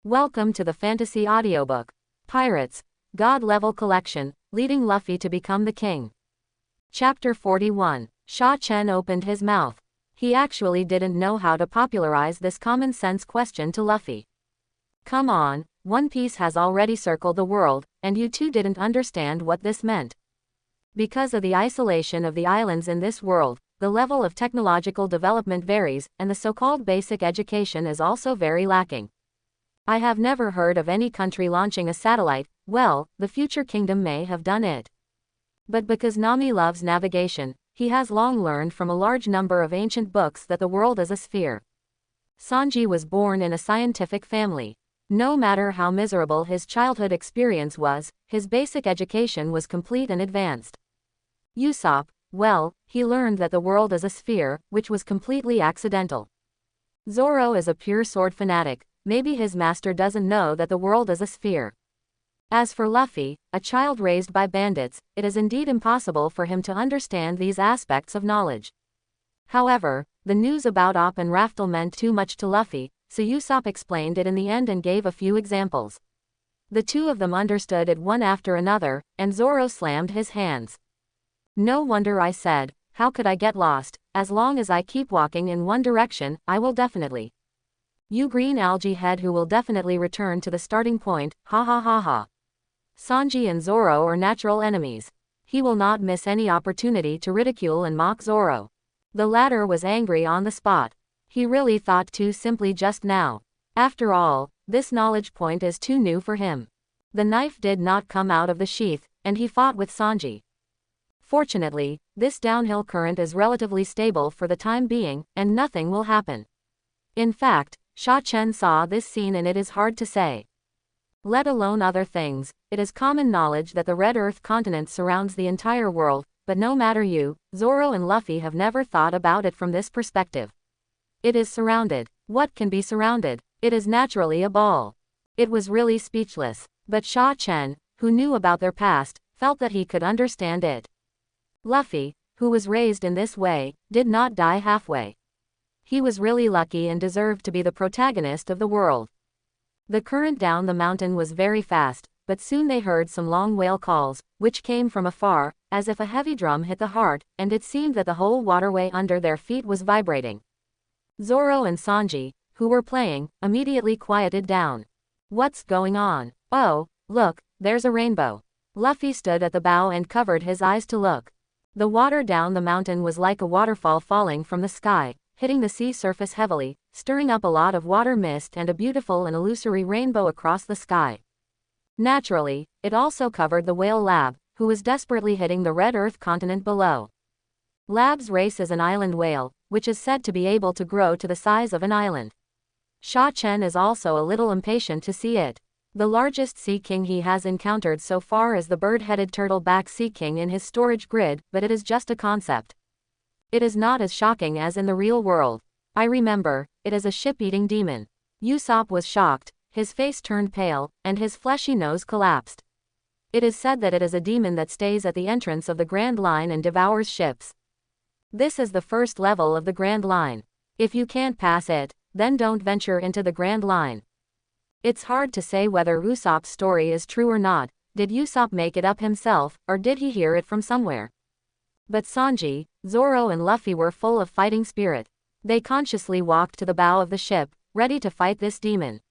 Welcome to the Fantasy Audiobook. Pirates, God Level Collection, leading Luffy to become the king. Chapter 41. Sha Chen opened his mouth. He actually didn't know how to popularize this common sense question to Luffy. Come on, One Piece has already circled the world, and you two didn't understand what this meant. Because of the isolation of the islands in this world, the level of technological development varies, and the so-called basic education is also very lacking. I have never heard of any country launching a satellite. Well, the future kingdom may have done it. But because Nami loves navigation, he has long learned from a large number of ancient books that the world is a sphere. Sanji was born in a scientific family. No matter how miserable his childhood experience was, his basic education was complete and advanced. Usopp, well, he learned that the world is a sphere, which was completely accidental. Zoro is a pure sword fanatic. Maybe his master doesn't know that the world is a sphere. As for Luffy, a child raised by bandits, it is indeed impossible for him to understand these aspects of knowledge. However, the news about Op and Raftel meant too much to Luffy, so Usopp explained it in the end and gave a few examples. The two of them understood it one after another, and Zoro slammed his hands. No wonder I said, how could I get lost? As long as I keep walking in one direction, I will definitely. You green algae head who will definitely return to the starting point, ha ha ha ha. Sanji and Zoro are natural enemies. He will not miss any opportunity to ridicule and mock Zoro. The latter was angry on the spot. He really thought too simply just now. After all, this knowledge point is too new for him. The knife did not come out of the sheath, and he fought with Sanji. Fortunately, this downhill current is relatively stable for the time being, and nothing will happen. In fact, Sha Chen saw this scene and it is hard to say. Let alone other things, it is common knowledge that the Red Earth continent surrounds the entire world, but no matter you, Zoro and Luffy have never thought about it from this perspective. It is surrounded. What can be surrounded? It is naturally a ball. It was really speechless, but Sha Chen, who knew about their past, felt that he could understand it. Luffy, who was raised in this way, did not die halfway. He was really lucky and deserved to be the protagonist of the world. The current down the mountain was very fast, but soon they heard some long wail calls, which came from afar, as if a heavy drum hit the heart, and it seemed that the whole waterway under their feet was vibrating. Zoro and Sanji, who were playing, immediately quieted down. What's going on? Oh, look, there's a rainbow. Luffy stood at the bow and covered his eyes to look. The water down the mountain was like a waterfall falling from the sky, hitting the sea surface heavily, stirring up a lot of water mist and a beautiful and illusory rainbow across the sky. Naturally, it also covered the whale Lab, who was desperately hitting the Red Earth continent below. Lab's race is an island whale, which is said to be able to grow to the size of an island. Sha Chen is also a little impatient to see it. The largest sea king he has encountered so far is the bird-headed turtle-back sea king in his storage grid, but it is just a concept. It is not as shocking as in the real world. I remember, it is a ship-eating demon. Usopp was shocked, his face turned pale, and his fleshy nose collapsed. It is said that it is a demon that stays at the entrance of the Grand Line and devours ships. This is the first level of the Grand Line. If you can't pass it, then don't venture into the Grand Line. It's hard to say whether Usopp's story is true or not. Did Usopp make it up himself, or did he hear it from somewhere? But Sanji, Zoro and Luffy were full of fighting spirit. They consciously walked to the bow of the ship, ready to fight this demon.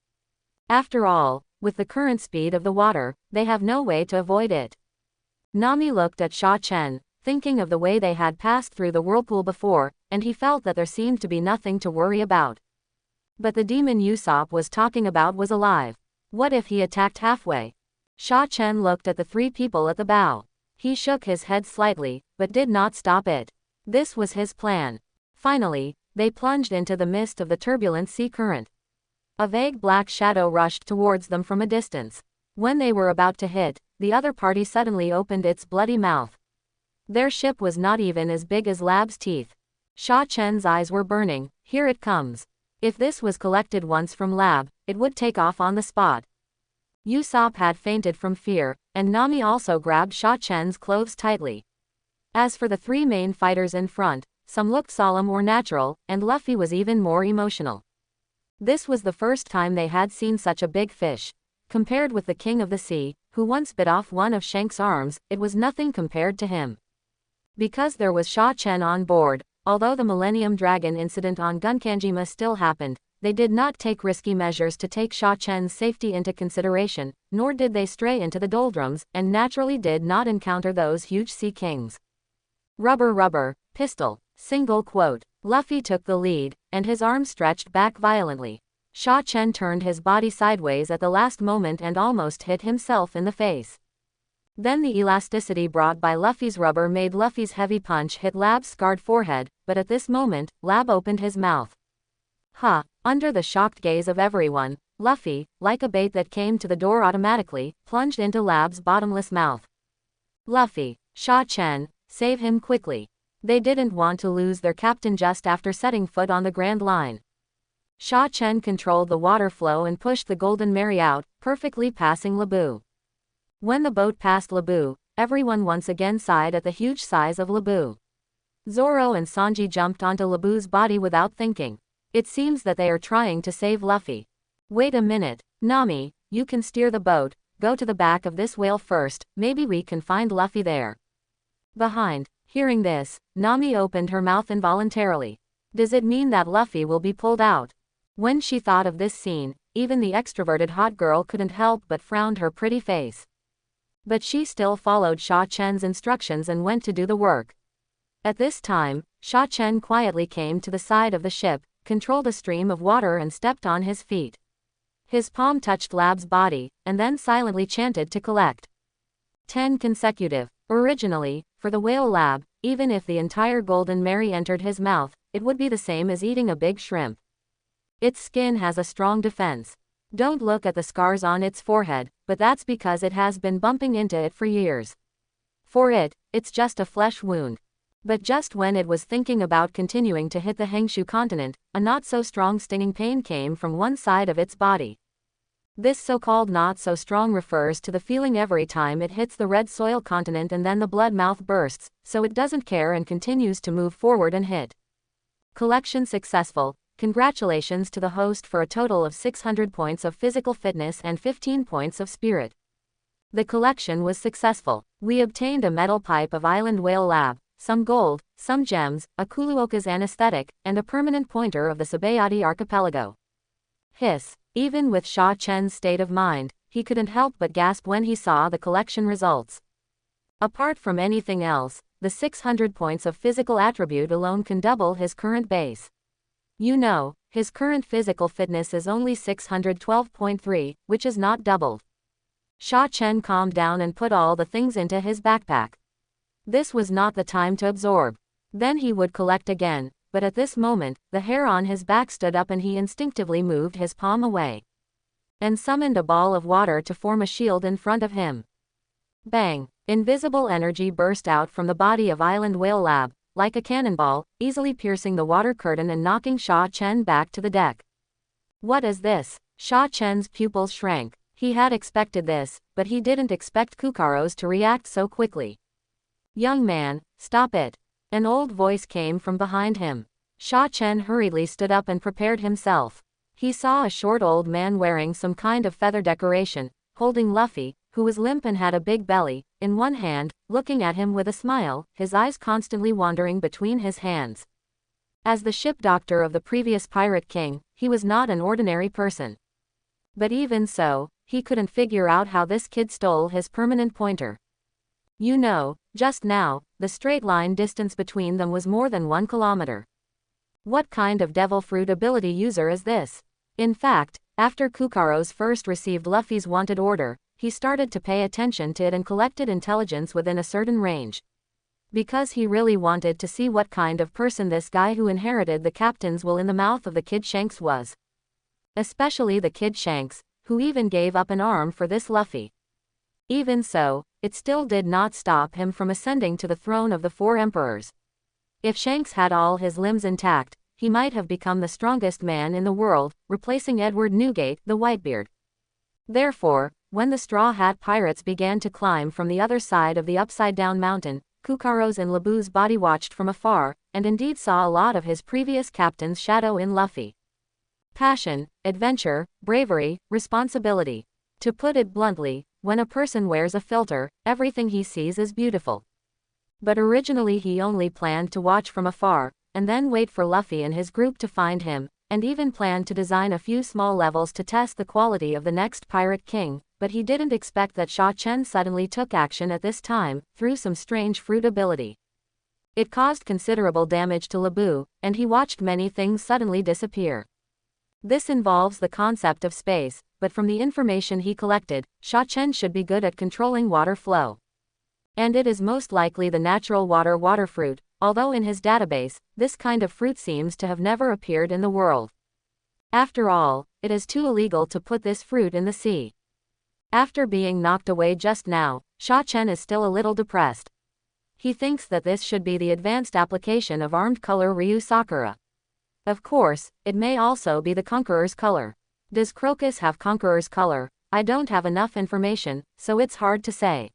After all, with the current speed of the water, they have no way to avoid it. Nami looked at Sha Chen, thinking of the way they had passed through the whirlpool before, and he felt that there seemed to be nothing to worry about. But the demon Usopp was talking about was alive. What if he attacked halfway? Sha Chen looked at the three people at the bow. He shook his head slightly, but did not stop it. This was his plan. Finally, they plunged into the midst of the turbulent sea current. A vague black shadow rushed towards them from a distance. When they were about to hit, the other party suddenly opened its bloody mouth. Their ship was not even as big as Lab's teeth. Sha Chen's eyes were burning. Here it comes. If this was collected once from Lab, it would take off on the spot. Usopp had fainted from fear, and Nami also grabbed Sha Chen's clothes tightly. As for the three main fighters in front, some looked solemn or natural, and Luffy was even more emotional. This was the first time they had seen such a big fish. Compared with the king of the sea, who once bit off one of Shanks' arms, it was nothing compared to him. Because there was Sha Chen on board, although the Millennium Dragon incident on Gunkanjima still happened, they did not take risky measures to take Sha Chen's safety into consideration, nor did they stray into the doldrums, and naturally did not encounter those huge sea kings. Rubber, pistol, single quote. Luffy took the lead, and his arm stretched back violently. Sha Chen turned his body sideways at the last moment and almost hit himself in the face. Then the elasticity brought by Luffy's rubber made Luffy's heavy punch hit Lab's scarred forehead, but at this moment, Lab opened his mouth. Under the shocked gaze of everyone, Luffy, like a bait that came to the door automatically, plunged into Lab's bottomless mouth. Luffy, Sha Chen, save him quickly. They didn't want to lose their captain just after setting foot on the Grand Line. Sha Chen controlled the water flow and pushed the Golden Mary out, perfectly passing Laboon. When the boat passed Laboon, everyone once again sighed at the huge size of Laboon. Zoro and Sanji jumped onto Laboon's body without thinking. It seems that they are trying to save Luffy. Wait a minute, Nami, you can steer the boat, go to the back of this whale first, maybe we can find Luffy there. Behind. Hearing this, Nami opened her mouth involuntarily. Does it mean that Luffy will be pulled out? When she thought of this scene, even the extroverted hot girl couldn't help but frown her pretty face. But she still followed Sha Chen's instructions and went to do the work. At this time, Sha Chen quietly came to the side of the ship, controlled a stream of water and stepped on his feet. His palm touched Lab's body, and then silently chanted to collect 10 consecutive. Originally, for the whale Lab, even if the entire Golden Mary entered his mouth, it would be the same as eating a big shrimp. Its skin has a strong defense. Don't look at the scars on its forehead, but that's because it has been bumping into it for years. For it, it's just a flesh wound. But just when it was thinking about continuing to hit the Hengshu continent, a not so strong stinging pain came from one side of its body. This so-called not so strong refers to the feeling every time it hits the red soil continent and then the blood mouth bursts, so it doesn't care and continues to move forward and hit. Collection successful. Congratulations to the host for a total of 600 points of physical fitness and 15 points of spirit. The collection was successful. We obtained a metal pipe of Island Whale Lab, some gold, some gems, a Kuluoka's anesthetic, and a permanent pointer of the Sabayati archipelago. Hiss. Even with Sha Chen's state of mind, he couldn't help but gasp when he saw the collection results. Apart from anything else, the 600 points of physical attribute alone can double his current base. You know, his current physical fitness is only 612.3, which is not doubled. Sha Chen calmed down and put all the things into his backpack. This was not the time to absorb. Then he would collect again. But at this moment, the hair on his back stood up and he instinctively moved his palm away. And summoned a ball of water to form a shield in front of him. Bang! Invisible energy burst out from the body of Island Whale Lab, like a cannonball, easily piercing the water curtain and knocking Sha Chen back to the deck. What is this? Sha Chen's pupils shrank. He had expected this, but he didn't expect Kukaros to react so quickly. Young man, stop it. An old voice came from behind him. Sha Chen hurriedly stood up and prepared himself. He saw a short old man wearing some kind of feather decoration, holding Luffy, who was limp and had a big belly, in one hand, looking at him with a smile, his eyes constantly wandering between his hands. As the ship doctor of the previous pirate king, he was not an ordinary person. But even so, he couldn't figure out how this kid stole his permanent pointer. You know, just now, the straight line distance between them was more than 1 kilometer. What kind of devil fruit ability user is this? In fact, after Kukaros first received Luffy's wanted order, he started to pay attention to it and collected intelligence within a certain range. Because he really wanted to see what kind of person this guy who inherited the captain's will in the mouth of the Kid Shanks was. Especially the Kid Shanks, who even gave up an arm for this Luffy. Even so, it still did not stop him from ascending to the throne of the 4 emperors. If Shanks had all his limbs intact, he might have become the strongest man in the world, replacing Edward Newgate, the Whitebeard. Therefore, when the Straw Hat Pirates began to climb from the other side of the upside-down mountain, Kukaros and Labu's body watched from afar, and indeed saw a lot of his previous captain's shadow in Luffy. Passion, adventure, bravery, responsibility. To put it bluntly, when a person wears a filter, everything he sees is beautiful. But originally he only planned to watch from afar, and then wait for Luffy and his group to find him, and even planned to design a few small levels to test the quality of the next Pirate King, but he didn't expect that Sha Chen suddenly took action at this time, through some strange fruit ability. It caused considerable damage to Laboon, and he watched many things suddenly disappear. This involves the concept of space, but from the information he collected, Sha Chen should be good at controlling water flow. And it is most likely the natural water fruit, although in his database, this kind of fruit seems to have never appeared in the world. After all, it is too illegal to put this fruit in the sea. After being knocked away just now, Sha Chen is still a little depressed. He thinks that this should be the advanced application of armed color Ryu Sakura. Of course, it may also be the Conqueror's color. Does Crocus have Conqueror's color? I don't have enough information, so it's hard to say.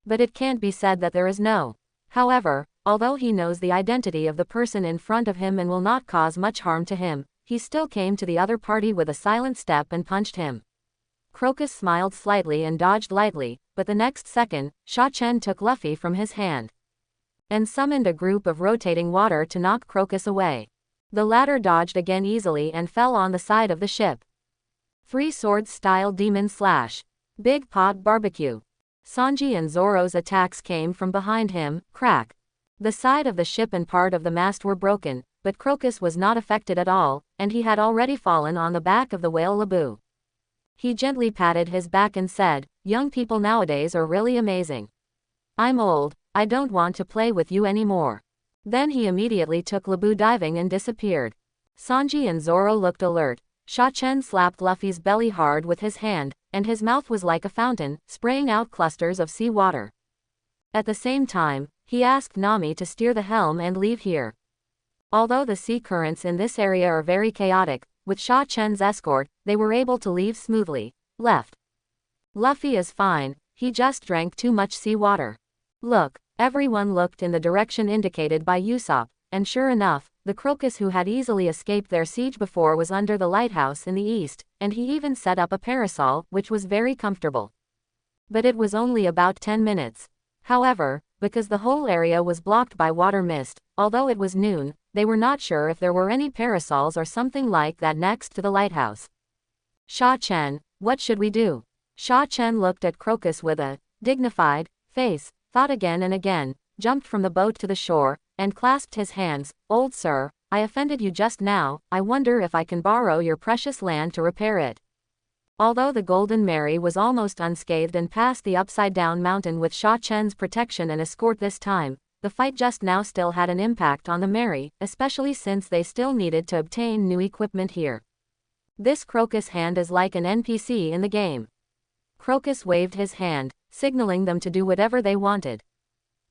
But it can't be said that there is no. However, although he knows the identity of the person in front of him and will not cause much harm to him, he still came to the other party with a silent step and punched him. Crocus smiled slightly and dodged lightly, but the next second, Sha Chen took Luffy from his hand and summoned a group of rotating water to knock Crocus away. The latter dodged again easily and fell on the side of the ship. Three Swords Style Demon Slash. Big Pot Barbecue. Sanji and Zoro's attacks came from behind him, crack. The side of the ship and part of the mast were broken, but Crocus was not affected at all, and he had already fallen on the back of the whale Laboon. He gently patted his back and said, "Young people nowadays are really amazing. I'm old, I don't want to play with you anymore." Then he immediately took Laboon diving and disappeared. Sanji and Zoro looked alert. Sha Chen slapped Luffy's belly hard with his hand, and his mouth was like a fountain, spraying out clusters of sea water. At the same time, he asked Nami to steer the helm and leave here. Although the sea currents in this area are very chaotic, with Sha Chen's escort, they were able to leave smoothly. Left. Luffy is fine, he just drank too much sea water. Look. Everyone looked in the direction indicated by Usopp, and sure enough, the Crocus who had easily escaped their siege before was under the lighthouse in the east, and he even set up a parasol, which was very comfortable. But it was only about 10 minutes. However, because the whole area was blocked by water mist, although it was noon, they were not sure if there were any parasols or something like that next to the lighthouse. Sha Chen, what should we do? Sha Chen looked at Crocus with a dignified face, thought again and again, jumped from the boat to the shore, and clasped his hands. "Old sir, I offended you just now, I wonder if I can borrow your precious land to repair it." Although the Golden Mary was almost unscathed and passed the upside-down mountain with Sha Chen's protection and escort this time, the fight just now still had an impact on the Mary, especially since they still needed to obtain new equipment here. This Crocus hand is like an NPC in the game. Crocus waved his hand, signaling them to do whatever they wanted.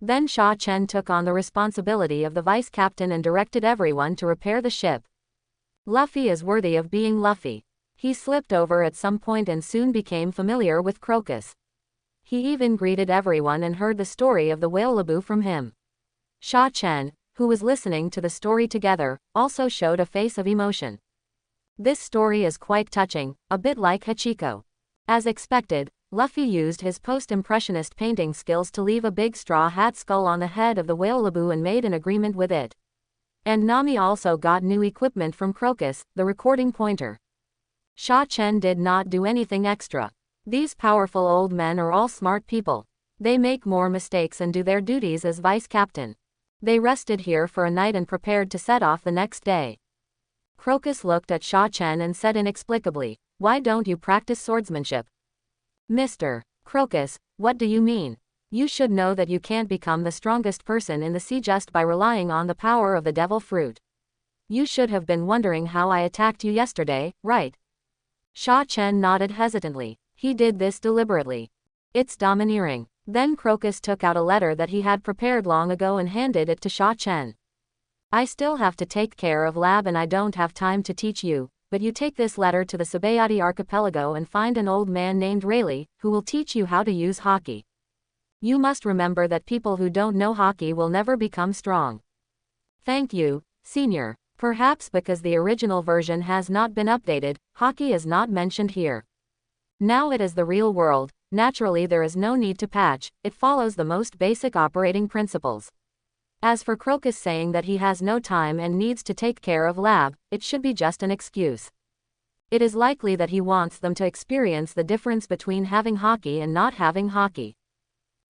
Then Sha Chen took on the responsibility of the vice captain and directed everyone to repair the ship. Luffy is worthy of being Luffy. He slipped over at some point and soon became familiar with Crocus. He even greeted everyone and heard the story of the whale Laboon from him. Sha Chen, who was listening to the story together, also showed a face of emotion. This story is quite touching, a bit like Hachiko. As expected, Luffy used his post-impressionist painting skills to leave a big straw hat skull on the head of the whale Laboon and made an agreement with it. And Nami also got new equipment from Crocus, the recording pointer. Sha Chen did not do anything extra. These powerful old men are all smart people. They make more mistakes and do their duties as vice captain. They rested here for a night and prepared to set off the next day. Crocus looked at Sha Chen and said inexplicably, "Why don't you practice swordsmanship?" "Mr. Crocus, what do you mean? You should know that you can't become the strongest person in the sea just by relying on the power of the devil fruit. You should have been wondering how I attacked you yesterday, right?" Sha Chen nodded hesitantly. He did this deliberately. It's domineering. Then Crocus took out a letter that he had prepared long ago and handed it to Sha Chen. "I still have to take care of Lab and I don't have time to teach you. But you take this letter to the Sabayati archipelago and find an old man named Rayleigh, who will teach you how to use Haki. You must remember that people who don't know Haki will never become strong." "Thank you, Senior." Perhaps because the original version has not been updated, Haki is not mentioned here. Now it is the real world, naturally there is no need to patch, it follows the most basic operating principles. As for Crocus saying that he has no time and needs to take care of Lab, it should be just an excuse. It is likely that he wants them to experience the difference between having Haki and not having Haki.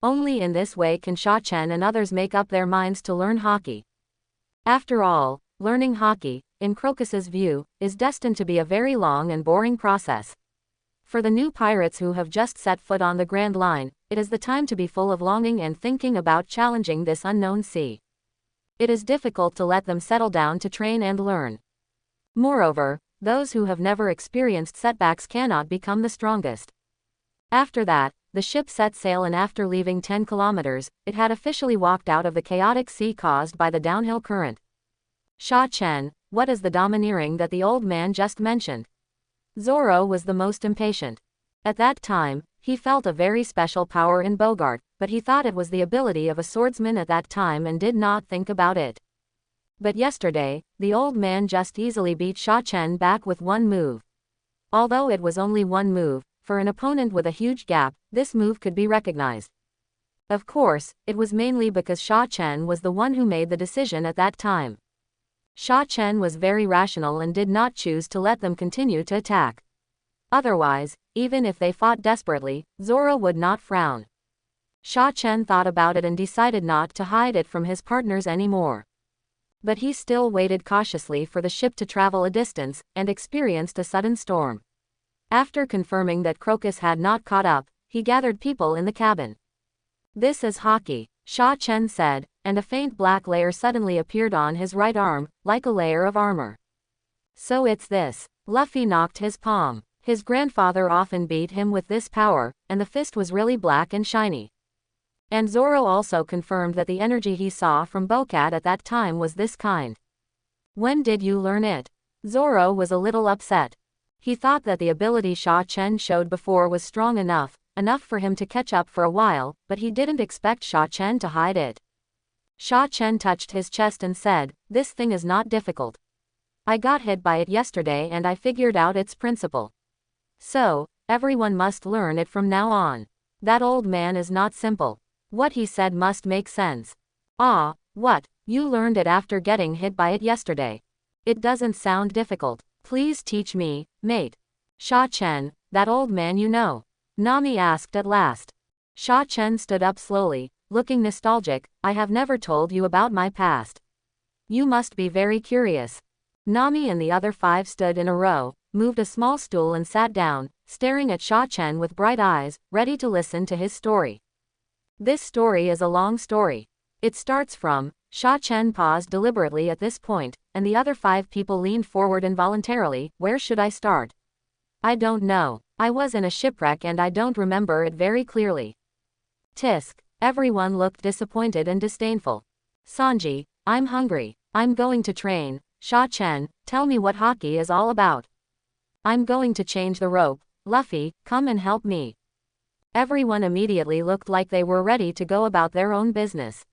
Only in this way can Shaan and others make up their minds to learn Haki. After all, learning Haki, in Crocus's view, is destined to be a very long and boring process. For the new pirates who have just set foot on the Grand Line, it is the time to be full of longing and thinking about challenging this unknown sea. It is difficult to let them settle down to train and learn. Moreover, those who have never experienced setbacks cannot become the strongest. After that, the ship set sail, and after leaving 10 kilometers, it had officially walked out of the chaotic sea caused by the downhill current. Shaan, what is the domineering that the old man just mentioned? Zoro was the most impatient. At that time, he felt a very special power in Bogart, but he thought it was the ability of a swordsman at that time and did not think about it. But yesterday, the old man just easily beat Shaan back with one move. Although it was only one move, for an opponent with a huge gap, this move could be recognized. Of course, it was mainly because Shaan was the one who made the decision at that time. Shaan was very rational and did not choose to let them continue to attack. Otherwise, even if they fought desperately, Zoro would not frown. Shaan thought about it and decided not to hide it from his partners anymore. But he still waited cautiously for the ship to travel a distance, and experienced a sudden storm. After confirming that Crocus had not caught up, he gathered people in the cabin. "This is Haki," Shaan said, and a faint black layer suddenly appeared on his right arm, like a layer of armor. "So it's this." Luffy knocked his palm. His grandfather often beat him with this power, and the fist was really black and shiny. And Zoro also confirmed that the energy he saw from Bocat at that time was this kind. "When did you learn it?" Zoro was a little upset. He thought that the ability Shaan showed before was strong enough for him to catch up for a while, but he didn't expect Shaan to hide it. Shaan touched his chest and said, "This thing is not difficult. I got hit by it yesterday and I figured out its principle. So, everyone must learn it from now on. That old man is not simple. What he said must make sense." "Ah, what? You learned it after getting hit by it yesterday? It doesn't sound difficult. Please teach me, mate." "Shaan, that old man you know?" Nami asked at last. Shaan stood up slowly, looking nostalgic. "I have never told you about my past. You must be very curious." Nami and the other 5 stood in a row, moved a small stool and sat down, staring at Shaan with bright eyes, ready to listen to his story. "This story is a long story. It starts from..." Shaan paused deliberately at this point, and the other 5 people leaned forward involuntarily. "Where should I start?" "I don't know. I was in a shipwreck and I don't remember it very clearly." "Tisk." Everyone looked disappointed and disdainful. "Sanji, I'm hungry. I'm going to train. Shaan, tell me what Haki is all about." "I'm going to change the rope. Luffy, come and help me." Everyone immediately looked like they were ready to go about their own business.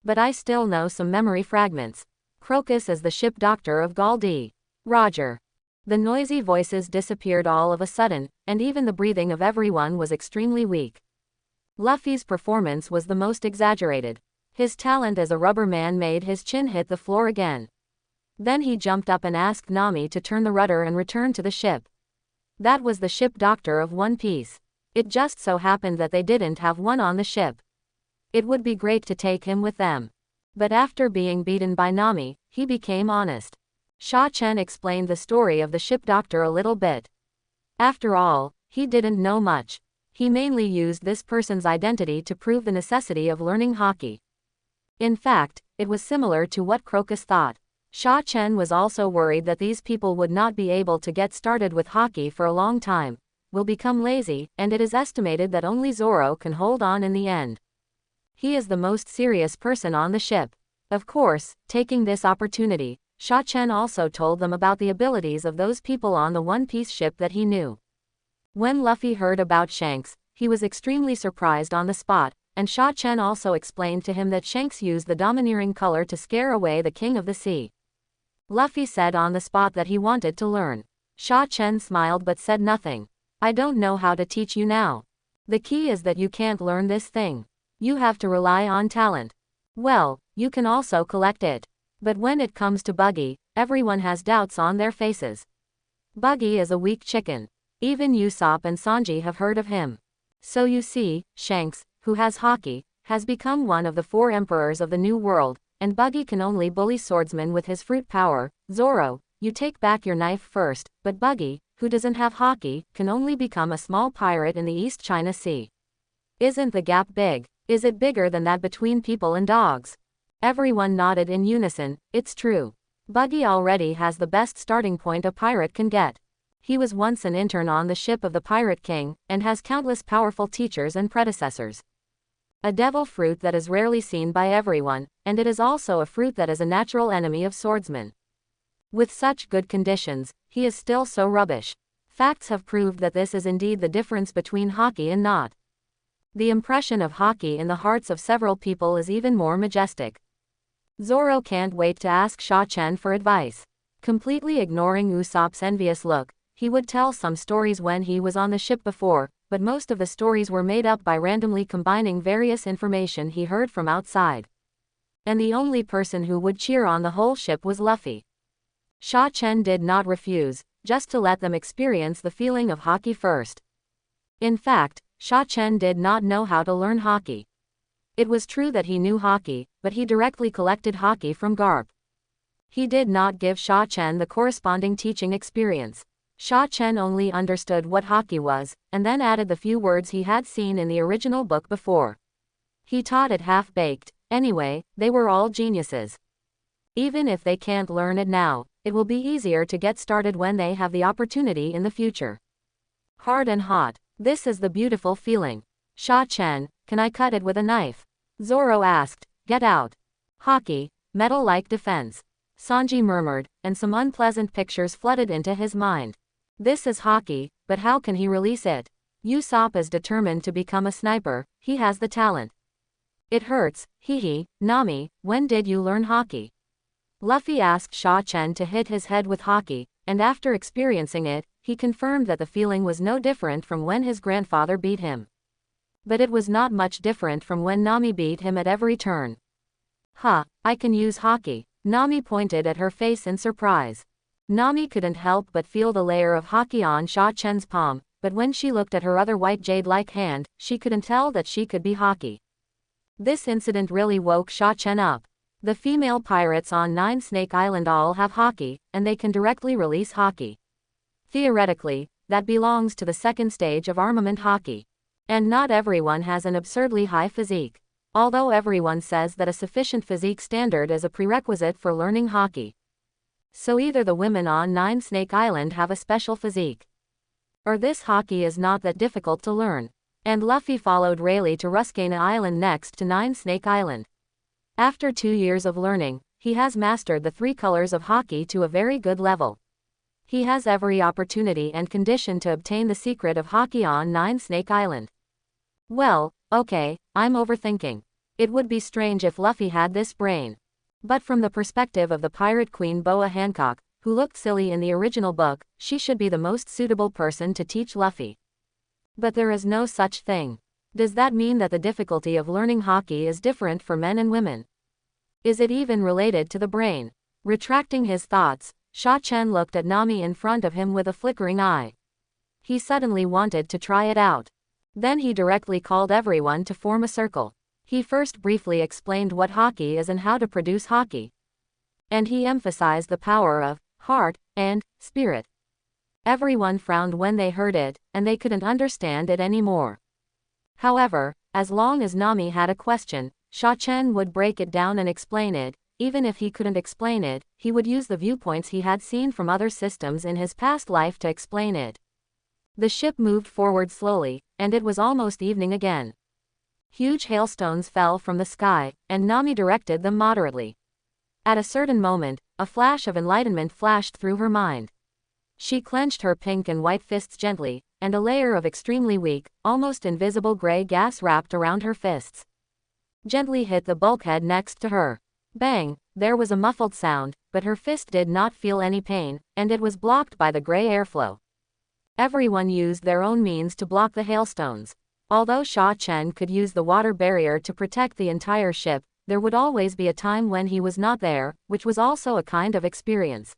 "But I still know some memory fragments. Crocus is the ship doctor of Galdi. Roger." The noisy voices disappeared all of a sudden, and even the breathing of everyone was extremely weak. Luffy's performance was the most exaggerated. His talent as a rubber man made his chin hit the floor again. Then he jumped up and asked Nami to turn the rudder and return to the ship. That was the ship doctor of One Piece. It just so happened that they didn't have one on the ship. It would be great to take him with them. But after being beaten by Nami, he became honest. Shaan explained the story of the ship doctor a little bit. After all, he didn't know much. He mainly used this person's identity to prove the necessity of learning Haki. In fact, it was similar to what Crocus thought. Shaan was also worried that these people would not be able to get started with Haki for a long time, will become lazy, and it is estimated that only Zoro can hold on in the end. He is the most serious person on the ship. Of course, taking this opportunity, Shaan also told them about the abilities of those people on the One Piece ship that he knew. When Luffy heard about Shanks, he was extremely surprised on the spot, and Shaan also explained to him that Shanks used the domineering color to scare away the King of the Sea. Luffy said on the spot that he wanted to learn. Sha Chen smiled but said nothing. I don't know how to teach you now. The key is that you can't learn this thing. You have to rely on talent. Well, you can also collect it. But when it comes to Buggy, everyone has doubts on their faces. Buggy is a weak chicken. Even Usopp and Sanji have heard of him. So you see, Shanks, who has Haki, has become one of the 4 emperors of the New World, and Buggy can only bully swordsmen with his fruit power. Zoro, you take back your knife first, but Buggy, who doesn't have Haki, can only become a small pirate in the East China Sea. Isn't the gap big? Is it bigger than that between people and dogs? Everyone nodded in unison. It's true. Buggy already has the best starting point a pirate can get. He was once an intern on the ship of the Pirate King, and has countless powerful teachers and predecessors. A devil fruit that is rarely seen by everyone, and it is also a fruit that is a natural enemy of swordsmen. With such good conditions, he is still so rubbish. Facts have proved that this is indeed the difference between Haki and not. The impression of Haki in the hearts of several people is even more majestic. Zoro can't wait to ask Sha Chen for advice. Completely ignoring Usopp's envious look, he would tell some stories when he was on the ship before, but most of the stories were made up by randomly combining various information he heard from outside. And the only person who would cheer on the whole ship was Luffy. Sha Chen did not refuse, just to let them experience the feeling of Haki first. In fact, Sha Chen did not know how to learn Haki. It was true that he knew Haki, but he directly collected Haki from Garp. He did not give Sha Chen the corresponding teaching experience. Sha Chen only understood what Haki was, and then added the few words he had seen in the original book before. He taught it half-baked. Anyway, they were all geniuses. Even if they can't learn it now, it will be easier to get started when they have the opportunity in the future. Hard and hot. This is the beautiful feeling. Sha Chen, can I cut it with a knife? Zoro asked. Get out. Haki, metal-like defense. Sanji murmured, and some unpleasant pictures flooded into his mind. This is Haki, but how can he release it? Usopp is determined to become a sniper. He has the talent. It hurts. Hehe. Nami, when did you learn Haki? Luffy asked Sha Chen to hit his head with Haki, and after experiencing it, he confirmed that the feeling was no different from when his grandfather beat him. But it was not much different from when Nami beat him at every turn. I can use Haki. Nami pointed at her face in surprise. Nami couldn't help but feel the layer of Haki on Sha Chen's palm, but when she looked at her other white jade-like hand, she couldn't tell that she could be Haki. This incident really woke Sha Chen up. The female pirates on Nine Snake Island all have Haki, and they can directly release Haki. Theoretically, that belongs to the second stage of armament Haki. And not everyone has an absurdly high physique. Although everyone says that a sufficient physique standard is a prerequisite for learning Haki. So either the women on Nine Snake Island have a special physique, or this Haki is not that difficult to learn. And Luffy followed Rayleigh to Ruskana Island next to Nine Snake Island. After 2 years of learning, he has mastered the 3 colors of Haki to a very good level. He has every opportunity and condition to obtain the secret of Haki on Nine Snake Island. Well, okay, I'm overthinking. It would be strange if Luffy had this brain. But from the perspective of the Pirate Queen Boa Hancock, who looked silly in the original book, she should be the most suitable person to teach Luffy. But there is no such thing. Does that mean that the difficulty of learning Haki is different for men and women? Is it even related to the brain? Retracting his thoughts, Sha Chen looked at Nami in front of him with a flickering eye. He suddenly wanted to try it out. Then he directly called everyone to form a circle. He first briefly explained what Haki is and how to produce Haki. And he emphasized the power of heart and spirit. Everyone frowned when they heard it, and they couldn't understand it anymore. However, as long as Nami had a question, Sha Chen would break it down and explain it. Even if he couldn't explain it, he would use the viewpoints he had seen from other systems in his past life to explain it. The ship moved forward slowly, and it was almost evening again. Huge hailstones fell from the sky, and Nami directed them moderately. At a certain moment, a flash of enlightenment flashed through her mind. She clenched her pink and white fists gently, and a layer of extremely weak, almost invisible gray gas wrapped around her fists. Gently hit the bulkhead next to her. Bang, there was a muffled sound, but her fist did not feel any pain, and it was blocked by the gray airflow. Everyone used their own means to block the hailstones. Although Sha Chen could use the water barrier to protect the entire ship, there would always be a time when he was not there, which was also a kind of experience.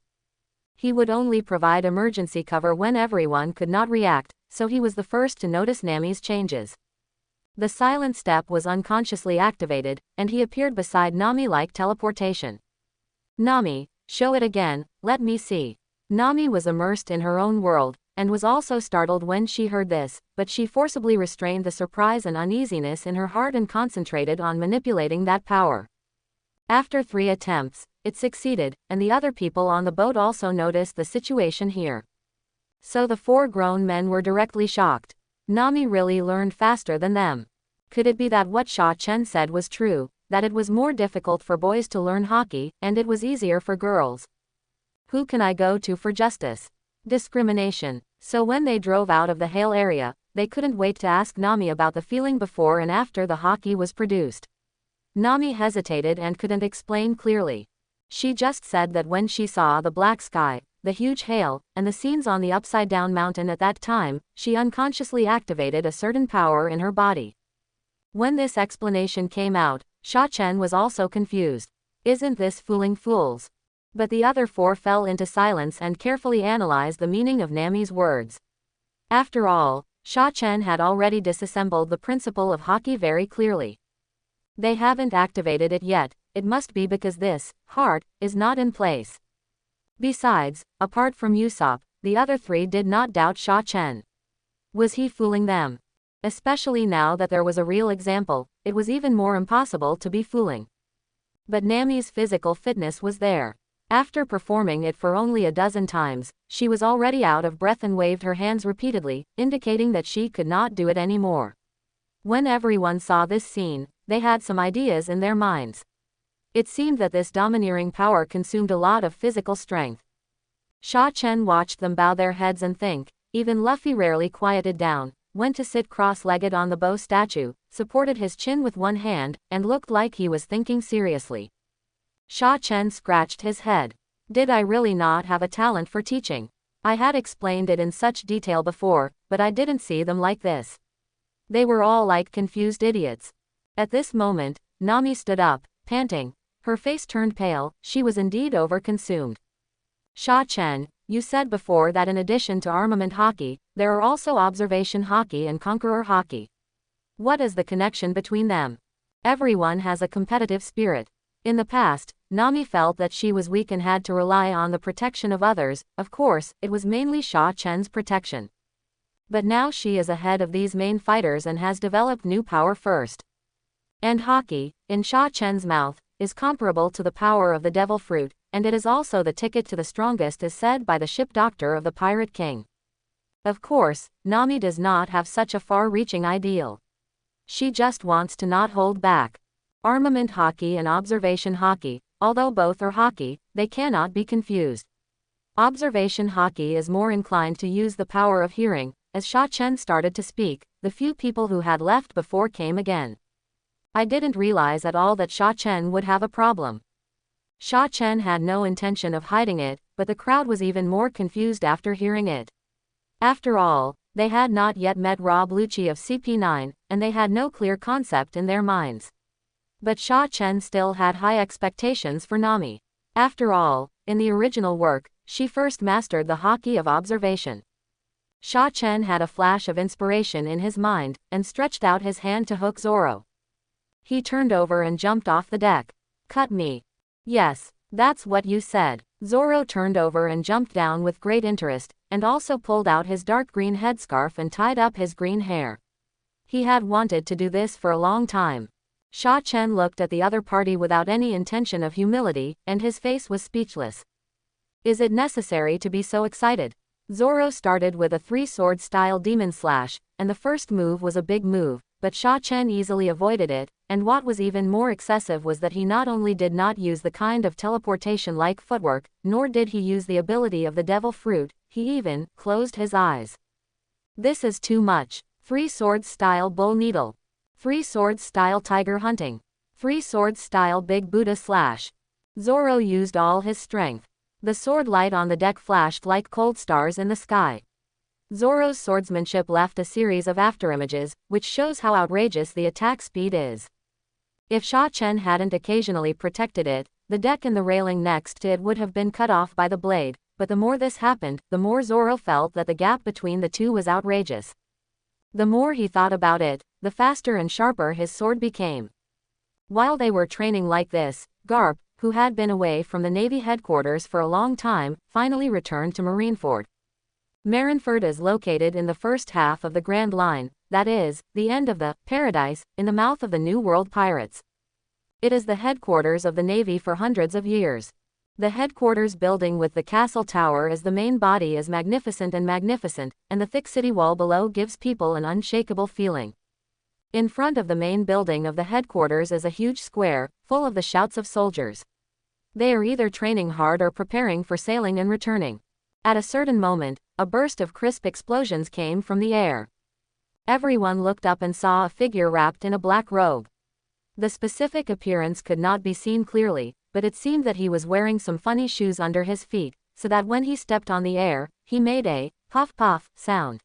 He would only provide emergency cover when everyone could not react, so he was the first to notice Nami's changes. The silent step was unconsciously activated, and he appeared beside Nami like teleportation. Nami, show it again, let me see. Nami was immersed in her own world, and was also startled when she heard this, but she forcibly restrained the surprise and uneasiness in her heart and concentrated on manipulating that power. After 3 attempts, it succeeded, and the other people on the boat also noticed the situation here. So the 4 grown men were directly shocked. Nami really learned faster than them. Could it be that what Sha Chen said was true, that it was more difficult for boys to learn Haki, and it was easier for girls? Who can I go to for justice? Discrimination. So when they drove out of the hail area, they couldn't wait to ask Nami about the feeling before and after the Haki was produced. Nami hesitated and couldn't explain clearly. She just said that when she saw the black sky, the huge hail, and the scenes on the upside-down mountain at that time, she unconsciously activated a certain power in her body. When this explanation came out, Sha Chen was also confused. Isn't this fooling fools? But the other 4 fell into silence and carefully analyzed the meaning of Nami's words. After all, Sha Chen had already disassembled the principle of Haki very clearly. They haven't activated it yet, it must be because this heart is not in place. Besides, apart from Usopp, the other 3 did not doubt Sha Chen. Was he fooling them? Especially now that there was a real example, it was even more impossible to be fooling. But Nami's physical fitness was there. After performing it for only a dozen times, she was already out of breath and waved her hands repeatedly, indicating that she could not do it anymore. When everyone saw this scene, they had some ideas in their minds. It seemed that this domineering power consumed a lot of physical strength. Sha Chen watched them bow their heads and think. Even Luffy rarely quieted down, went to sit cross-legged on the bow statue, supported his chin with one hand, and looked like he was thinking seriously. Sha Chen scratched his head. Did I really not have a talent for teaching? I had explained it in such detail before, but I didn't see them like this. They were all like confused idiots. At this moment, Nami stood up, panting. Her face turned pale, she was indeed overconsumed. Sha Chen, you said before that in addition to armament Haki, there are also observation Haki and conqueror Haki. What is the connection between them? Everyone has a competitive spirit. In the past, Nami felt that she was weak and had to rely on the protection of others. Of course, it was mainly Sha Chen's protection. But now she is ahead of these main fighters and has developed new power first. And Haki, in Sha Chen's mouth, is comparable to the power of the devil fruit, and it is also the ticket to the strongest as said by the ship doctor of the Pirate King. Of course, Nami does not have such a far-reaching ideal. She just wants to not hold back. Armament Haki and observation Haki, although both are Haki, they cannot be confused. Observation Haki is more inclined to use the power of hearing. As Sha Chen started to speak, the few people who had left before came again. I didn't realize at all that Sha Chen would have a problem. Sha Chen had no intention of hiding it, but the crowd was even more confused after hearing it. After all, they had not yet met Rob Lucci of CP9, and they had no clear concept in their minds. But Sha Chen still had high expectations for Nami. After all, in the original work, she first mastered the Haki of observation. Sha Chen had a flash of inspiration in his mind, and stretched out his hand to hook Zoro. He turned over and jumped off the deck. Cut me. Yes, that's what you said. Zoro turned over and jumped down with great interest, and also pulled out his dark green headscarf and tied up his green hair. He had wanted to do this for a long time. Sha Chen looked at the other party without any intention of humility, and his face was speechless. Is it necessary to be so excited? Zoro started with a three-sword style demon slash, and the first move was a big move, but Sha Chen easily avoided it, and what was even more excessive was that he not only did not use the kind of teleportation-like footwork, nor did he use the ability of the devil fruit, he even closed his eyes. This is too much. Three-sword style bull needle. Three-sword style tiger hunting. Three swords style Big Buddha slash. Zoro used all his strength. The sword light on the deck flashed like cold stars in the sky. Zoro's swordsmanship left a series of afterimages, which shows how outrageous the attack speed is. If Sha Chen hadn't occasionally protected it, the deck and the railing next to it would have been cut off by the blade, but the more this happened, the more Zoro felt that the gap between the two was outrageous. The more he thought about it, the faster and sharper his sword became. While they were training like this, Garp, who had been away from the Navy headquarters for a long time, finally returned to Marineford. Marineford is located in the first half of the Grand Line, that is, the end of the Paradise, in the mouth of the New World pirates. It is the headquarters of the Navy for hundreds of years. The headquarters building with the castle tower as the main body is magnificent, and the thick city wall below gives people an unshakable feeling. In front of the main building of the headquarters is a huge square, full of the shouts of soldiers. They are either training hard or preparing for sailing and returning. At a certain moment, a burst of crisp explosions came from the air. Everyone looked up and saw a figure wrapped in a black robe. The specific appearance could not be seen clearly, but it seemed that he was wearing some funny shoes under his feet, so that when he stepped on the air, he made a puff puff sound.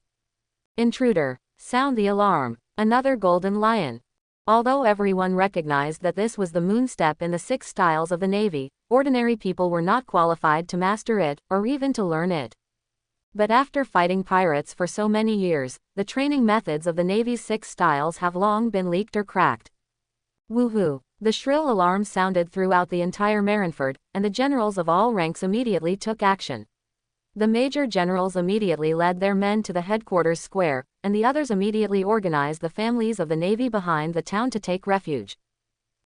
Intruder. Sound the alarm. Another golden lion. Although everyone recognized that this was the moon step in the 6 styles of the Navy, ordinary people were not qualified to master it, or even to learn it. But after fighting pirates for so many years, the training methods of the Navy's 6 styles have long been leaked or cracked. Woohoo! The shrill alarm sounded throughout the entire Marineford, and the generals of all ranks immediately took action. The major generals immediately led their men to the headquarters square, and the others immediately organized the families of the Navy behind the town to take refuge.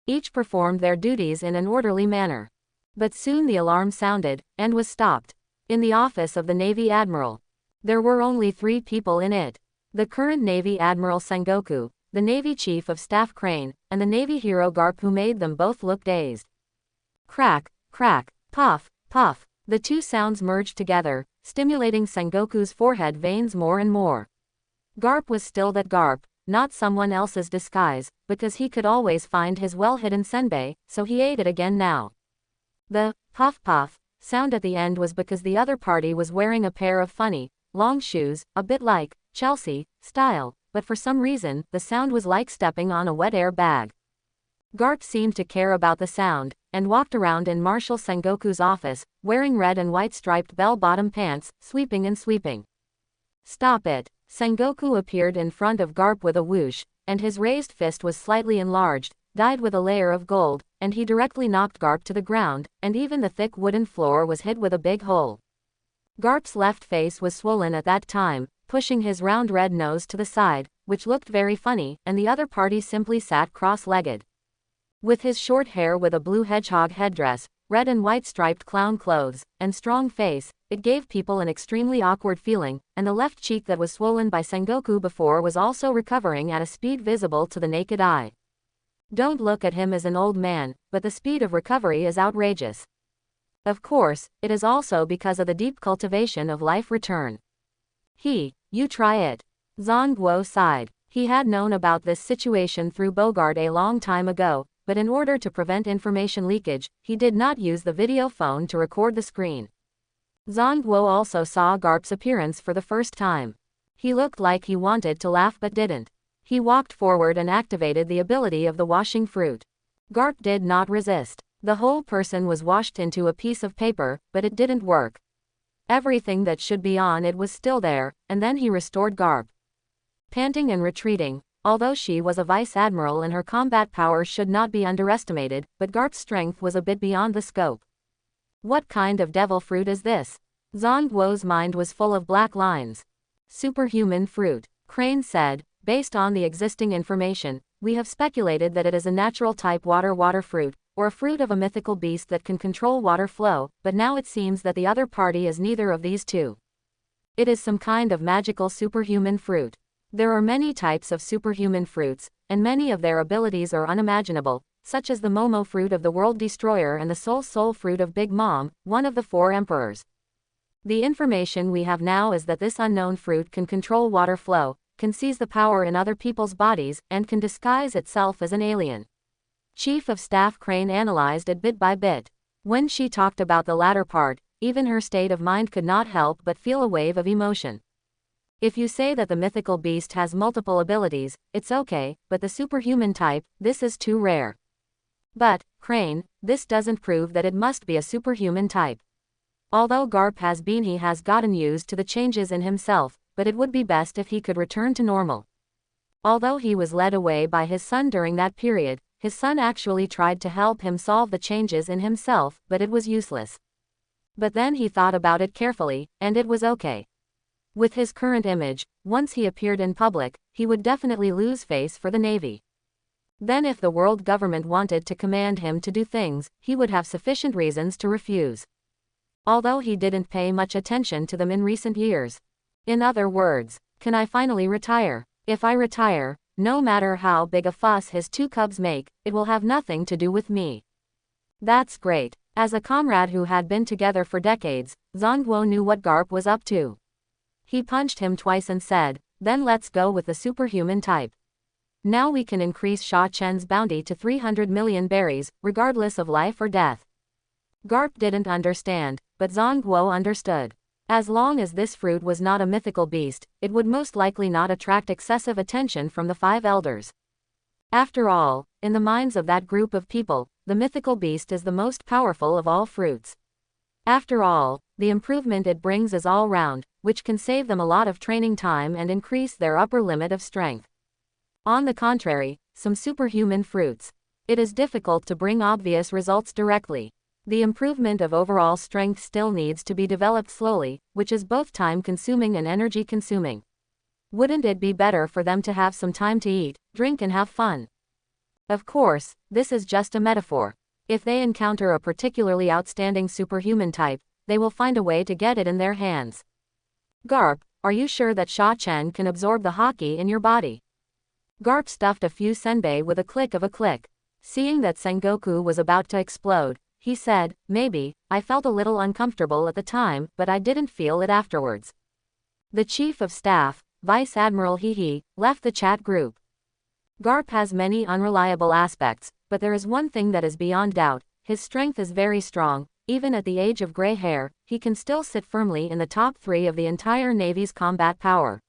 Each performed their duties in an orderly manner. But soon the alarm sounded, and was stopped. In the office of the Navy Admiral. There were only 3 people in it. The current Navy Admiral Sengoku, the Navy Chief of Staff Crane, and the Navy hero Garp, who made them both look dazed. Crack, crack, puff, puff. The 2 sounds merged together, stimulating Sengoku's forehead veins more and more. Garp was still that Garp, not someone else's disguise, because he could always find his well-hidden senbei, so he ate it again now. The puff puff sound at the end was because the other party was wearing a pair of funny, long shoes, a bit like Chelsea style, but for some reason, the sound was like stepping on a wet air bag. Garp seemed to care about the sound, and walked around in Marshal Sengoku's office, wearing red and white striped bell-bottom pants, sweeping and sweeping. Stop it! Sengoku appeared in front of Garp with a whoosh, and his raised fist was slightly enlarged, dyed with a layer of gold, and he directly knocked Garp to the ground, and even the thick wooden floor was hit with a big hole. Garp's left face was swollen at that time, pushing his round red nose to the side, which looked very funny, and the other party simply sat cross-legged. With his short hair with a blue hedgehog headdress, red and white striped clown clothes, and strong face, it gave people an extremely awkward feeling, and the left cheek that was swollen by Sengoku before was also recovering at a speed visible to the naked eye. Don't look at him as an old man, but the speed of recovery is outrageous. Of course, it is also because of the deep cultivation of life return. You try it. Zongguo sighed. He had known about this situation through Bogart a long time ago, but in order to prevent information leakage, he did not use the video phone to record the screen. Zongguo also saw Garp's appearance for the first time. He looked like he wanted to laugh but didn't. He walked forward and activated the ability of the washing fruit. Garp did not resist. The whole person was washed into a piece of paper, but it didn't work. Everything that should be on it was still there, and then he restored Garp. Panting and retreating, although she was a vice admiral and her combat powers should not be underestimated, but Garp's strength was a bit beyond the scope. What kind of devil fruit is this? Zongguo's mind was full of black lines. Superhuman fruit, Crane said. Based on the existing information, we have speculated that it is a natural type water fruit, or a fruit of a mythical beast that can control water flow, but now it seems that the other party is neither of these two. It is some kind of magical superhuman fruit. There are many types of superhuman fruits, and many of their abilities are unimaginable, such as the Momo fruit of the World Destroyer and the Soul fruit of Big Mom, one of the 4 emperors. The information we have now is that this unknown fruit can control water flow, can seize the power in other people's bodies, and can disguise itself as an alien. Chief of Staff Crane analyzed it bit by bit. When she talked about the latter part, even her state of mind could not help but feel a wave of emotion. If you say that the mythical beast has multiple abilities, it's okay, but the superhuman type, this is too rare. But, Crane, this doesn't prove that it must be a superhuman type. Although Garp he has gotten used to the changes in himself, but it would be best if he could return to normal. Although he was led away by his son during that period, his son actually tried to help him solve the changes in himself, but it was useless. But then he thought about it carefully, and it was okay. With his current image, once he appeared in public, he would definitely lose face for the Navy. Then if the world government wanted to command him to do things, he would have sufficient reasons to refuse. Although he didn't pay much attention to them in recent years. In other words, can I finally retire? If I retire, no matter how big a fuss his two cubs make, it will have nothing to do with me. That's great. As a comrade who had been together for decades, Zhongguo knew what Garp was up to. He punched him twice and said, then let's go with the superhuman type. Now we can increase Sha Chen's bounty to 300 million berries, regardless of life or death. Garp didn't understand, but Zhongguo understood. As long as this fruit was not a mythical beast, it would most likely not attract excessive attention from the five elders. After all, in the minds of that group of people, the mythical beast is the most powerful of all fruits. After all, the improvement it brings is all round, which can save them a lot of training time and increase their upper limit of strength. On the contrary, some superhuman fruits. It is difficult to bring obvious results directly. The improvement of overall strength still needs to be developed slowly, which is both time-consuming and energy-consuming. Wouldn't it be better for them to have some time to eat, drink and have fun? Of course, this is just a metaphor. If they encounter a particularly outstanding superhuman type, they will find a way to get it in their hands. Garp, are you sure that Sha Chen can absorb the Haki in your body? Garp stuffed a few senbei with a click. Seeing that Sengoku was about to explode, he said, maybe. I felt a little uncomfortable at the time, but I didn't feel it afterwards. The Chief of Staff, Vice Admiral Hehe, left the chat group. Garp has many unreliable aspects, but there is one thing that is beyond doubt: his strength is very strong. Even at the age of gray hair, he can still sit firmly in the top 3 of the entire Navy's combat power.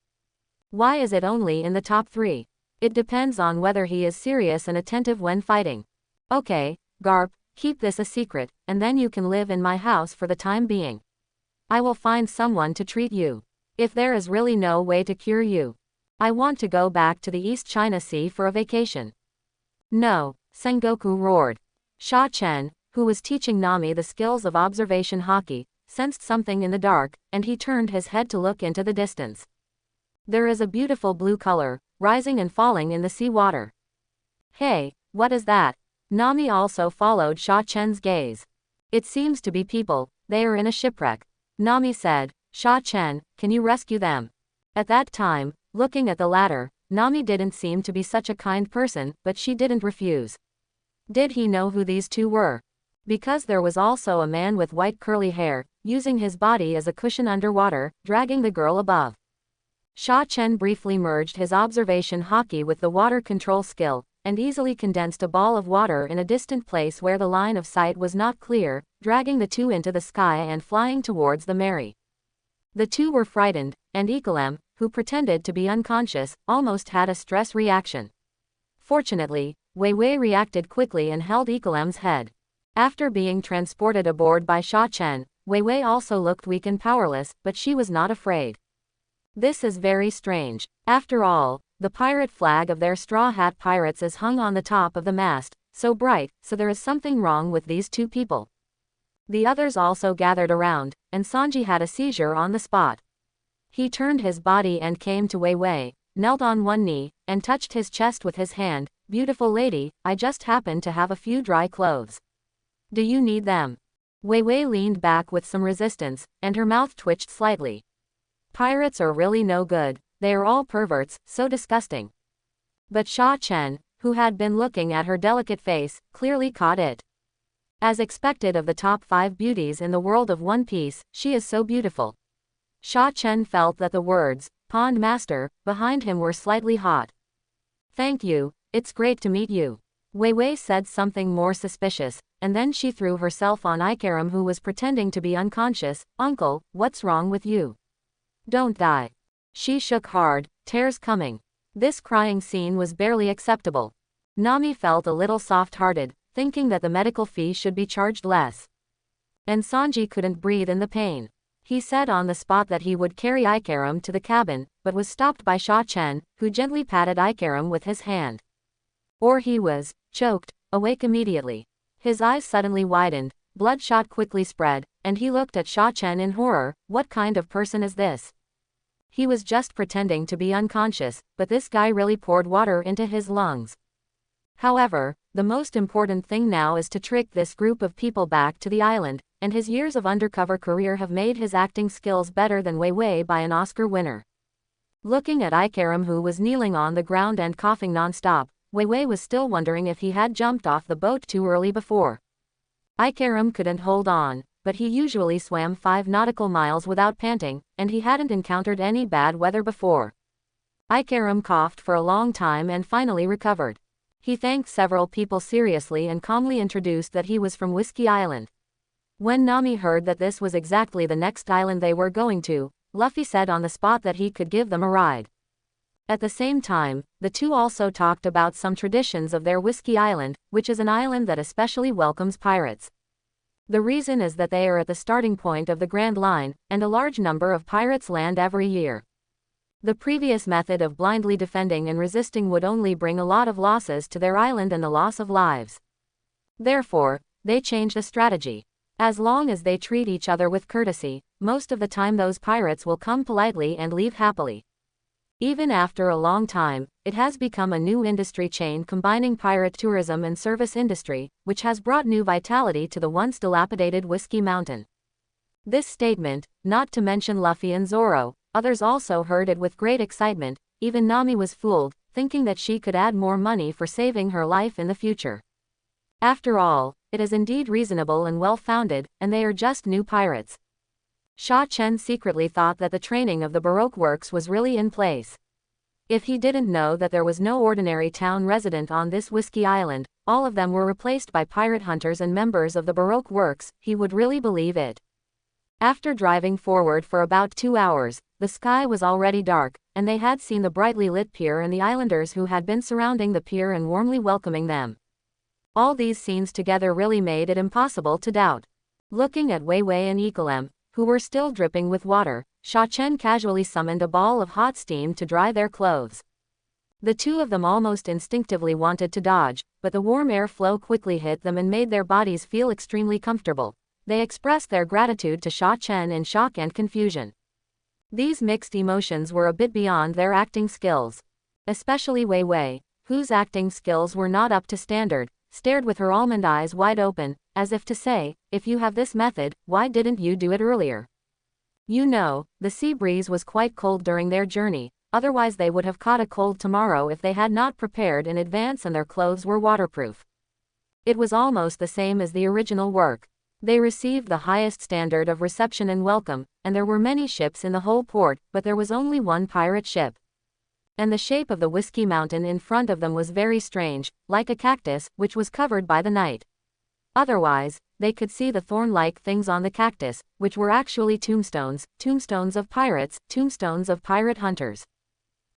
Why is it only in the top 3? It depends on whether he is serious and attentive when fighting. Okay, Garp, keep this a secret, and then you can live in my house for the time being. I will find someone to treat you. If there is really no way to cure you, I want to go back to the East China Sea for a vacation. No, Sengoku roared. Sha Chen, who was teaching Nami the skills of observation Haki, sensed something in the dark, and he turned his head to look into the distance. There is a beautiful blue color, rising and falling in the sea water. Hey, what is that? Nami also followed Sha Chen's gaze. It seems to be people, they are in a shipwreck. Nami said, Sha Chen, can you rescue them? At that time, looking at the latter, Nami didn't seem to be such a kind person, but she didn't refuse. Did he know who these two were? Because there was also a man with white curly hair, using his body as a cushion underwater, dragging the girl above. Sha Chen briefly merged his observation Haki with the water control skill, and easily condensed a ball of water in a distant place where the line of sight was not clear, dragging the two into the sky and flying towards the Mary. The two were frightened, and Igaram, who pretended to be unconscious, almost had a stress reaction. Fortunately, Wei Wei reacted quickly and held Igaram's head. After being transported aboard by Sha Chen, Wei Wei also looked weak and powerless, but she was not afraid. This is very strange. After all, the pirate flag of their Straw Hat Pirates is hung on the top of the mast, so bright, so there is something wrong with these two people. The others also gathered around, and Sanji had a seizure on the spot. He turned his body and came to Wei Wei, knelt on one knee, and touched his chest with his hand. Beautiful lady, I just happen to have a few dry clothes. Do you need them? Wei Wei leaned back with some resistance, and her mouth twitched slightly. Pirates are really no good, they are all perverts, so disgusting. But Sha Chen, who had been looking at her delicate face, clearly caught it. As expected of the top 5 beauties in the world of One Piece, she is so beautiful. Sha Chen felt that the words, Pond Master, behind him were slightly hot. Thank you, it's great to meet you. Wei Wei said something more suspicious, and then she threw herself on Igaram, who was pretending to be unconscious. Uncle, what's wrong with you? Don't die. She shook hard. Tears coming. This crying scene was barely acceptable. Nami felt a little soft-hearted, thinking that the medical fee should be charged less. And Sanji couldn't breathe in the pain. He said on the spot that he would carry Igaram to the cabin, but was stopped by Sha Chen, who gently patted Igaram with his hand. Or he was choked, awake immediately. His eyes suddenly widened, bloodshot quickly spread, and he looked at Sha Chen in horror. What kind of person is this? He was just pretending to be unconscious, but this guy really poured water into his lungs. However, the most important thing now is to trick this group of people back to the island, and his years of undercover career have made his acting skills better than Wei Wei by an Oscar winner. Looking at Igaram, who was kneeling on the ground and coughing non-stop, Wei Wei was still wondering if he had jumped off the boat too early before. Igaram couldn't hold on, but he usually swam 5 nautical miles without panting, and he hadn't encountered any bad weather before. Igaram coughed for a long time and finally recovered. He thanked several people seriously and calmly introduced that he was from Whiskey Island. When Nami heard that this was exactly the next island they were going to, Luffy said on the spot that he could give them a ride. At the same time, the two also talked about some traditions of their Whiskey Island, which is an island that especially welcomes pirates. The reason is that they are at the starting point of the Grand Line, and a large number of pirates land every year. The previous method of blindly defending and resisting would only bring a lot of losses to their island and the loss of lives. Therefore, they changed a strategy. As long as they treat each other with courtesy, most of the time those pirates will come politely and leave happily. Even after a long time, it has become a new industry chain combining pirate tourism and service industry, which has brought new vitality to the once dilapidated Whiskey Mountain. This statement, not to mention Luffy and Zoro, others also heard it with great excitement. Even Nami was fooled, thinking that she could add more money for saving her life in the future. After all, it is indeed reasonable and well-founded, and they are just new pirates. Sha Chen secretly thought that the training of the Baroque Works was really in place. If he didn't know that there was no ordinary town resident on this Whiskey Island, all of them were replaced by pirate hunters and members of the Baroque Works, he would really believe it. After driving forward for about 2 hours, the sky was already dark, and they had seen the brightly lit pier and the islanders who had been surrounding the pier and warmly welcoming them. All these scenes together really made it impossible to doubt. Looking at Wei Wei and Igaram, who were still dripping with water, Sha Chen casually summoned a ball of hot steam to dry their clothes. The two of them almost instinctively wanted to dodge, but the warm air flow quickly hit them and made their bodies feel extremely comfortable. They expressed their gratitude to Sha Chen in shock and confusion. These mixed emotions were a bit beyond their acting skills. Especially Wei Wei, whose acting skills were not up to standard, stared with her almond eyes wide open, as if to say, if you have this method, why didn't you do it earlier? You know, the sea breeze was quite cold during their journey, otherwise they would have caught a cold tomorrow if they had not prepared in advance and their clothes were waterproof. It was almost the same as the original work. They received the highest standard of reception and welcome, and there were many ships in the whole port, but there was only one pirate ship. And the shape of the Whiskey Mountain in front of them was very strange, like a cactus, which was covered by the night. Otherwise, they could see the thorn-like things on the cactus, which were actually tombstones, tombstones of pirates, tombstones of pirate hunters.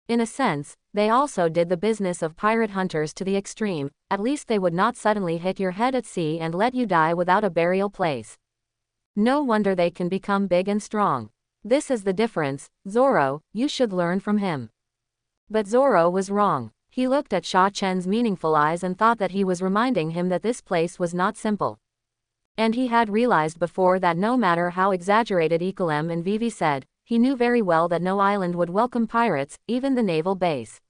In a sense, they also did the business of pirate hunters to the extreme. At least they would not suddenly hit your head at sea and let you die without a burial place. No wonder they can become big and strong. This is the difference. Zoro, you should learn from him. But Zoro was wrong. He looked at Sha Chen's meaningful eyes and thought that he was reminding him that this place was not simple. And he had realized before that no matter how exaggerated Igaram and Vivi said, he knew very well that no island would welcome pirates, even the naval base.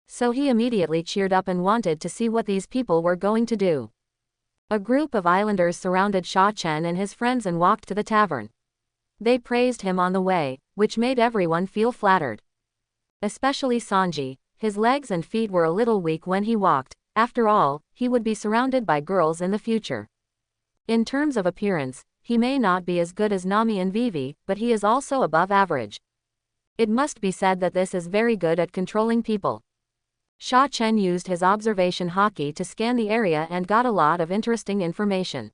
So he immediately cheered up and wanted to see what these people were going to do. A group of islanders surrounded Sha Chen and his friends and walked to the tavern. They praised him on the way, which made everyone feel flattered. Especially Sanji. His legs and feet were a little weak when he walked. After all, he would be surrounded by girls in the future. In terms of appearance, he may not be as good as Nami and Vivi, but he is also above average. It must be said that this is very good at controlling people. Sha Chen used his observation Haki to scan the area and got a lot of interesting information.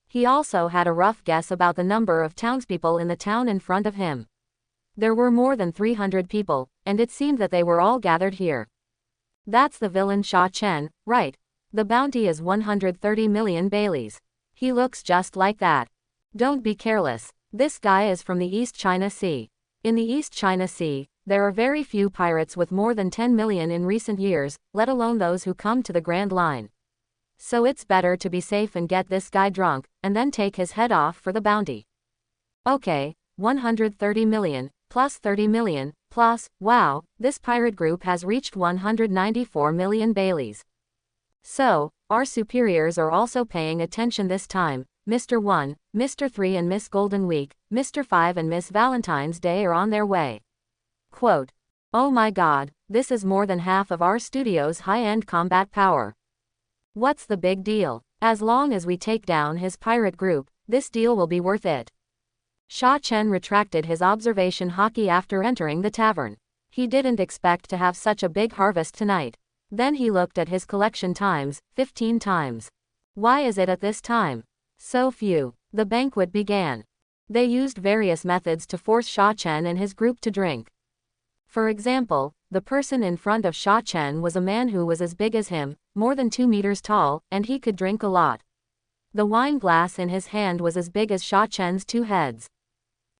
He also had a rough guess about the number of townspeople in the town in front of him. There were more than 300 people, and it seemed that they were all gathered here. That's the villain Sha Chen, right? The bounty is 130 million Baileys. He looks just like that. Don't be careless. This guy is from the East China Sea. In the East China Sea, there are very few pirates with more than 10 million in recent years, let alone those who come to the Grand Line. So it's better to be safe and get this guy drunk, and then take his head off for the bounty. Okay, 130 million, plus 30 million, plus, wow, this pirate group has reached 194 million Baileys. So, our superiors are also paying attention this time. Mr. 1, Mr. 3 and Miss Golden Week, Mr. 5 and Miss Valentine's Day are on their way. Quote, oh my god, this is more than half of our studio's high-end combat power. What's the big deal? As long as we take down his pirate group, this deal will be worth it. Sha Chen retracted his observation Haki after entering the tavern. He didn't expect to have such a big harvest tonight. Then he looked at his collection times, 15 times. Why is it at this time? So few. The banquet began. They used various methods to force Sha Chen and his group to drink. For example, the person in front of Sha Chen was a man who was as big as him, more than 2 meters tall, and he could drink a lot. The wine glass in his hand was as big as Sha Chen's 2 heads.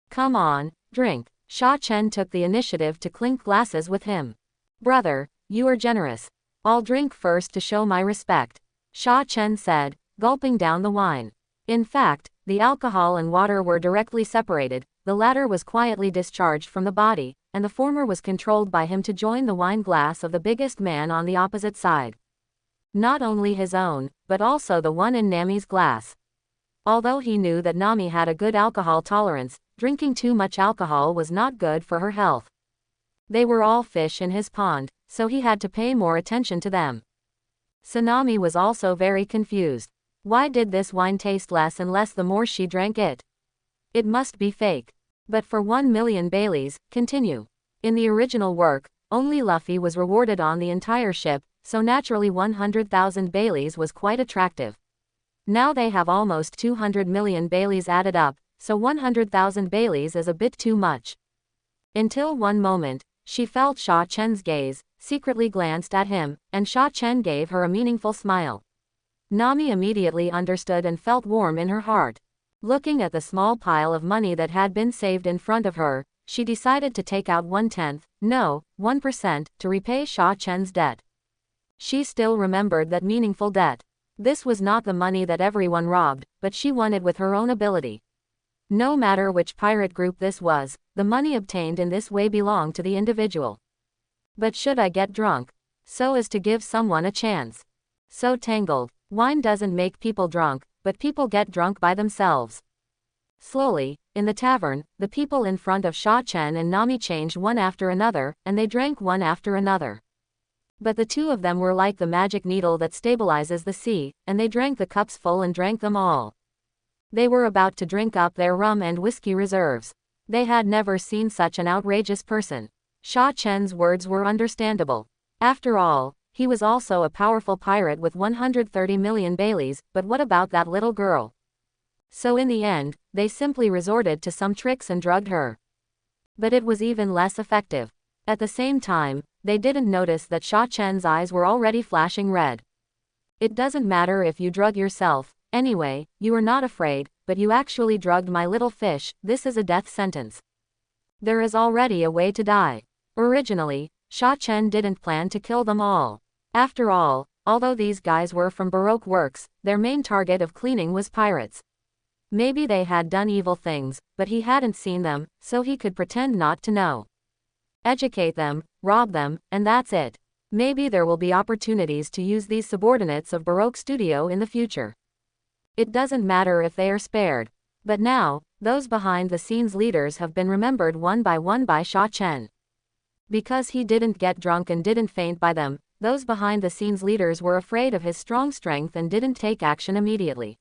Come on, drink. Sha Chen took the initiative to clink glasses with him. Brother, you are generous. I'll drink first to show my respect, Sha Chen said, gulping down the wine. In fact, the alcohol and water were directly separated, the latter was quietly discharged from the body, and the former was controlled by him to join the wine glass of the biggest man on the opposite side. Not only his own, but also the one in Nami's glass. Although he knew that Nami had a good alcohol tolerance, drinking too much alcohol was not good for her health. They were all fish in his pond, so he had to pay more attention to them. Nami was also very confused. Why did this wine taste less and less the more she drank it? It must be fake. But for 1 million Baileys, continue. In the original work, only Luffy was rewarded on the entire ship, so naturally 100,000 Baileys was quite attractive. Now they have almost 200 million Baileys added up, so 100,000 Baileys is a bit too much. Until one moment, she felt Sha Chen's gaze, secretly glanced at him, and Sha Chen gave her a meaningful smile. Nami immediately understood and felt warm in her heart. Looking at the small pile of money that had been saved in front of her, she decided to take out 1/10, no, 1%, to repay Sha Chen's debt. She still remembered that meaningful debt. This was not the money that everyone robbed, but she won it with her own ability. No matter which pirate group this was, the money obtained in this way belonged to the individual. But should I get drunk? So as to give someone a chance. So tangled. Wine doesn't make people drunk, but people get drunk by themselves. Slowly, in the tavern, the people in front of Sha Chen and Nami changed one after another, and they drank one after another. But the two of them were like the magic needle that stabilizes the sea, and they drank the cups full and drank them all. They were about to drink up their rum and whiskey reserves. They had never seen such an outrageous person. Sha Chen's words were understandable. After all, he was also a powerful pirate with 130 million Baileys, but what about that little girl? So in the end, they simply resorted to some tricks and drugged her. But it was even less effective. At the same time, they didn't notice that Sha Chen's eyes were already flashing red. It doesn't matter if you drug yourself, anyway, you are not afraid, but you actually drugged my little fish, this is a death sentence. There is already a way to die. Originally, Sha Chen didn't plan to kill them all. After all, although these guys were from Baroque Works, their main target of cleaning was pirates. Maybe they had done evil things, but he hadn't seen them, so he could pretend not to know. Educate them, rob them, and that's it. Maybe there will be opportunities to use these subordinates of Baroque Studio in the future. It doesn't matter if they are spared. But now, those behind-the-scenes leaders have been remembered one by Sha Chen. Because he didn't get drunk and didn't faint by them, those behind-the-scenes leaders were afraid of his strong strength and didn't take action immediately.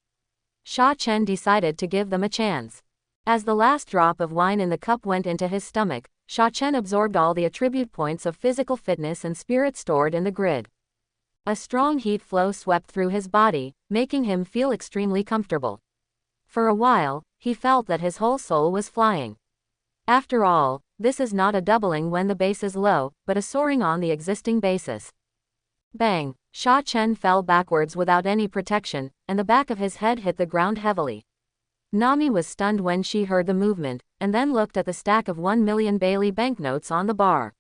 Sha Chen decided to give them a chance. As the last drop of wine in the cup went into his stomach, Sha Chen absorbed all the attribute points of physical fitness and spirit stored in the grid. A strong heat flow swept through his body, making him feel extremely comfortable. For a while, he felt that his whole soul was flying. After all, this is not a doubling when the base is low, but a soaring on the existing basis. Bang! Sha Chen fell backwards without any protection, and the back of his head hit the ground heavily. Nami was stunned when she heard the movement, and then looked at the stack of 1 million Bailey banknotes on the bar.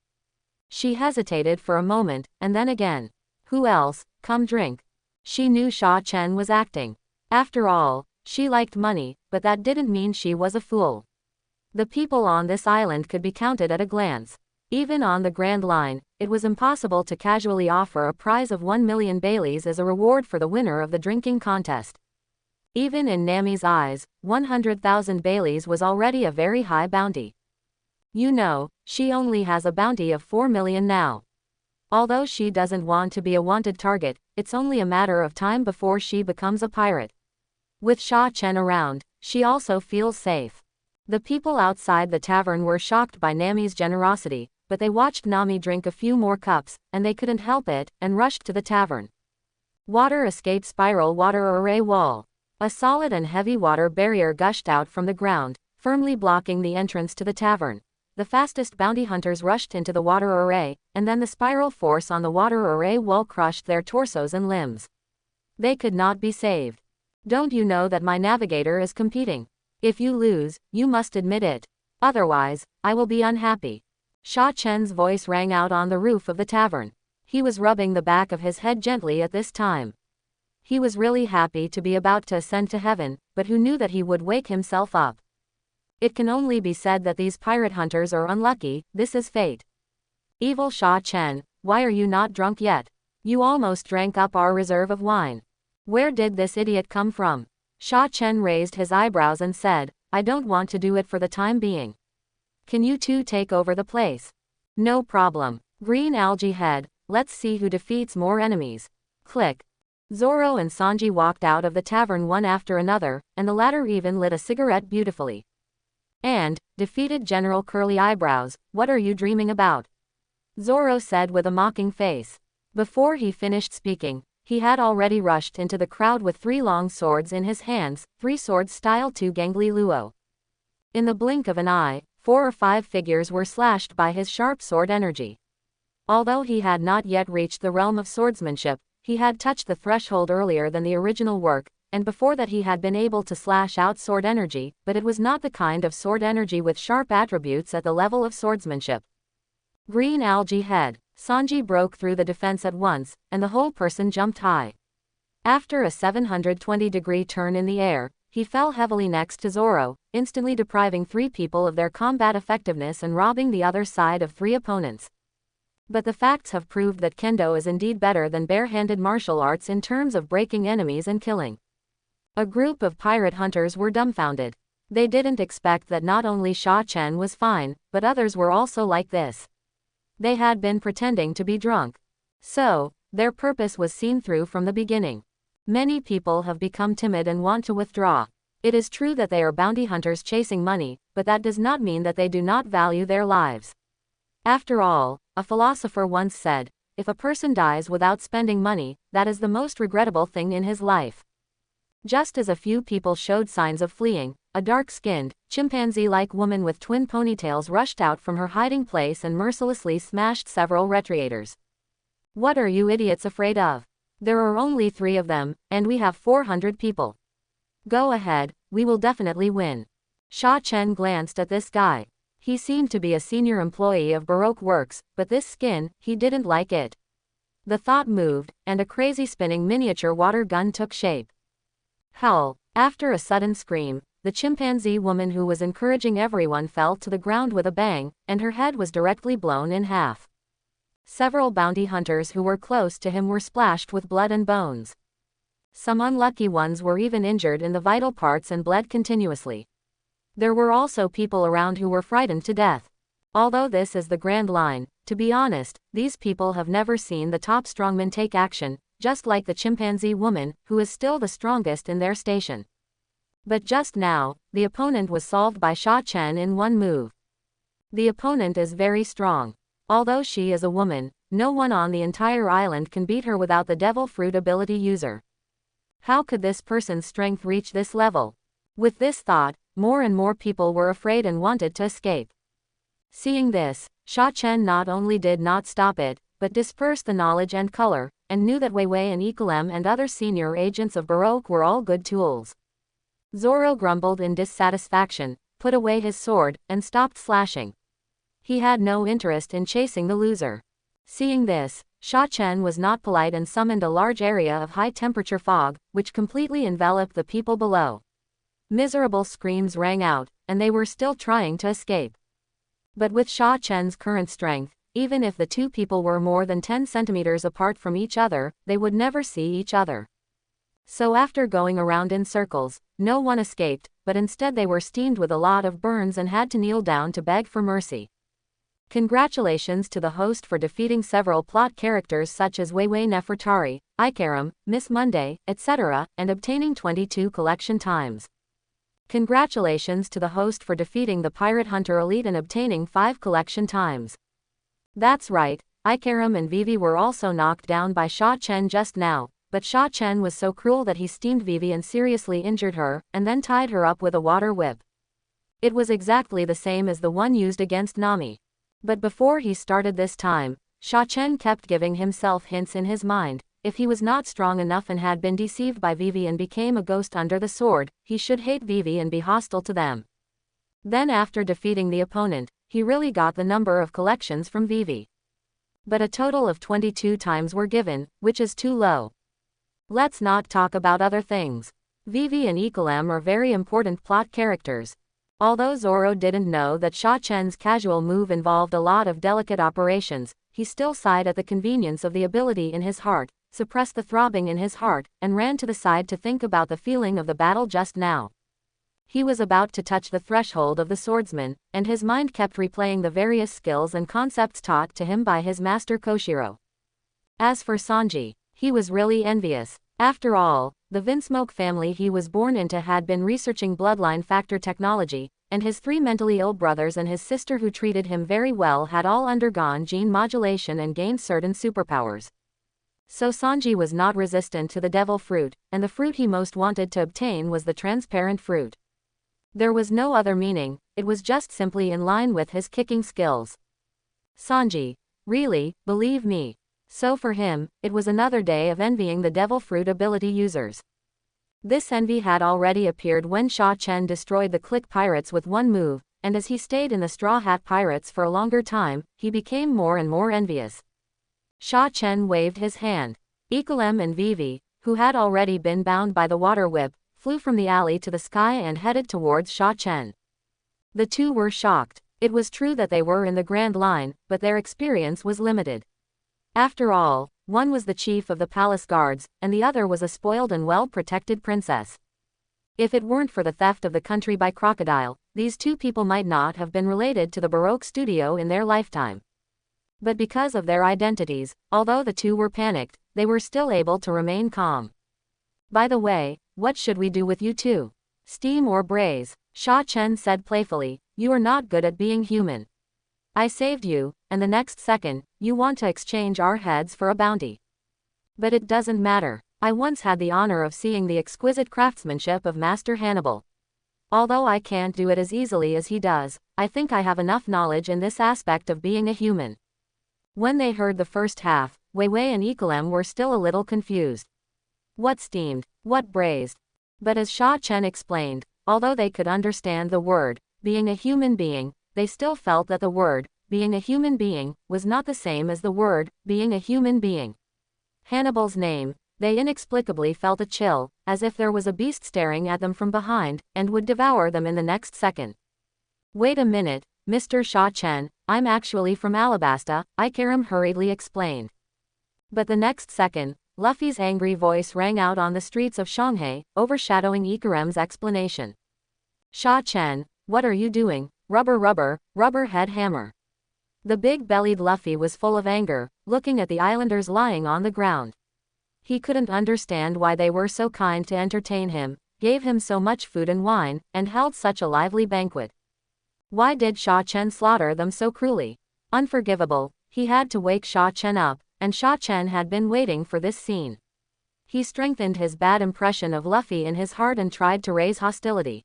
She hesitated for a moment, and then again. Who else? Come drink. She knew Sha Chen was acting. After all, she liked money, but that didn't mean she was a fool. The people on this island could be counted at a glance. Even on the Grand Line, it was impossible to casually offer a prize of 1 million Baileys as a reward for the winner of the drinking contest. Even in Nami's eyes, 100,000 Baileys was already a very high bounty. You know, she only has a bounty of 4 million now. Although she doesn't want to be a wanted target, it's only a matter of time before she becomes a pirate. With Sha Chen around, she also feels safe. The people outside the tavern were shocked by Nami's generosity, but they watched Nami drink a few more cups, and they couldn't help it, and rushed to the tavern. Water escape spiral water array wall. A solid and heavy water barrier gushed out from the ground, firmly blocking the entrance to the tavern. The fastest bounty hunters rushed into the water array, and then the spiral force on the water array wall crushed their torsos and limbs. They could not be saved. Don't you know that my navigator is competing? If you lose, you must admit it. Otherwise, I will be unhappy. Sha Chen's voice rang out on the roof of the tavern. He was rubbing the back of his head gently at this time. He was really happy to be about to ascend to heaven, but who knew that he would wake himself up? It can only be said that these pirate hunters are unlucky. This is fate. Evil Sha Chen, why are you not drunk yet? You almost drank up our reserve of wine. Where did this idiot come from? Sha Chen raised his eyebrows and said, I don't want to do it for the time being. Can you two take over the place? No problem. Green algae head, let's see who defeats more enemies. Click. Zoro and Sanji walked out of the tavern one after another, and the latter even lit a cigarette beautifully. And, defeated General Curly Eyebrows, what are you dreaming about? Zoro said with a mocking face. Before he finished speaking, he had already rushed into the crowd with 3 long swords in his hands, 3 swords style 2 gangly luo. In the blink of an eye, 4 or 5 figures were slashed by his sharp sword energy. Although he had not yet reached the realm of swordsmanship, he had touched the threshold earlier than the original work, and before that he had been able to slash out sword energy, but it was not the kind of sword energy with sharp attributes at the level of swordsmanship. Green algae head. Sanji broke through the defense at once, and the whole person jumped high. After a 720-degree turn in the air, he fell heavily next to Zoro, instantly depriving 3 people of their combat effectiveness and robbing the other side of 3 opponents. But the facts have proved that Kendo is indeed better than bare-handed martial arts in terms of breaking enemies and killing. A group of pirate hunters were dumbfounded. They didn't expect that not only Sha Chen was fine, but others were also like this. They had been pretending to be drunk. So, their purpose was seen through from the beginning. Many people have become timid and want to withdraw. It is true that they are bounty hunters chasing money, but that does not mean that they do not value their lives. After all, a philosopher once said, if a person dies without spending money, that is the most regrettable thing in his life. Just as a few people showed signs of fleeing, a dark-skinned, chimpanzee-like woman with twin ponytails rushed out from her hiding place and mercilessly smashed several recreators. What are you idiots afraid of? There are only 3 of them, and we have 400 people. Go ahead, we will definitely win. Sha Chen glanced at this guy. He seemed to be a senior employee of Baroque Works, but this skin, he didn't like it. The thought moved, and a crazy spinning miniature water gun took shape. Howl! After a sudden scream, the chimpanzee woman who was encouraging everyone fell to the ground with a bang, and her head was directly blown in half. Several bounty hunters who were close to him were splashed with blood and bones. Some unlucky ones were even injured in the vital parts and bled continuously. There were also people around who were frightened to death. Although this is the Grand Line, to be honest, these people have never seen the top strongman take action, just like the chimpanzee woman, who is still the strongest in their station. But just now, the opponent was solved by Sha Chen in one move. The opponent is very strong. Although she is a woman, no one on the entire island can beat her without the devil fruit ability user. How could this person's strength reach this level? With this thought, more and more people were afraid and wanted to escape. Seeing this, Sha Chen not only did not stop it, but dispersed the knowledge and color, and knew that Wei Wei and Igaram and other senior agents of Baroque were all good tools. Zoro grumbled in dissatisfaction, put away his sword, and stopped slashing. He had no interest in chasing the loser. Seeing this, Sha Chen was not polite and summoned a large area of high-temperature fog, which completely enveloped the people below. Miserable screams rang out, and they were still trying to escape. But with Sha Chen's current strength, even if the two people were more than 10 centimeters apart from each other, they would never see each other. So after going around in circles, no one escaped, but instead they were steamed with a lot of burns and had to kneel down to beg for mercy. Congratulations to the host for defeating several plot characters such as Wei Wei Nefertari, Igaram, Miss Monday, etc., and obtaining 22 collection times. Congratulations to the host for defeating the Pirate Hunter Elite and obtaining 5 collection times. That's right, Igaram and Vivi were also knocked down by Sha Chen just now, but Sha Chen was so cruel that he steamed Vivi and seriously injured her, and then tied her up with a water whip. It was exactly the same as the one used against Nami. But before he started this time, Sha Chen kept giving himself hints in his mind. If he was not strong enough and had been deceived by Vivi and became a ghost under the sword, he should hate Vivi and be hostile to them. Then after defeating the opponent, he really got the number of collections from Vivi. But a total of 22 times were given, which is too low. Let's not talk about other things. Vivi and Igaram are very important plot characters. Although Zoro didn't know that Sha Chen's casual move involved a lot of delicate operations, he still sighed at the convenience of the ability in his heart, suppressed the throbbing in his heart, and ran to the side to think about the feeling of the battle just now. He was about to touch the threshold of the swordsman, and his mind kept replaying the various skills and concepts taught to him by his master Koshiro. As for Sanji, he was really envious. After all, the Vinsmoke family he was born into had been researching bloodline factor technology, and his 3 mentally ill brothers and his sister who treated him very well had all undergone gene modulation and gained certain superpowers. So Sanji was not resistant to the devil fruit, and the fruit he most wanted to obtain was the transparent fruit. There was no other meaning, it was just simply in line with his kicking skills. Sanji, really, believe me. So for him, it was another day of envying the devil fruit ability users. This envy had already appeared when Sha Chen destroyed the Click Pirates with one move, and as he stayed in the Straw Hat Pirates for a longer time, he became more and more envious. Sha Chen waved his hand. Igaram and Vivi, who had already been bound by the water whip, flew from the alley to the sky and headed towards Sha Chen. The two were shocked. It was true that they were in the Grand Line, but their experience was limited. After all, one was the chief of the palace guards, and the other was a spoiled and well-protected princess. If it weren't for the theft of the country by Crocodile, these two people might not have been related to the Baroque studio in their lifetime. But because of their identities, although the two were panicked, they were still able to remain calm. By the way, what should we do with you two? Steam or braise? Sha Chen said playfully, you are not good at being human. I saved you, and the next second, you want to exchange our heads for a bounty. But it doesn't matter. I once had the honor of seeing the exquisite craftsmanship of Master Hannibal. Although I can't do it as easily as he does, I think I have enough knowledge in this aspect of being a human. When they heard the first half, Wei Wei and Igaram were still a little confused. What steamed? What braised? But as Sha Chen explained, although they could understand the word, being a human being, they still felt that the word, being a human being, was not the same as the word, being a human being. Hannibal's name, they inexplicably felt a chill, as if there was a beast staring at them from behind, and would devour them in the next second. Wait a minute, Mr. Sha Chen, I'm actually from Alabasta, Igaram hurriedly explained. But the next second, Luffy's angry voice rang out on the streets of Shanghai, overshadowing Igaram's explanation. Sha Chen, what are you doing? Rubber rubber, rubber head hammer. The big-bellied Luffy was full of anger, looking at the islanders lying on the ground. He couldn't understand why they were so kind to entertain him, gave him so much food and wine, and held such a lively banquet. Why did Sha Chen slaughter them so cruelly? Unforgivable. He had to wake Sha Chen up, and Sha Chen had been waiting for this scene. He strengthened his bad impression of Luffy in his heart and tried to raise hostility.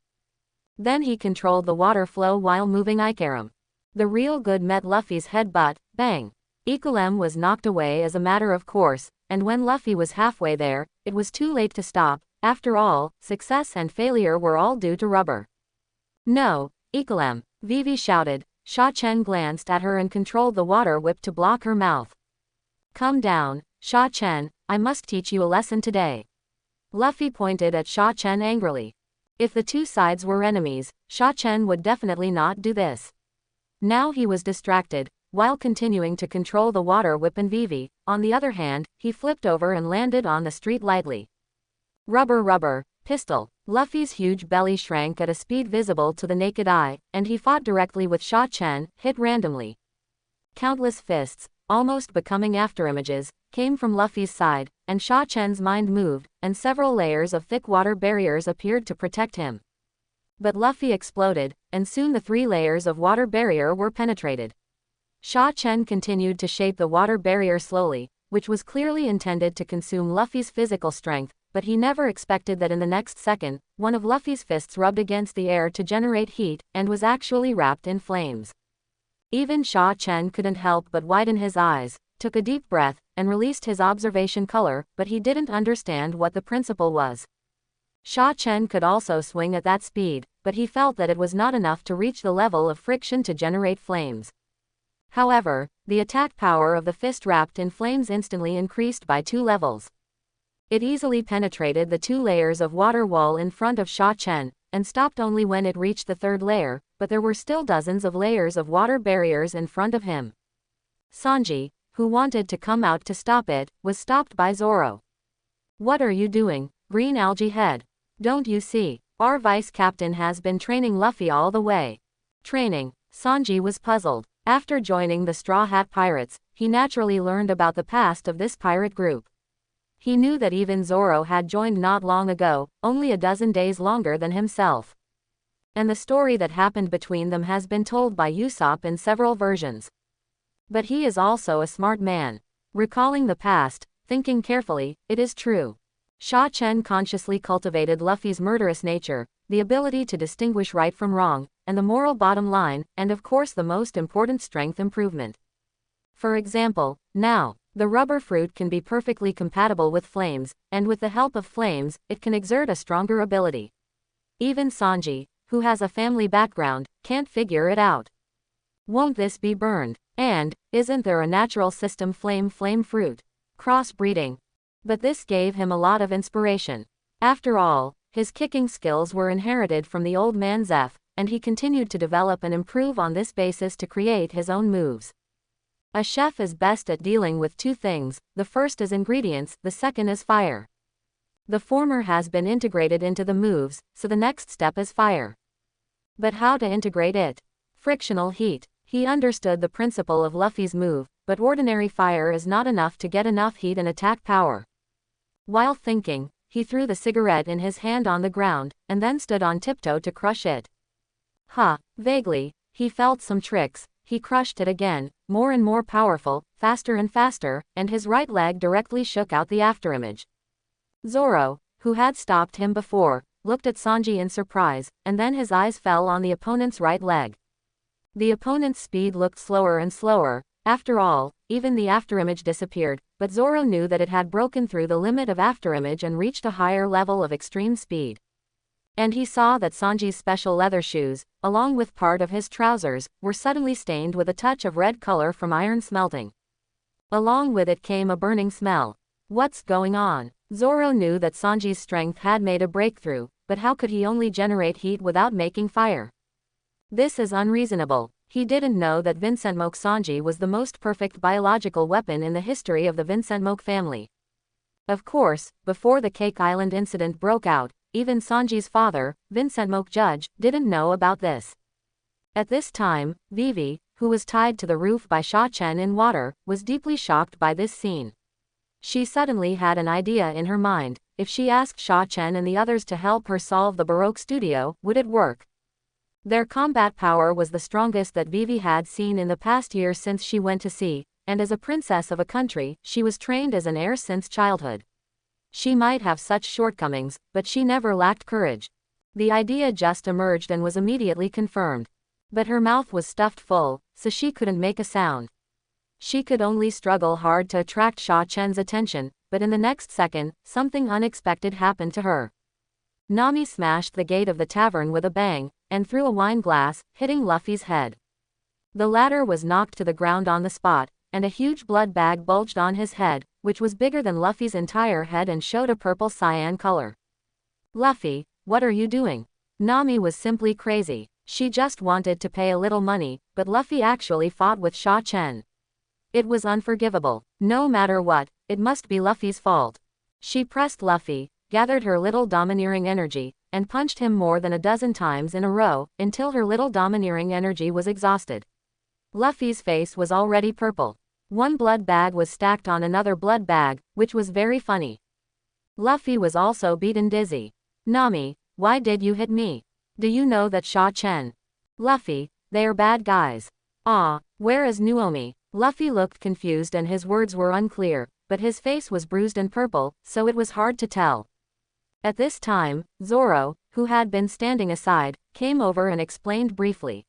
Then he controlled the water flow while moving Igaram. The real good met Luffy's headbutt, bang. Igaram was knocked away as a matter of course, and when Luffy was halfway there, it was too late to stop. After all, success and failure were all due to rubber. No, Igaram, Vivi shouted. Sha Chen glanced at her and controlled the water whip to block her mouth. Come down, Sha Chen, I must teach you a lesson today. Luffy pointed at Sha Chen angrily. If the two sides were enemies, Sha Chen would definitely not do this. Now he was distracted, while continuing to control the water whip, and Vivi, on the other hand, he flipped over and landed on the street lightly. Rubber, pistol. Luffy's huge belly shrank at a speed visible to the naked eye, and he fought directly with Sha Chen, hit randomly. Countless fists, almost becoming afterimages, came from Luffy's side, and Sha Chen's mind moved, and several layers of thick water barriers appeared to protect him. But Luffy exploded, and soon the 3 layers of water barrier were penetrated. Sha Chen continued to shape the water barrier slowly, which was clearly intended to consume Luffy's physical strength, but he never expected that in the next second, one of Luffy's fists rubbed against the air to generate heat, and was actually wrapped in flames. Even Sha Chen couldn't help but widen his eyes, took a deep breath, and released his observation color, but he didn't understand what the principle was. Sha Chen could also swing at that speed, but he felt that it was not enough to reach the level of friction to generate flames. However, the attack power of the fist wrapped in flames instantly increased by 2 levels. It easily penetrated the 2 layers of water wall in front of Sha Chen, and stopped only when it reached the 3rd layer, but there were still dozens of layers of water barriers in front of him. Sanji, who wanted to come out to stop it, was stopped by Zoro. What are you doing, Green Algae Head? Don't you see, our vice captain has been training Luffy all the way. Training? Sanji was puzzled. After joining the Straw Hat Pirates, he naturally learned about the past of this pirate group. He knew that even Zoro had joined not long ago, only a dozen days longer than himself. And the story that happened between them has been told by Usopp in several versions. But he is also a smart man. Recalling the past, thinking carefully, it is true. Sha Chen consciously cultivated Luffy's murderous nature, the ability to distinguish right from wrong, and the moral bottom line, and of course the most important strength improvement. For example, now, the rubber fruit can be perfectly compatible with flames, and with the help of flames, it can exert a stronger ability. Even Sanji, who has a family background, can't figure it out. Won't this be burned? And, isn't there a natural system flame fruit? Crossbreeding. But this gave him a lot of inspiration. After all, his kicking skills were inherited from the old man Zeph, and he continued to develop and improve on this basis to create his own moves. A chef is best at dealing with 2 things, the first is ingredients, the second is fire. The former has been integrated into the moves, so the next step is fire. But how to integrate it? Frictional heat. He understood the principle of Luffy's move, but ordinary fire is not enough to get enough heat and attack power. While thinking, he threw the cigarette in his hand on the ground, and then stood on tiptoe to crush it. Vaguely, he felt some tricks. He crushed it again, more and more powerful, faster and faster, and his right leg directly shook out the afterimage. Zoro, who had stopped him before, looked at Sanji in surprise, and then his eyes fell on the opponent's right leg. The opponent's speed looked slower and slower. After all, even the afterimage disappeared, but Zoro knew that it had broken through the limit of afterimage and reached a higher level of extreme speed. And he saw that Sanji's special leather shoes, along with part of his trousers, were suddenly stained with a touch of red color from iron smelting. Along with it came a burning smell. What's going on? Zoro knew that Sanji's strength had made a breakthrough, but how could he only generate heat without making fire? This is unreasonable. He didn't know that Vincentmoke Sanji was the most perfect biological weapon in the history of the Vincentmoke family. Of course, before the Cake Island incident broke out, even Sanji's father, Vincentmoke Judge, didn't know about this. At this time, Vivi, who was tied to the roof by Sha Chen in water, was deeply shocked by this scene. She suddenly had an idea in her mind. If she asked Sha Chen and the others to help her solve the Baroque studio, would it work? Their combat power was the strongest that Vivi had seen in the past year since she went to sea, and as a princess of a country, she was trained as an heir since childhood. She might have such shortcomings, but she never lacked courage. The idea just emerged and was immediately confirmed. But her mouth was stuffed full, so she couldn't make a sound. She could only struggle hard to attract Sha Chen's attention, but in the next second, something unexpected happened to her. Nami smashed the gate of the tavern with a bang, and threw a wine glass, hitting Luffy's head. The latter was knocked to the ground on the spot, and a huge blood bag bulged on his head, which was bigger than Luffy's entire head and showed a purple cyan color. Luffy, what are you doing? Nami was simply crazy. She just wanted to pay a little money, but Luffy actually fought with Sha Chen. It was unforgivable. No matter what, it must be Luffy's fault. She pressed Luffy, gathered her little domineering energy, and punched him more than a dozen times in a row, until her little domineering energy was exhausted. Luffy's face was already purple. One blood bag was stacked on another blood bag, which was very funny. Luffy was also beaten dizzy. Nami, why did you hit me? Do you know that Sha Chen? Luffy, they are bad guys. Ah, where is Nuomi? Luffy looked confused and his words were unclear, but his face was bruised and purple, so it was hard to tell. At this time, Zoro, who had been standing aside, came over and explained briefly.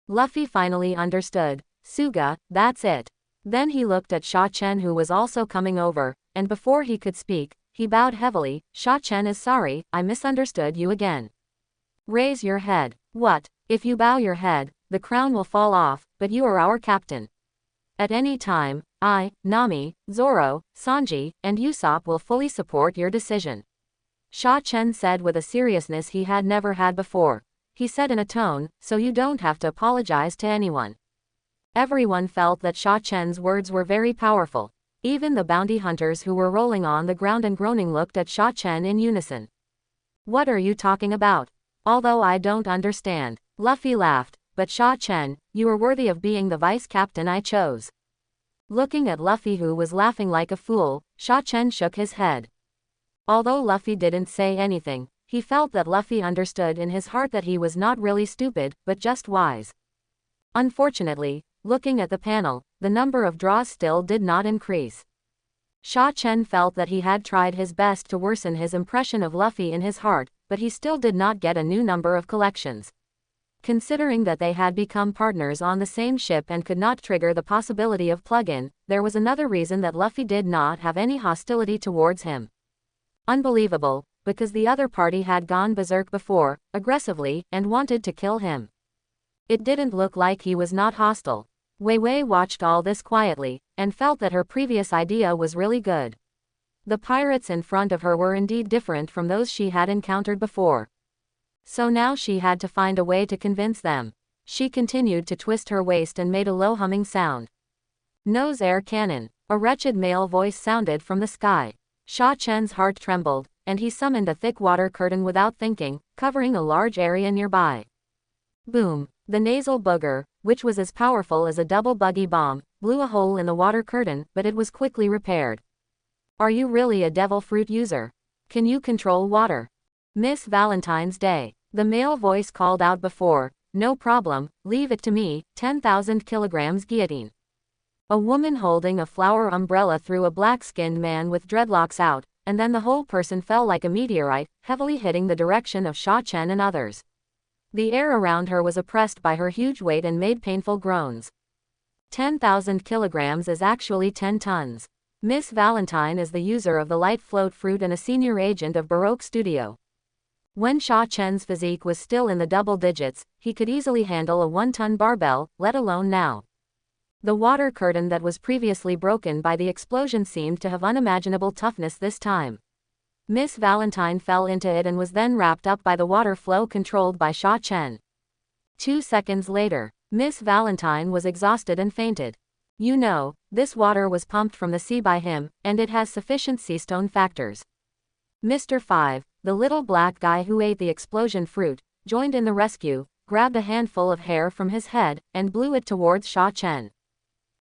Luffy finally understood. Suga, that's it. Then he looked at Sha Chen, who was also coming over, and before he could speak, he bowed heavily. Sha Chen is sorry, I misunderstood you again. Raise your head. What? If you bow your head, the crown will fall off, but you are our captain. At any time, I, Nami, Zoro, Sanji, and Usopp will fully support your decision. Sha Chen said with a seriousness he had never had before. He said in a tone, so you don't have to apologize to anyone. Everyone felt that Sha Chen's words were very powerful. Even the bounty hunters who were rolling on the ground and groaning looked at Sha Chen in unison. What are you talking about? Although I don't understand. Luffy laughed, but Sha Chen, you are worthy of being the vice captain I chose. Looking at Luffy, who was laughing like a fool, Sha Chen shook his head. Although Luffy didn't say anything, he felt that Luffy understood in his heart that he was not really stupid, but just wise. Unfortunately, looking at the panel, the number of draws still did not increase. Sha Chen felt that he had tried his best to worsen his impression of Luffy in his heart, but he still did not get a new number of collections. Considering that they had become partners on the same ship and could not trigger the possibility of plug-in, there was another reason that Luffy did not have any hostility towards him. Unbelievable, because the other party had gone berserk before, aggressively, and wanted to kill him. It didn't look like he was not hostile. Wei Wei watched all this quietly, and felt that her previous idea was really good. The pirates in front of her were indeed different from those she had encountered before. So now she had to find a way to convince them. She continued to twist her waist and made a low humming sound. Nose air cannon. A wretched male voice sounded from the sky. Sha Chen's heart trembled, and he summoned a thick water curtain without thinking, covering a large area nearby. Boom! The nasal booger, which was as powerful as a double buggy bomb, blew a hole in the water curtain, but it was quickly repaired. Are you really a devil fruit user? Can you control water? Miss Valentine's Day. The male voice called out before. No problem, leave it to me, 10,000 kilograms guillotine. A woman holding a flower umbrella threw a black-skinned man with dreadlocks out, and then the whole person fell like a meteorite, heavily hitting the direction of Sha Chen and others. The air around her was oppressed by her huge weight and made painful groans. 10,000 kilograms is actually 10 tons. Miss Valentine is the user of the light float fruit and a senior agent of Baroque Studio. When Sha Chen's physique was still in the double digits, he could easily handle a 1-ton barbell, let alone now. The water curtain that was previously broken by the explosion seemed to have unimaginable toughness this time. Miss Valentine fell into it and was then wrapped up by the water flow controlled by Sha Chen. 2 seconds later, Miss Valentine was exhausted and fainted. You know, this water was pumped from the sea by him, and it has sufficient sea stone factors. Mr. 5, the little black guy who ate the explosion fruit, joined in the rescue, grabbed a handful of hair from his head, and blew it towards Sha Chen.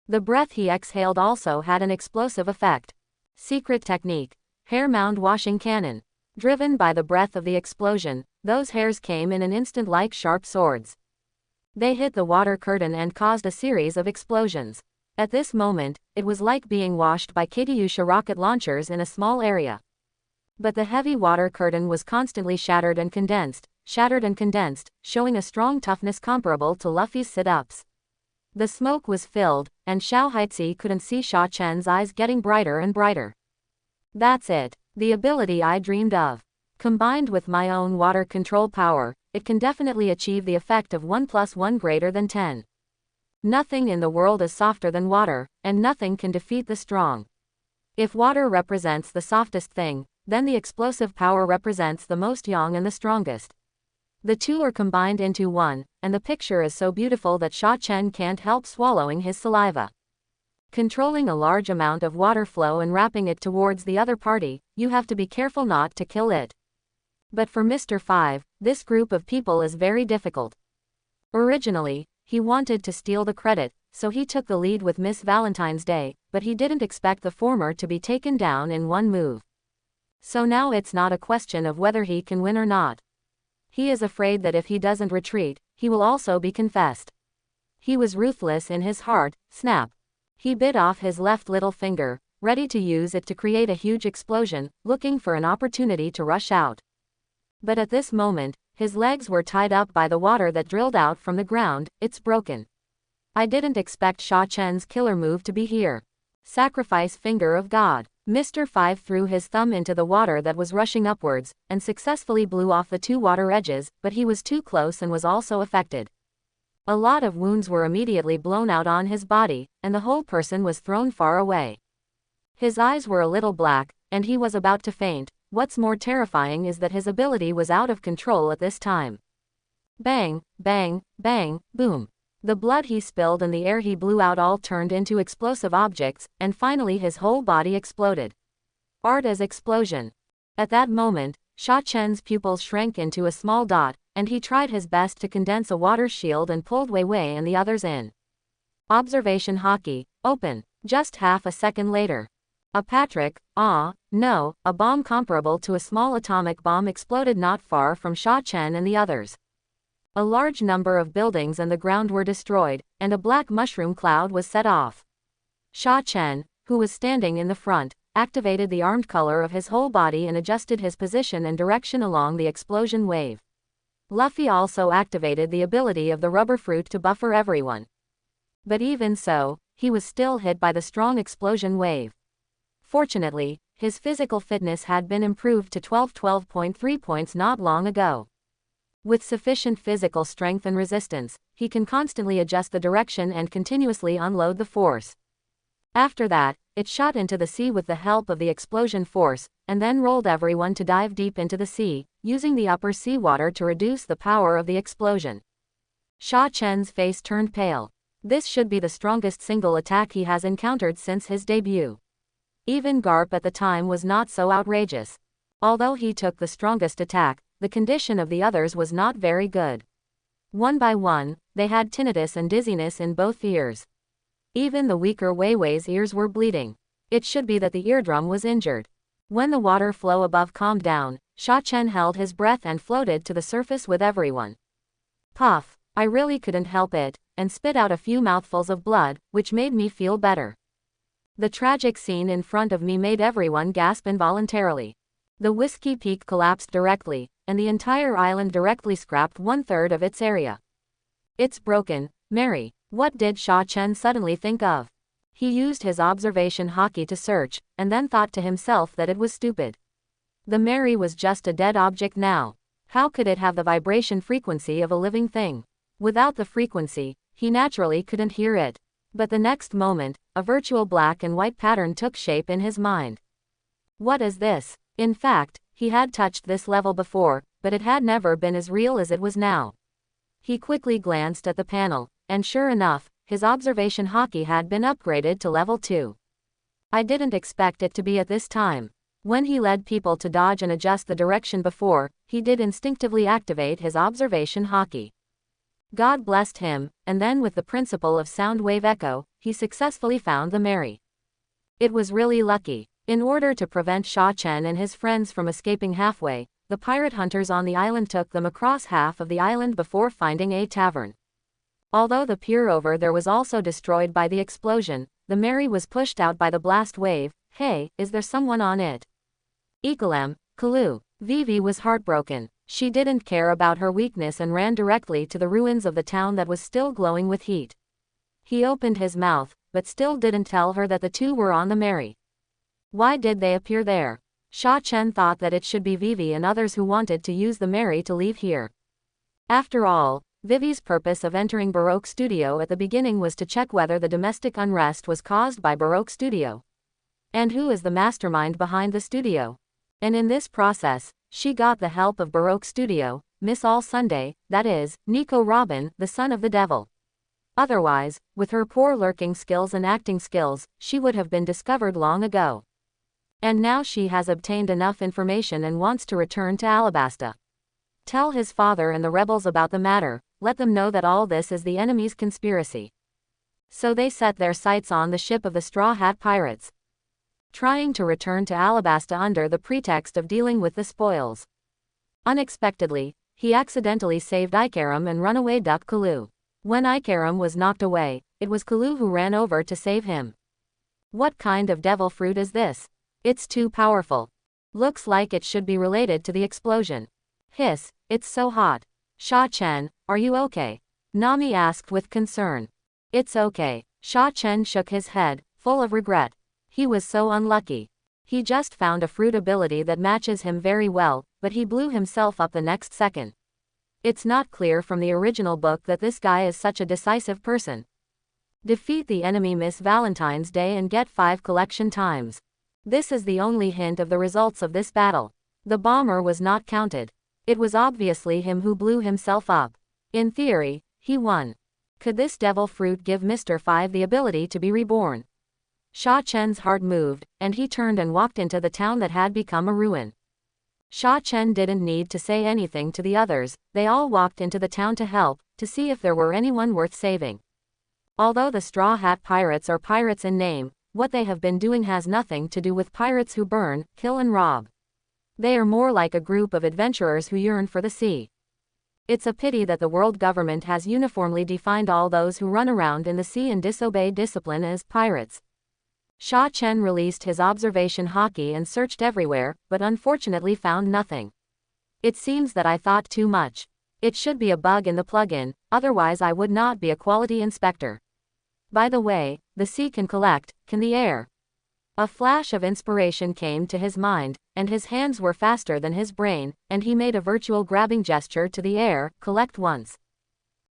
The breath he exhaled also had an explosive effect. Secret technique. Hair mound washing cannon. Driven by the breath of the explosion, those hairs came in an instant like sharp swords. They hit the water curtain and caused a series of explosions. At this moment, it was like being washed by Katyusha rocket launchers in a small area. But the heavy water curtain was constantly shattered and condensed, showing a strong toughness comparable to Luffy's sit-ups. The smoke was filled, and Xiao Haitzi couldn't see Sha Chen's eyes getting brighter and brighter. That's it, the ability I dreamed of. Combined with my own water control power, it can definitely achieve the effect of 1 + 1 greater than 10. Nothing in the world is softer than water, and nothing can defeat the strong. If water represents the softest thing, then the explosive power represents the most young and the strongest. The two are combined into one, and the picture is so beautiful that Sha Chen can't help swallowing his saliva. Controlling a large amount of water flow and wrapping it towards the other party, you have to be careful not to kill it. But for Mr. 5, this group of people is very difficult. Originally, he wanted to steal the credit, so he took the lead with Miss Valentine's Day, but he didn't expect the former to be taken down in one move. So now it's not a question of whether he can win or not. He is afraid that if he doesn't retreat, he will also be confessed. He was ruthless in his heart. Snap. He bit off his left little finger, ready to use it to create a huge explosion, looking for an opportunity to rush out. But at this moment, his legs were tied up by the water that drilled out from the ground. It's broken. I didn't expect Sha Chen's killer move to be here. Sacrifice finger of God. Mr. 5 threw his thumb into the water that was rushing upwards, and successfully blew off the two water edges, but he was too close and was also affected. A lot of wounds were immediately blown out on his body, and the whole person was thrown far away. His eyes were a little black, and he was about to faint. What's more terrifying is that his ability was out of control at this time. Bang, bang, bang, boom. The blood he spilled and the air he blew out all turned into explosive objects, and finally his whole body exploded. Art as explosion. At that moment, Sha Chen's pupils shrank into a small dot, and he tried his best to condense a water shield and pulled Wei Wei and the others in. Observation Haki, open. Just half a second later. A Patrick, no, a bomb comparable to a small atomic bomb exploded not far from Sha Chen and the others. A large number of buildings and the ground were destroyed, and a black mushroom cloud was set off. Sha Chen, who was standing in the front, activated the armed color of his whole body and adjusted his position and direction along the explosion wave. Luffy also activated the ability of the rubber fruit to buffer everyone. But even so, he was still hit by the strong explosion wave. Fortunately, his physical fitness had been improved to 12.3 points not long ago. With sufficient physical strength and resistance, he can constantly adjust the direction and continuously unload the force. After that, it shot into the sea with the help of the explosion force, and then rolled everyone to dive deep into the sea, using the upper seawater to reduce the power of the explosion. Sha Chen's face turned pale. This should be the strongest single attack he has encountered since his debut. Even Garp at the time was not so outrageous. Although he took the strongest attack, the condition of the others was not very good. One by one, they had tinnitus and dizziness in both ears. Even the weaker Wei Wei's ears were bleeding. It should be that the eardrum was injured. When the water flow above calmed down, Sha Chen held his breath and floated to the surface with everyone. Puff, I really couldn't help it, and spit out a few mouthfuls of blood, which made me feel better. The tragic scene in front of me made everyone gasp involuntarily. The Whiskey Peak collapsed directly, and the entire island directly scrapped 1/3 of its area. It's broken, Mary. What did Sha Chen suddenly think of? He used his observation Haki to search, and then thought to himself that it was stupid. The Mary was just a dead object now. How could it have the vibration frequency of a living thing? Without the frequency, he naturally couldn't hear it. But the next moment, a virtual black and white pattern took shape in his mind. What is this? In fact, he had touched this level before, but it had never been as real as it was now. He quickly glanced at the panel, and sure enough, his observation Haki had been upgraded to level 2. I didn't expect it to be at this time. When he led people to dodge and adjust the direction before, he did instinctively activate his observation Haki. God blessed him, and then with the principle of sound wave echo, he successfully found the Mary. It was really lucky. In order to prevent Sha Chen and his friends from escaping halfway, the pirate hunters on the island took them across half of the island before finding a tavern. Although the pier over there was also destroyed by the explosion, the Mary was pushed out by the blast wave. Hey, is there someone on it? Igaram, Kalu. Vivi was heartbroken. She didn't care about her weakness and ran directly to the ruins of the town that was still glowing with heat. He opened his mouth, but still didn't tell her that the two were on the Mary. Why did they appear there? Sha Chen thought that it should be Vivi and others who wanted to use the Mary to leave here. After all, Vivi's purpose of entering Baroque Studio at the beginning was to check whether the domestic unrest was caused by Baroque Studio. And who is the mastermind behind the studio? And in this process, she got the help of Baroque Studio, Miss All Sunday, that is, Nico Robin, the son of the devil. Otherwise, with her poor lurking skills and acting skills, she would have been discovered long ago. And now she has obtained enough information and wants to return to Alabasta. Tell his father and the rebels about the matter, let them know that all this is the enemy's conspiracy. So they set their sights on the ship of the Straw Hat Pirates, trying to return to Alabasta under the pretext of dealing with the spoils. Unexpectedly, he accidentally saved Igaram and runaway duck Kalu. When Igaram was knocked away, it was Kalu who ran over to save him. What kind of devil fruit is this? It's too powerful. Looks like it should be related to the explosion. Hiss, it's so hot. Sha Chen, are you okay? Nami asked with concern. It's okay. Sha Chen shook his head, full of regret. He was so unlucky. He just found a fruit ability that matches him very well, but he blew himself up the next second. It's not clear from the original book that this guy is such a decisive person. Defeat the enemy Miss Valentine's Day and get 5 collection times. This is the only hint of the results of this battle. The bomber was not counted. It was obviously him who blew himself up. In theory, he won. Could this devil fruit give Mr. 5 the ability to be reborn? Sha Chen's heart moved, and he turned and walked into the town that had become a ruin. Sha Chen didn't need to say anything to the others, they all walked into the town to help, to see if there were anyone worth saving. Although the Straw Hat Pirates are pirates in name, what they have been doing has nothing to do with pirates who burn, kill and rob. They are more like a group of adventurers who yearn for the sea. It's a pity that the world government has uniformly defined all those who run around in the sea and disobey discipline as pirates. Sha Chen released his observation Haki and searched everywhere, but unfortunately found nothing. It seems that I thought too much. It should be a bug in the plugin, otherwise I would not be a quality inspector. By the way, the sea can collect, can the air? A flash of inspiration came to his mind, and his hands were faster than his brain, and he made a virtual grabbing gesture to the air, collect once.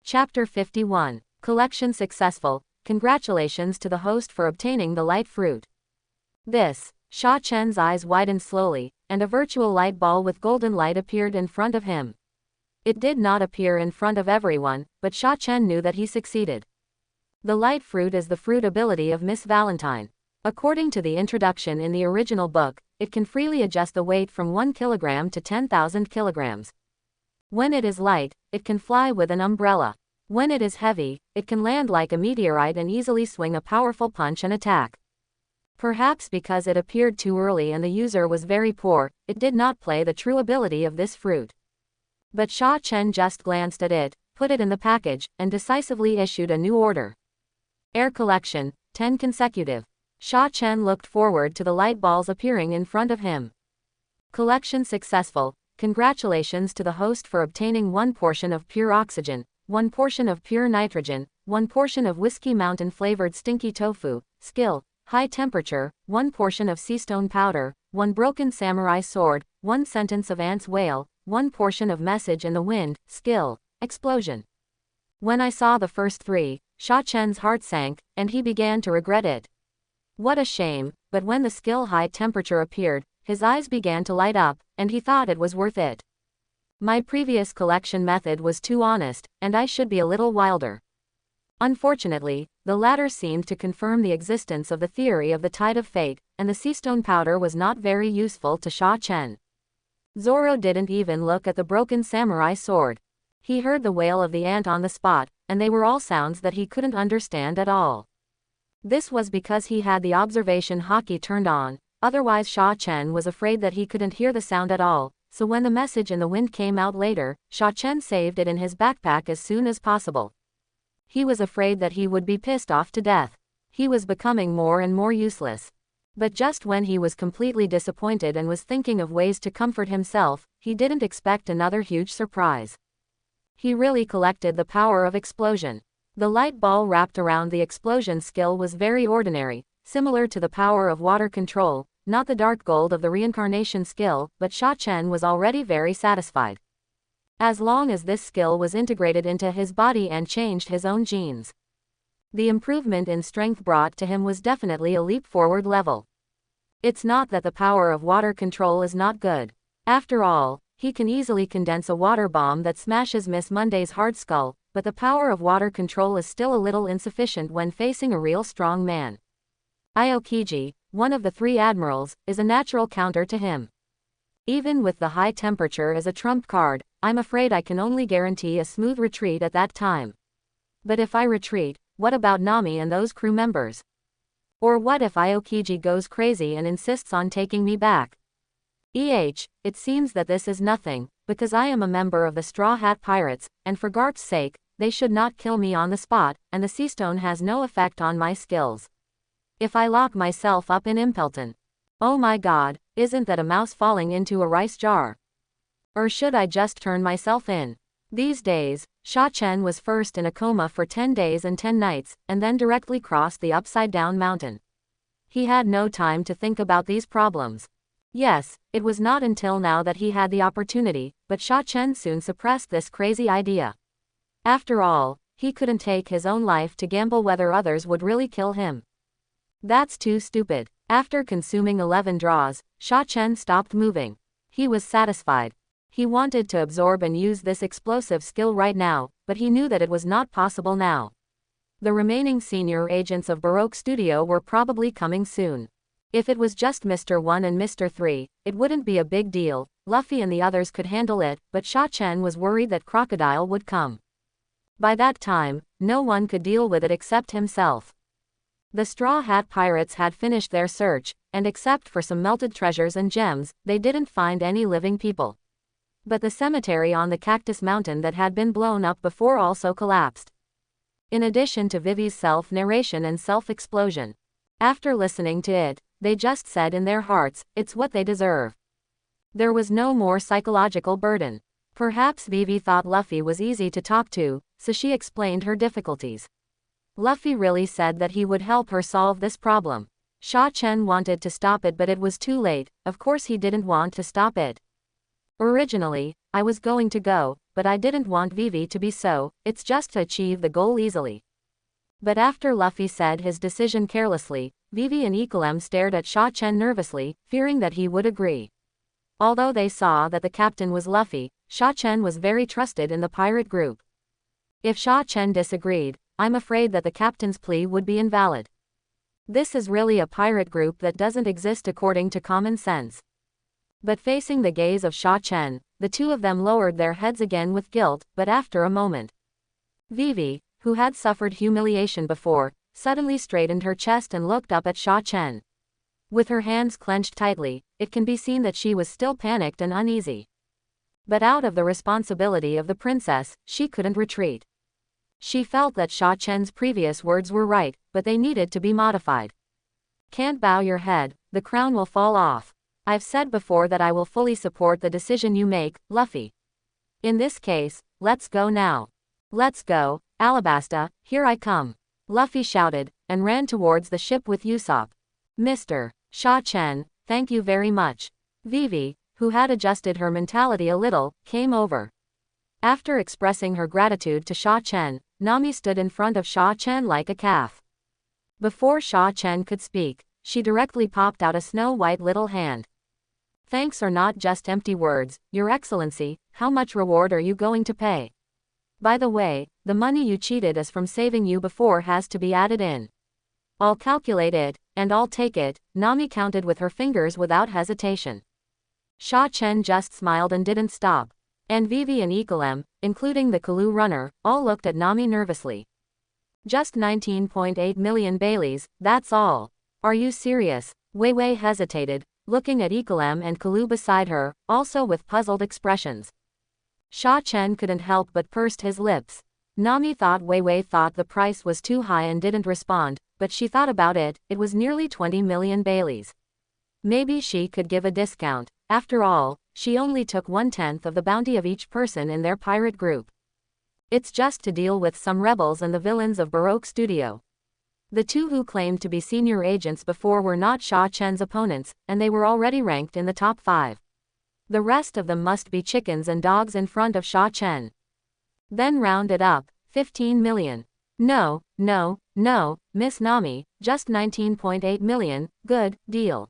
Chapter 51. Collection successful. Congratulations to the host for obtaining the light fruit. This, Sha Chen's eyes widened slowly, and a virtual light ball with golden light appeared in front of him. It did not appear in front of everyone, but Sha Chen knew that he succeeded. The light fruit is the fruit ability of Miss Valentine. According to the introduction in the original book, it can freely adjust the weight from 1 kilogram to 10,000 kilograms. When it is light, it can fly with an umbrella. When it is heavy, it can land like a meteorite and easily swing a powerful punch and attack. Perhaps because it appeared too early and the user was very poor, it did not play the true ability of this fruit. But Sha Chen just glanced at it, put it in the package, and decisively issued a new order. Air collection, 10 consecutive. Sha Chen looked forward to the light balls appearing in front of him. Collection successful. Congratulations to the host for obtaining 1 portion of pure oxygen, 1 portion of pure nitrogen, 1 portion of Whiskey Mountain flavored stinky tofu, skill, high temperature, 1 portion of sea stone powder, 1 broken samurai sword, 1 sentence of ant's wail, 1 portion of message in the wind, skill, explosion. When I saw the first 3, Sha Chen's heart sank, and he began to regret it. What a shame, but when the skill high temperature appeared, his eyes began to light up, and he thought it was worth it. My previous collection method was too honest, and I should be a little wilder. Unfortunately, the latter seemed to confirm the existence of the theory of the tide of fate, and the seastone powder was not very useful to Sha Chen. Zoro didn't even look at the broken samurai sword. He heard the wail of the ant on the spot, and they were all sounds that he couldn't understand at all. This was because he had the observation Haki turned on, otherwise Sha Chen was afraid that he couldn't hear the sound at all, so when the message in the wind came out later, Sha Chen saved it in his backpack as soon as possible. He was afraid that he would be pissed off to death. He was becoming more and more useless. But just when he was completely disappointed and was thinking of ways to comfort himself, he didn't expect another huge surprise. He really collected the power of explosion. The light ball wrapped around the explosion skill was very ordinary, similar to the power of water control, not the dark gold of the reincarnation skill, but Sha Chen was already very satisfied. As long as this skill was integrated into his body and changed his own genes. The improvement in strength brought to him was definitely a leap forward level. It's not that the power of water control is not good. After all, he can easily condense a water bomb that smashes Miss Monday's hard skull, but the power of water control is still a little insufficient when facing a real strong man. Aokiji, one of the 3 admirals, is a natural counter to him. Even with the high temperature as a trump card, I'm afraid I can only guarantee a smooth retreat at that time. But if I retreat, what about Nami and those crew members? Or what if Aokiji goes crazy and insists on taking me back? It seems that this is nothing, because I am a member of the Straw Hat Pirates, and for Garp's sake, they should not kill me on the spot, and the sea stone has no effect on my skills. If I lock myself up in Impelton. Oh my god, isn't that a mouse falling into a rice jar? Or should I just turn myself in? These days, Sha Chen was first in a coma for 10 days and 10 nights, and then directly crossed the upside-down mountain. He had no time to think about these problems. Yes, it was not until now that he had the opportunity, but Sha Chen soon suppressed this crazy idea. After all, he couldn't take his own life to gamble whether others would really kill him. That's too stupid. After consuming 11 draws, Sha Chen stopped moving. He was satisfied. He wanted to absorb and use this explosive skill right now, but he knew that it was not possible now. The remaining senior agents of Baroque Studio were probably coming soon. If it was just Mr. 1 and Mr. 3, it wouldn't be a big deal, Luffy and the others could handle it, but Sha Chen was worried that Crocodile would come. By that time, no one could deal with it except himself. The Straw Hat Pirates had finished their search, and except for some melted treasures and gems, they didn't find any living people. But the cemetery on the Cactus Mountain that had been blown up before also collapsed. In addition to Vivi's self-narration and self-explosion. After listening to it, they just said in their hearts, it's what they deserve. There was no more psychological burden. Perhaps Vivi thought Luffy was easy to talk to, so she explained her difficulties. Luffy really said that he would help her solve this problem. Sha Chen wanted to stop it, but it was too late. Of course he didn't want to stop it. Originally, I was going to go, but I didn't want Vivi to be so, it's just to achieve the goal easily. But after Luffy said his decision carelessly, Vivi and Igaram stared at Sha Chen nervously, fearing that he would agree. Although they saw that the captain was Luffy, Sha Chen was very trusted in the pirate group. If Sha Chen disagreed, I'm afraid that the captain's plea would be invalid. This is really a pirate group that doesn't exist according to common sense. But facing the gaze of Sha Chen, the two of them lowered their heads again with guilt, but after a moment. Vivi, who had suffered humiliation before, suddenly straightened her chest and looked up at Sha Chen. With her hands clenched tightly, it can be seen that she was still panicked and uneasy. But out of the responsibility of the princess, she couldn't retreat. She felt that Sha Chen's previous words were right, but they needed to be modified. Can't bow your head, the crown will fall off. I've said before that I will fully support the decision you make, Luffy. In this case, let's go now. Let's go, Alabasta, here I come. Luffy shouted, and ran towards the ship with Usopp. Mr. Sha Chen, thank you very much. Vivi, who had adjusted her mentality a little, came over. After expressing her gratitude to Sha Chen, Nami stood in front of Sha Chen like a calf. Before Sha Chen could speak, she directly popped out a snow-white little hand. Thanks are not just empty words, Your Excellency, how much reward are you going to pay? By the way, the money you cheated us from saving you before has to be added in. I'll calculate it, and I'll take it, Nami counted with her fingers without hesitation. Sha Chen just smiled and didn't stop. And Vivi and Igaram, including the Kalu runner, all looked at Nami nervously. Just 19.8 million Baileys, that's all. Are you serious? Wei Wei hesitated, looking at Igaram and Kalu beside her, also with puzzled expressions. Sha Chen couldn't help but pursed his lips. Nami thought Wei Wei thought the price was too high and didn't respond, but she thought about it, it was nearly 20 million Baileys. Maybe she could give a discount. After all, she only took 1/10 of the bounty of each person in their pirate group. It's just to deal with some rebels and the villains of Baroque Studio. The two who claimed to be senior agents before were not Sha Chen's opponents, and they were already ranked in the top 5. The rest of them must be chickens and dogs in front of Sha Chen. Then round it up, 15 million. No, Miss Nami, just 19.8 million, good deal.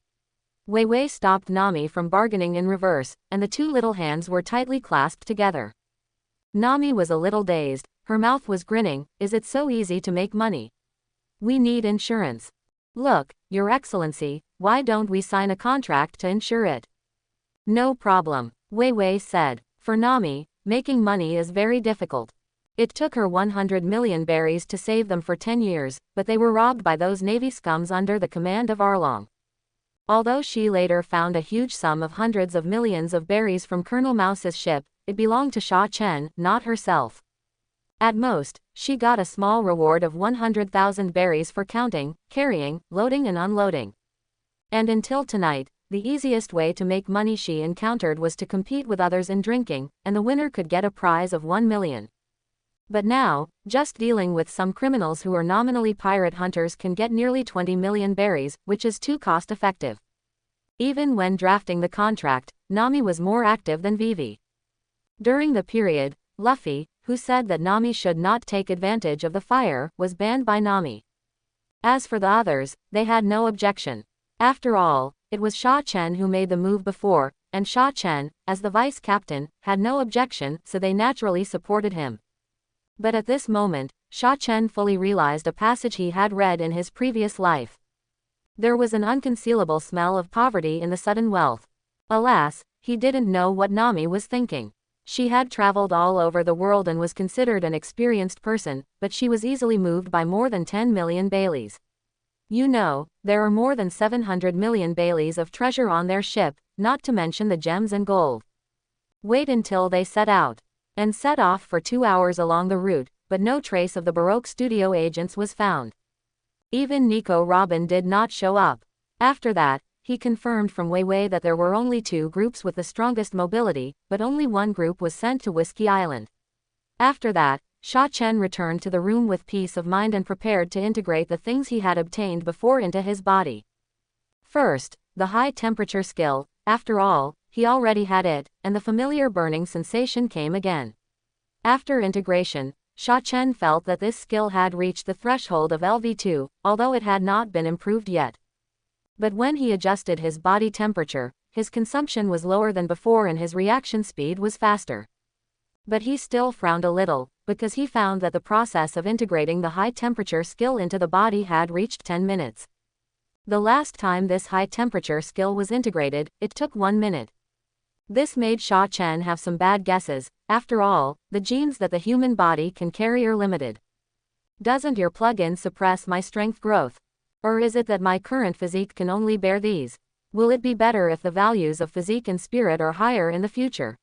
Wei Wei stopped Nami from bargaining in reverse, and the two little hands were tightly clasped together. Nami was a little dazed, her mouth was grinning. Is it so easy to make money? We need insurance. Look, Your Excellency, why don't we sign a contract to insure it? No problem, Wei Wei said. For Nami, making money is very difficult. It took her 100 million berries to save them for 10 years, but they were robbed by those navy scums under the command of Arlong. Although she later found a huge sum of hundreds of millions of berries from Colonel Mouse's ship, it belonged to Sha Chen, not herself. At most, she got a small reward of 100,000 berries for counting, carrying, loading and unloading. And until tonight, the easiest way to make money she encountered was to compete with others in drinking, and the winner could get a prize of 1 million. But now, just dealing with some criminals who are nominally pirate hunters can get nearly 20 million berries, which is too cost-effective. Even when drafting the contract, Nami was more active than Vivi. During the period, Luffy, who said that Nami should not take advantage of the fire, was banned by Nami. As for the others, they had no objection. After all, it was Sha Chen who made the move before, and Sha Chen, as the vice-captain, had no objection, so they naturally supported him. But at this moment, Sha Chen fully realized a passage he had read in his previous life. There was an unconcealable smell of poverty in the sudden wealth. Alas, he didn't know what Nami was thinking. She had traveled all over the world and was considered an experienced person, but she was easily moved by more than 10 million Baileys. You know, there are more than 700 million Baileys of treasure on their ship, not to mention the gems and gold. Wait until they set out. And set off for 2 hours along the route, but no trace of the Baroque Studio agents was found. Even Nico Robin did not show up. After that, he confirmed from Wei Wei that there were only 2 groups with the strongest mobility, but only one group was sent to Whiskey Island. After that, Sha Chen returned to the room with peace of mind and prepared to integrate the things he had obtained before into his body. First, the high-temperature skill. After all, he already had it, and the familiar burning sensation came again. After integration, Sha Chen felt that this skill had reached the threshold of LV2, although it had not been improved yet. But when he adjusted his body temperature, his consumption was lower than before and his reaction speed was faster. But he still frowned a little, because he found that the process of integrating the high-temperature skill into the body had reached 10 minutes. The last time this high-temperature skill was integrated, it took 1 minute. This made Sha Chen have some bad guesses. After all, the genes that the human body can carry are limited. Doesn't your plug-in suppress my strength growth? Or is it that my current physique can only bear these? Will it be better if the values of physique and spirit are higher in the future?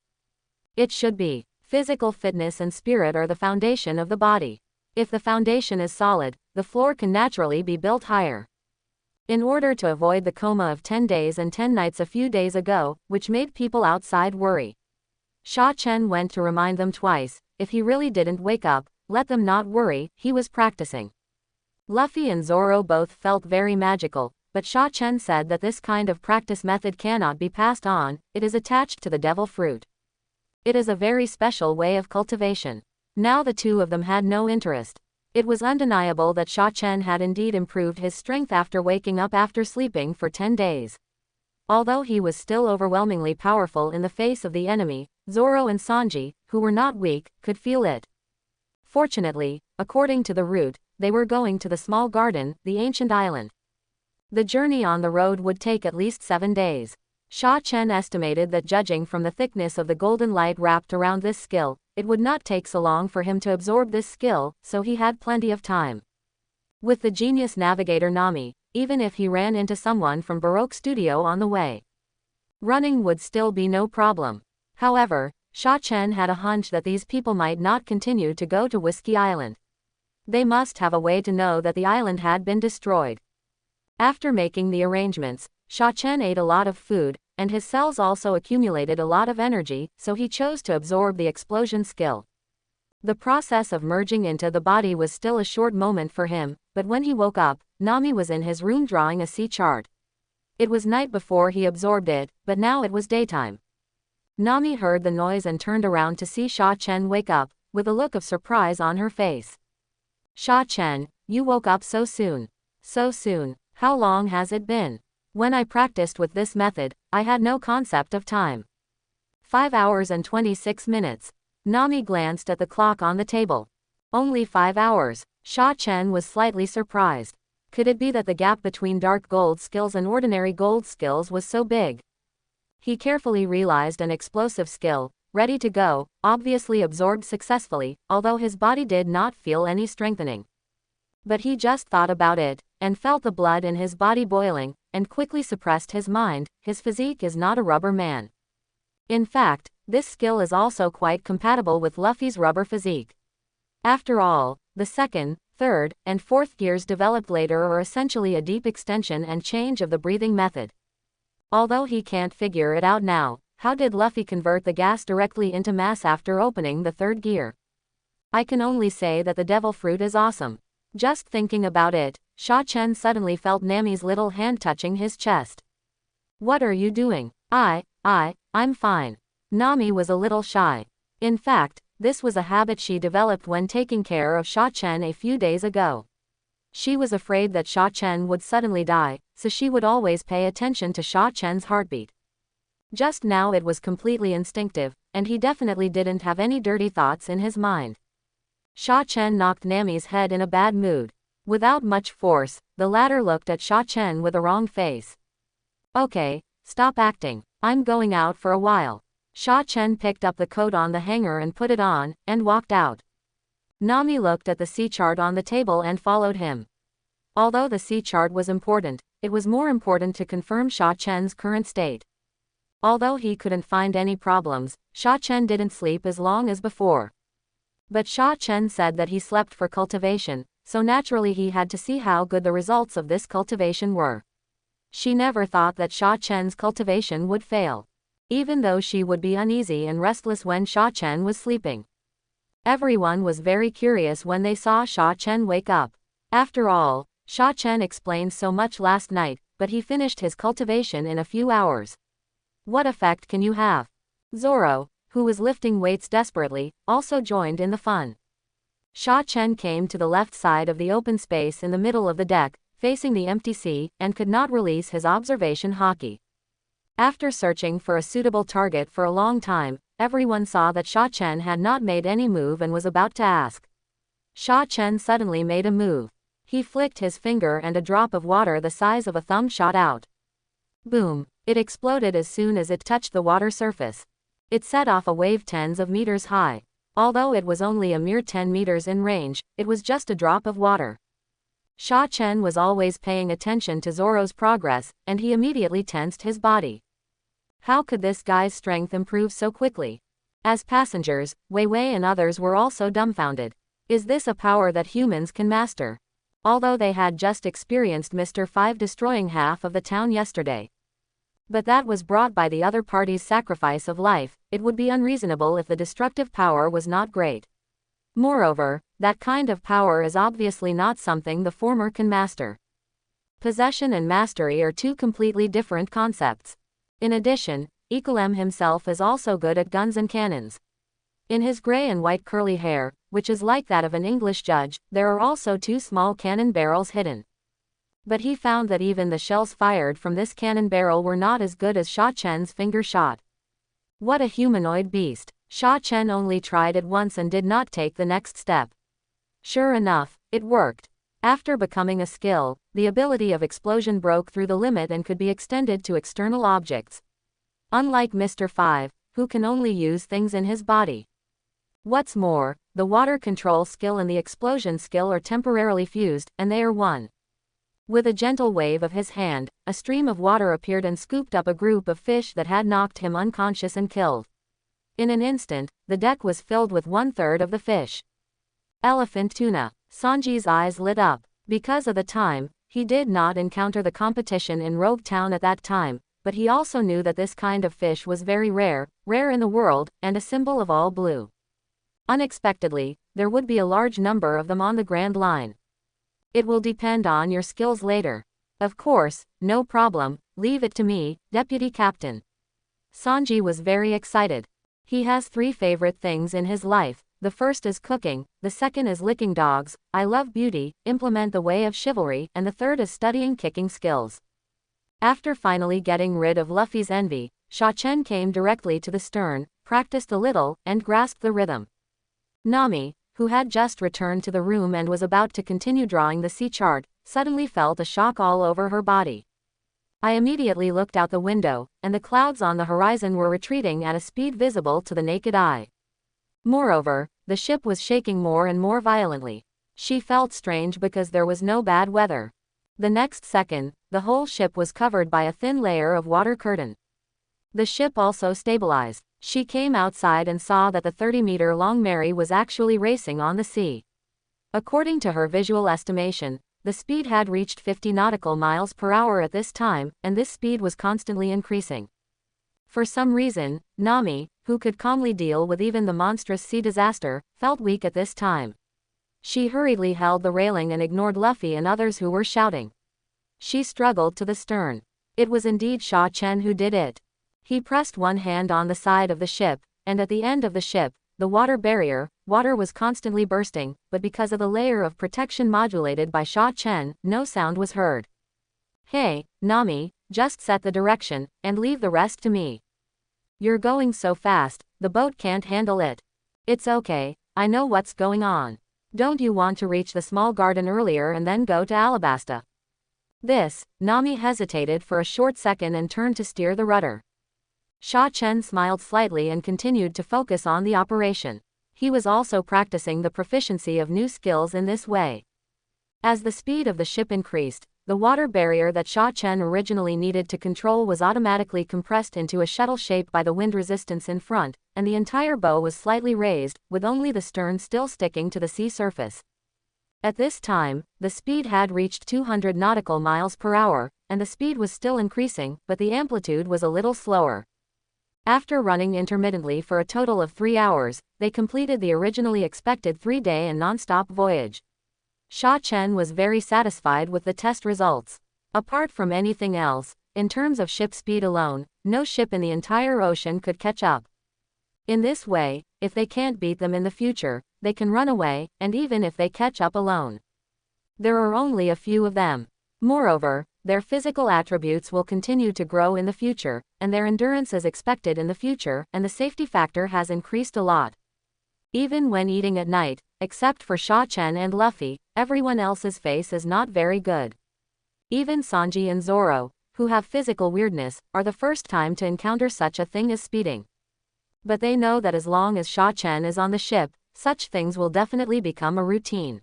It should be. Physical fitness and spirit are the foundation of the body. If the foundation is solid, the floor can naturally be built higher. In order to avoid the coma of 10 days and 10 nights a few days ago, which made people outside worry, Sha Chen went to remind them twice. If he really didn't wake up, let them not worry, he was practicing. Luffy and Zoro both felt very magical, but Sha Chen said that this kind of practice method cannot be passed on, it is attached to the devil fruit. It is a very special way of cultivation. Now the two of them had no interest. It was undeniable that Sha Chen had indeed improved his strength after waking up after sleeping for 10 days. Although he was still overwhelmingly powerful in the face of the enemy, Zoro and Sanji, who were not weak, could feel it. Fortunately, according to the route, they were going to the small garden, the ancient island. The journey on the road would take at least 7 days. Sha Chen estimated that judging from the thickness of the golden light wrapped around this skill, it would not take so long for him to absorb this skill, so he had plenty of time. With the genius navigator Nami, even if he ran into someone from Baroque Studio on the way. Running would still be no problem. However, Sha Chen had a hunch that these people might not continue to go to Whiskey Island. They must have a way to know that the island had been destroyed. After making the arrangements, Sha Chen ate a lot of food, and his cells also accumulated a lot of energy, so he chose to absorb the explosion skill. The process of merging into the body was still a short moment for him, but when he woke up, Nami was in his room drawing a sea chart. It was night before he absorbed it, but now it was daytime. Nami heard the noise and turned around to see Sha Chen wake up, with a look of surprise on her face. Sha Chen, you woke up so soon. So soon, how long has it been? When I practiced with this method, I had no concept of time. 5 hours and 26 minutes. Nami glanced at the clock on the table. Only 5 hours. Sha Chen was slightly surprised. Could it be that the gap between dark gold skills and ordinary gold skills was so big? He carefully realized an explosive skill, ready to go, obviously absorbed successfully, although his body did not feel any strengthening. But he just thought about it, and felt the blood in his body boiling, and quickly suppressed his mind. His physique is not a rubber man. In fact, this skill is also quite compatible with Luffy's rubber physique. After all, the second, third, and fourth gears developed later are essentially a deep extension and change of the breathing method. Although he can't figure it out now, how did Luffy convert the gas directly into mass after opening the third gear? I can only say that the devil fruit is awesome. Just thinking about it, Sha Chen suddenly felt Nami's little hand touching his chest. What are you doing? I'm fine. Nami was a little shy. In fact, this was a habit she developed when taking care of Sha Chen a few days ago. She was afraid that Sha Chen would suddenly die, so she would always pay attention to Sha Chen's heartbeat. Just now it was completely instinctive, and he definitely didn't have any dirty thoughts in his mind. Sha Chen knocked Nami's head in a bad mood. Without much force, the latter looked at Sha Chen with a wrong face. Okay, stop acting. I'm going out for a while. Sha Chen picked up the coat on the hanger and put it on, and walked out. Nami looked at the sea chart on the table and followed him. Although the sea chart was important, it was more important to confirm Sha Chen's current state. Although he couldn't find any problems, Sha Chen didn't sleep as long as before. But Sha Chen said that he slept for cultivation, so naturally he had to see how good the results of this cultivation were. She never thought that Sha Chen's cultivation would fail, even though she would be uneasy and restless when Sha Chen was sleeping. Everyone was very curious when they saw Sha Chen wake up. After all, Sha Chen explained so much last night, but he finished his cultivation in a few hours. What effect can you have? Zoro, who was lifting weights desperately, also joined in the fun. Sha Chen came to the left side of the open space in the middle of the deck, facing the empty sea, and could not release his observation Haki. After searching for a suitable target for a long time, everyone saw that Sha Chen had not made any move and was about to ask. Sha Chen suddenly made a move. He flicked his finger and a drop of water the size of a thumb shot out. Boom! It exploded as soon as it touched the water surface. It set off a wave tens of meters high. Although it was only a mere 10 meters in range, it was just a drop of water. Sha Chen was always paying attention to Zoro's progress, and he immediately tensed his body. How could this guy's strength improve so quickly? As passengers, Wei Wei and others were also dumbfounded. Is this a power that humans can master? Although they had just experienced Mr. 5 destroying half of the town yesterday. But that was brought by the other party's sacrifice of life. It would be unreasonable if the destructive power was not great. Moreover, that kind of power is obviously not something the former can master. Possession and mastery are two completely different concepts. In addition, Igaram himself is also good at guns and cannons. In his gray and white curly hair, which is like that of an English judge, there are also 2 small cannon barrels hidden. But he found that even the shells fired from this cannon barrel were not as good as Sha Chen's finger shot. What a humanoid beast! Sha Chen only tried it once and did not take the next step. Sure enough, it worked. After becoming a skill, the ability of explosion broke through the limit and could be extended to external objects. Unlike Mr. 5, who can only use things in his body. What's more, the water control skill and the explosion skill are temporarily fused, and they are one. With a gentle wave of his hand, a stream of water appeared and scooped up a group of fish that had knocked him unconscious and killed. In an instant, the deck was filled with 1/3 of the fish. Elephant tuna. Sanji's eyes lit up. Because of the time, he did not encounter the competition in Rogue Town at that time, but he also knew that this kind of fish was very rare in the world, and a symbol of all blue. Unexpectedly, there would be a large number of them on the Grand Line. It will depend on your skills later. Of course, no problem, leave it to me, Deputy Captain. Sanji was very excited. He has 3 favorite things in his life. The first is cooking, the second is licking dogs, I love beauty, implement the way of chivalry, and the third is studying kicking skills. After finally getting rid of Luffy's envy, Shaan came directly to the stern, practiced a little, and grasped the rhythm. Nami, who had just returned to the room and was about to continue drawing the sea chart, suddenly felt a shock all over her body. I immediately looked out the window, and the clouds on the horizon were retreating at a speed visible to the naked eye. Moreover, the ship was shaking more and more violently. She felt strange because there was no bad weather. The next second, the whole ship was covered by a thin layer of water curtain. The ship also stabilized. She came outside and saw that the 30-meter-long Mary was actually racing on the sea. According to her visual estimation, the speed had reached 50 nautical miles per hour at this time, and this speed was constantly increasing. For some reason, Nami, who could calmly deal with even the monstrous sea disaster, felt weak at this time. She hurriedly held the railing and ignored Luffy and others who were shouting. She struggled to the stern. It was indeed Shaan who did it. He pressed one hand on the side of the ship, and at the end of the ship, the water barrier, water was constantly bursting, but because of the layer of protection modulated by Shaan, no sound was heard. Hey, Nami, just set the direction, and leave the rest to me. You're going so fast, the boat can't handle it. It's okay, I know what's going on. Don't you want to reach the small garden earlier and then go to Alabasta? Nami hesitated for a short second and turned to steer the rudder. Shaan smiled slightly and continued to focus on the operation. He was also practicing the proficiency of new skills in this way. As the speed of the ship increased, the water barrier that Shaan originally needed to control was automatically compressed into a shuttle shape by the wind resistance in front, and the entire bow was slightly raised, with only the stern still sticking to the sea surface. At this time, the speed had reached 200 nautical miles per hour, and the speed was still increasing, but the amplitude was a little slower. After running intermittently for a total of 3 hours, they completed the originally expected 3-day and non-stop voyage. Shaan was very satisfied with the test results. Apart from anything else, in terms of ship speed alone, no ship in the entire ocean could catch up. In this way, if they can't beat them in the future, they can run away, and even if they catch up alone. There are only a few of them. Moreover, their physical attributes will continue to grow in the future, and their endurance is expected in the future, and the safety factor has increased a lot. Even when eating at night, except for Shaan and Luffy, everyone else's face is not very good. Even Sanji and Zoro, who have physical weirdness, are the first time to encounter such a thing as speeding. But they know that as long as Shaan is on the ship, such things will definitely become a routine.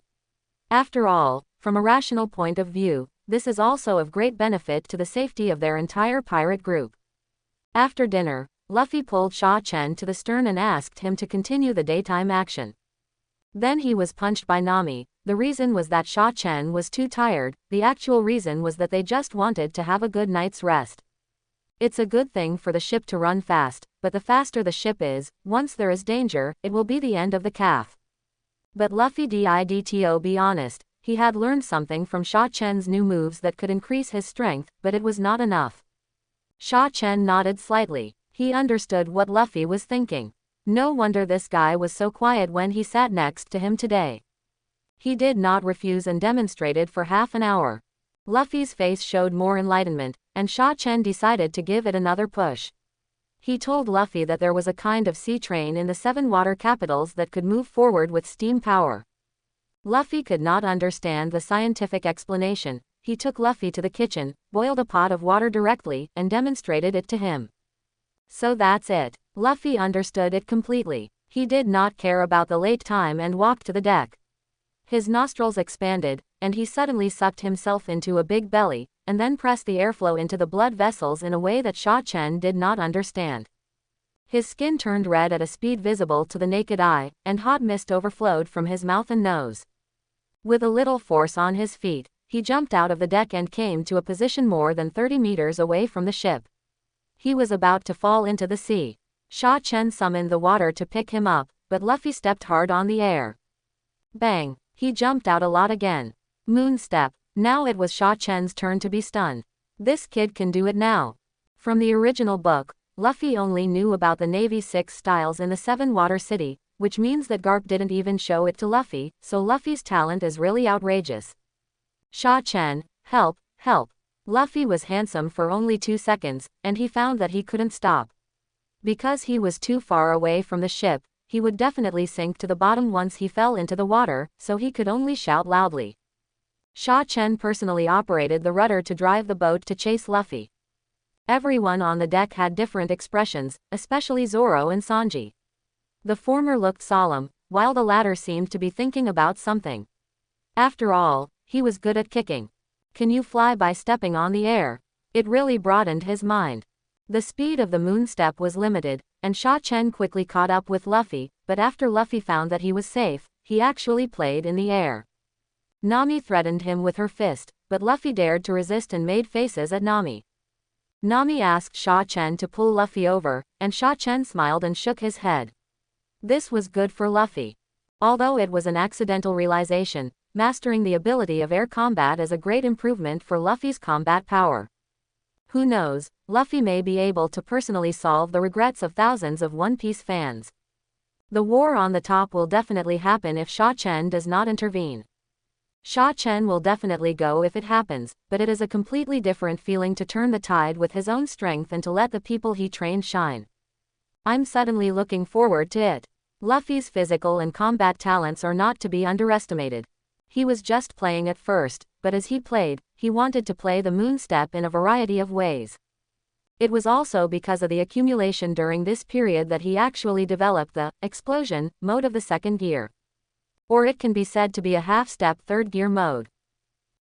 After all, from a rational point of view, this is also of great benefit to the safety of their entire pirate group. After dinner, Luffy pulled Shaan to the stern and asked him to continue the daytime action. Then he was punched by Nami. The reason was that Shaan was too tired, the actual reason was that they just wanted to have a good night's rest. It's a good thing for the ship to run fast, but the faster the ship is, once there is danger, it will be the end of the calf. But Luffy didto be honest, he had learned something from Shaan's new moves that could increase his strength, but it was not enough. Shaan nodded slightly. He understood what Luffy was thinking. No wonder this guy was so quiet when he sat next to him today. He did not refuse and demonstrated for half an hour. Luffy's face showed more enlightenment, and Shaan decided to give it another push. He told Luffy that there was a kind of sea train in the 7 water capitals that could move forward with steam power. Luffy could not understand the scientific explanation. He took Luffy to the kitchen, boiled a pot of water directly, and demonstrated it to him. So that's it. Luffy understood it completely. He did not care about the late time and walked to the deck. His nostrils expanded, and he suddenly sucked himself into a big belly, and then pressed the airflow into the blood vessels in a way that Sha Chen did not understand. His skin turned red at a speed visible to the naked eye, and hot mist overflowed from his mouth and nose. With a little force on his feet, he jumped out of the deck and came to a position more than 30 meters away from the ship. He was about to fall into the sea. Sha Chen summoned the water to pick him up, but Luffy stepped hard on the air. Bang! He jumped out a lot again. Moon step. Now it was Sha Chen's turn to be stunned. This kid can do it now. From the original book, Luffy only knew about the Navy's 6 styles in the 7 Water City, which means that Garp didn't even show it to Luffy, so Luffy's talent is really outrageous. Sha Chen, help, help. Luffy was handsome for only 2 seconds, and he found that he couldn't stop. Because he was too far away from the ship, he would definitely sink to the bottom once he fell into the water, so he could only shout loudly. Sha Chen personally operated the rudder to drive the boat to chase Luffy. Everyone on the deck had different expressions, especially Zoro and Sanji. The former looked solemn, while the latter seemed to be thinking about something. After all, he was good at kicking. Can you fly by stepping on the air? It really broadened his mind. The speed of the moon step was limited, and Sha Chen quickly caught up with Luffy, but after Luffy found that he was safe, he actually played in the air. Nami threatened him with her fist, but Luffy dared to resist and made faces at Nami. Nami asked Sha Chen to pull Luffy over, and Sha Chen smiled and shook his head. This was good for Luffy. Although it was an accidental realization, mastering the ability of air combat is a great improvement for Luffy's combat power. Who knows, Luffy may be able to personally solve the regrets of thousands of One Piece fans. The war on the top will definitely happen if Sha Chen does not intervene. Sha Chen will definitely go if it happens, but it is a completely different feeling to turn the tide with his own strength and to let the people he trained shine. I'm suddenly looking forward to it. Luffy's physical and combat talents are not to be underestimated. He was just playing at first, but as he played, he wanted to play the moon step in a variety of ways. It was also because of the accumulation during this period that he actually developed the explosion mode of the second gear. Or it can be said to be a half-step third gear mode.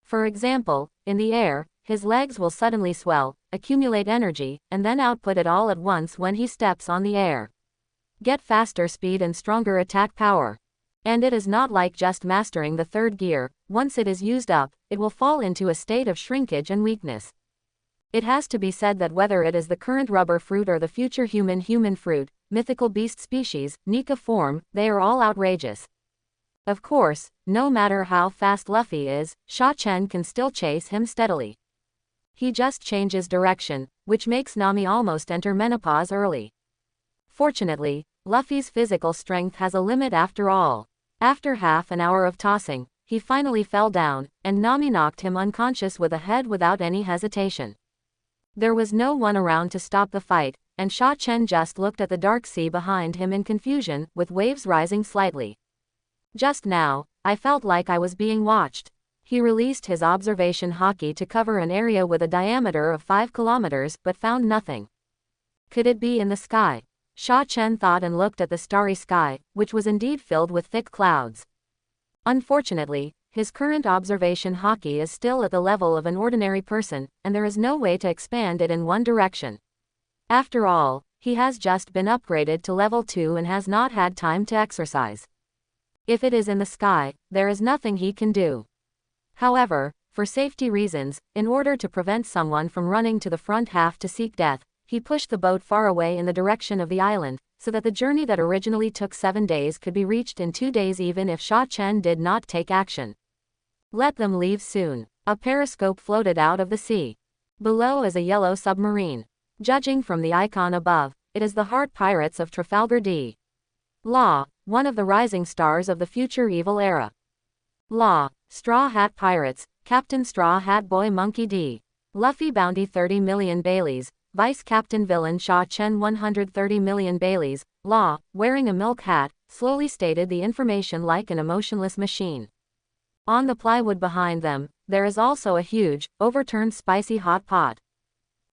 For example, in the air, his legs will suddenly swell, accumulate energy, and then output it all at once when he steps on the air. Get faster speed and stronger attack power. And it is not like just mastering the third gear. Once it is used up, it will fall into a state of shrinkage and weakness. It has to be said that whether it is the current rubber fruit or the future human fruit, mythical beast species, Nika form, they are all outrageous. Of course, no matter how fast Luffy is, Sha Chen can still chase him steadily. He just changes direction, which makes Nami almost enter menopause early. Fortunately, Luffy's physical strength has a limit after all. After half an hour of tossing, he finally fell down, and Nami knocked him unconscious with a head without any hesitation. There was no one around to stop the fight, and Sha Chen just looked at the dark sea behind him in confusion, with waves rising slightly. Just now, I felt like I was being watched. He released his observation Haki to cover an area with a diameter of 5 kilometers but found nothing. Could it be in the sky? Sha Chen thought and looked at the starry sky, which was indeed filled with thick clouds. Unfortunately, his current observation Haki is still at the level of an ordinary person, and there is no way to expand it in one direction. After all, he has just been upgraded to level 2 and has not had time to exercise. If it is in the sky, there is nothing he can do. However, for safety reasons, in order to prevent someone from running to the front half to seek death, he pushed the boat far away in the direction of the island, so that the journey that originally took 7 days could be reached in 2 days even if Sha Chen did not take action. Let them leave soon. A periscope floated out of the sea. Below is a yellow submarine. Judging from the icon above, it is the Heart Pirates of Trafalgar D. Law, one of the rising stars of the future evil era. Law, Straw Hat Pirates, Captain Straw Hat Boy Monkey D. Luffy Bounty 30 million Baileys, Vice Captain Villain Sha Chen 130 million Baileys, Law, wearing a milk hat, slowly stated the information like an emotionless machine. On the plywood behind them, there is also a huge, overturned spicy hot pot.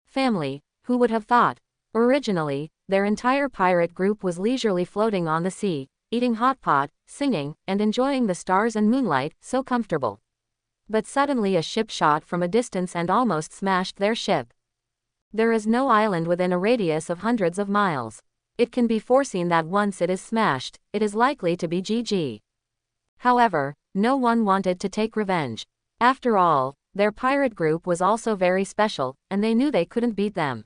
Family, who would have thought? Originally, their entire pirate group was leisurely floating on the sea, eating hot pot, singing, and enjoying the stars and moonlight, so comfortable. But suddenly a ship shot from a distance and almost smashed their ship. There is no island within a radius of hundreds of miles. It can be foreseen that once it is smashed, it is likely to be GG. However, no one wanted to take revenge. After all, their pirate group was also very special, and they knew they couldn't beat them.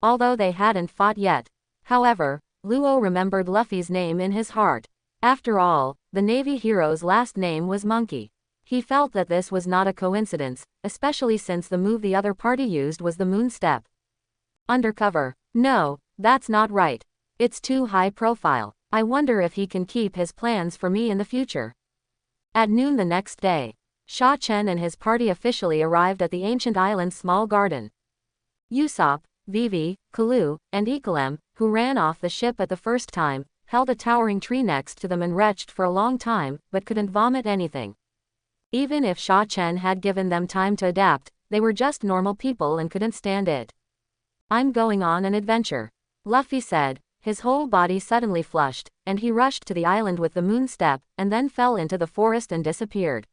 Although they hadn't fought yet. However, Luo remembered Luffy's name in his heart. After all, the Navy hero's last name was Monkey. He felt that this was not a coincidence, especially since the move the other party used was the moon step. Undercover. No, that's not right. It's too high profile. I wonder if he can keep his plans for me in the future. At noon the next day, Sha Chen and his party officially arrived at the ancient island's small garden. Usopp, Vivi, Kalu, and Igaram, who ran off the ship at the first time, held a towering tree next to them and retched for a long time, but couldn't vomit anything. Even if Sha Chen had given them time to adapt, they were just normal people and couldn't stand it. I'm going on an adventure, Luffy said. His whole body suddenly flushed, and he rushed to the island with the moon step, and then fell into the forest and disappeared.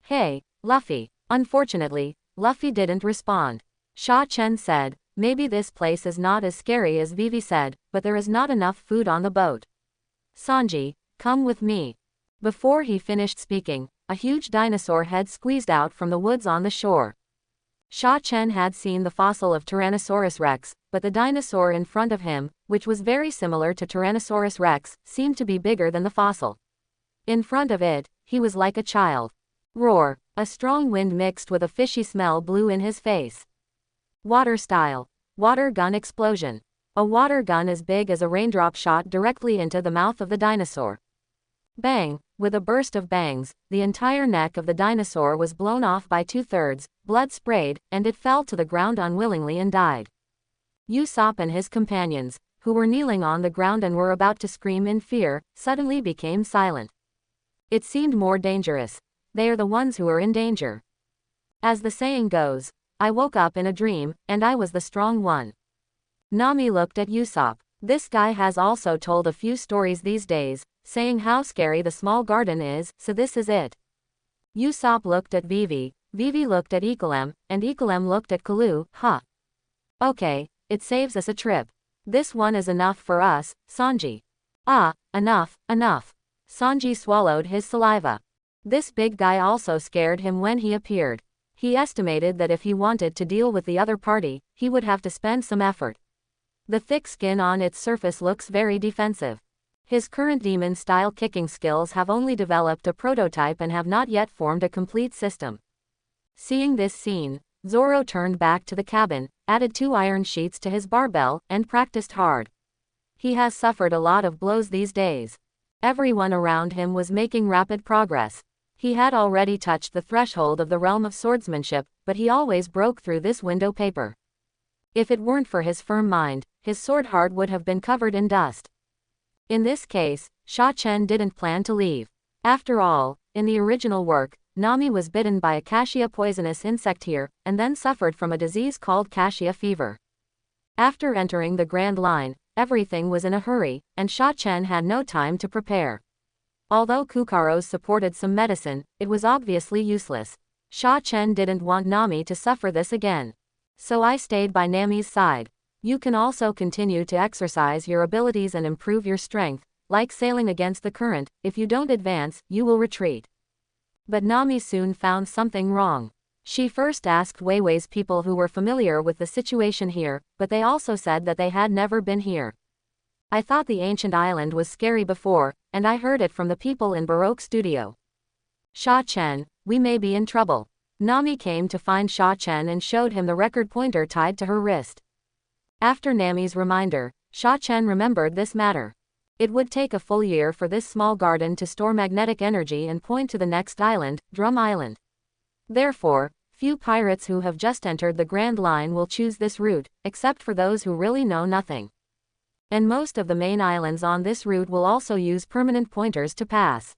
Hey, Luffy. Unfortunately, Luffy didn't respond. Sha Chen said, maybe this place is not as scary as Vivi said, but there is not enough food on the boat. Sanji, come with me. Before he finished speaking, a huge dinosaur head squeezed out from the woods on the shore. Sha Chen had seen the fossil of Tyrannosaurus rex, but the dinosaur in front of him, which was very similar to Tyrannosaurus rex, seemed to be bigger than the fossil. In front of it, he was like a child. Roar! A strong wind mixed with a fishy smell blew in his face. Water style. Water gun explosion. A water gun as big as a raindrop shot directly into the mouth of the dinosaur. Bang! With a burst of bangs, the entire neck of the dinosaur was blown off by 2/3, blood sprayed, and it fell to the ground unwillingly and died. Usopp and his companions, who were kneeling on the ground and were about to scream in fear, suddenly became silent. It seemed more dangerous. They are the ones who are in danger. As the saying goes, I woke up in a dream, and I was the strong one. Nami looked at Usopp. This guy has also told a few stories these days, saying how scary the small garden is, so this is it. Usopp looked at Vivi, Vivi looked at Igaram, and Igaram looked at Kalu. Huh. Okay, it saves us a trip. This one is enough for us, Sanji. Ah, enough, enough. Sanji swallowed his saliva. This big guy also scared him when he appeared. He estimated that if he wanted to deal with the other party, he would have to spend some effort. The thick skin on its surface looks very defensive. His current demon-style kicking skills have only developed a prototype and have not yet formed a complete system. Seeing this scene, Zoro turned back to the cabin, added 2 iron sheets to his barbell, and practiced hard. He has suffered a lot of blows these days. Everyone around him was making rapid progress. He had already touched the threshold of the realm of swordsmanship, but he always broke through this window paper. If it weren't for his firm mind, his sword heart would have been covered in dust. In this case, Sha Chen didn't plan to leave. After all, in the original work, Nami was bitten by a cassia poisonous insect here, and then suffered from a disease called cassia fever. After entering the Grand Line, everything was in a hurry, and Sha Chen had no time to prepare. Although Kukaros supported some medicine, it was obviously useless. Sha Chen didn't want Nami to suffer this again. So I stayed by Nami's side. You can also continue to exercise your abilities and improve your strength, like sailing against the current. If you don't advance, you will retreat. But Nami soon found something wrong. She first asked Weiwei's people who were familiar with the situation here, but they also said that they had never been here. I thought the ancient island was scary before, and I heard it from the people in Baroque Studio. Sha Chen, we may be in trouble. Nami came to find Sha Chen and showed him the record pointer tied to her wrist. After Nami's reminder, Sha Chen remembered this matter. It would take a full year for this small garden to store magnetic energy and point to the next island, Drum Island. Therefore, few pirates who have just entered the Grand Line will choose this route, except for those who really know nothing. And most of the main islands on this route will also use permanent pointers to pass.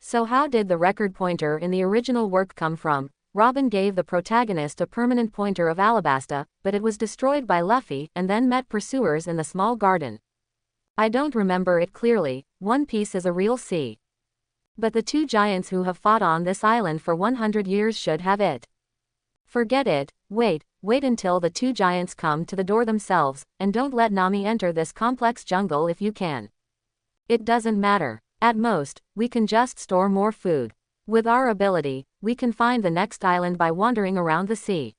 So how did the record pointer in the original work come from? Robin gave the protagonist a permanent pointer of Alabasta, but it was destroyed by Luffy and then met pursuers in the small garden. I don't remember it clearly. One Piece is a real C. But the two giants who have fought on this island for 100 years should have it. Forget it, wait until the two giants come to the door themselves, and don't let Nami enter this complex jungle if you can. It doesn't matter. At most, we can just store more food. With our ability, we can find the next island by wandering around the sea.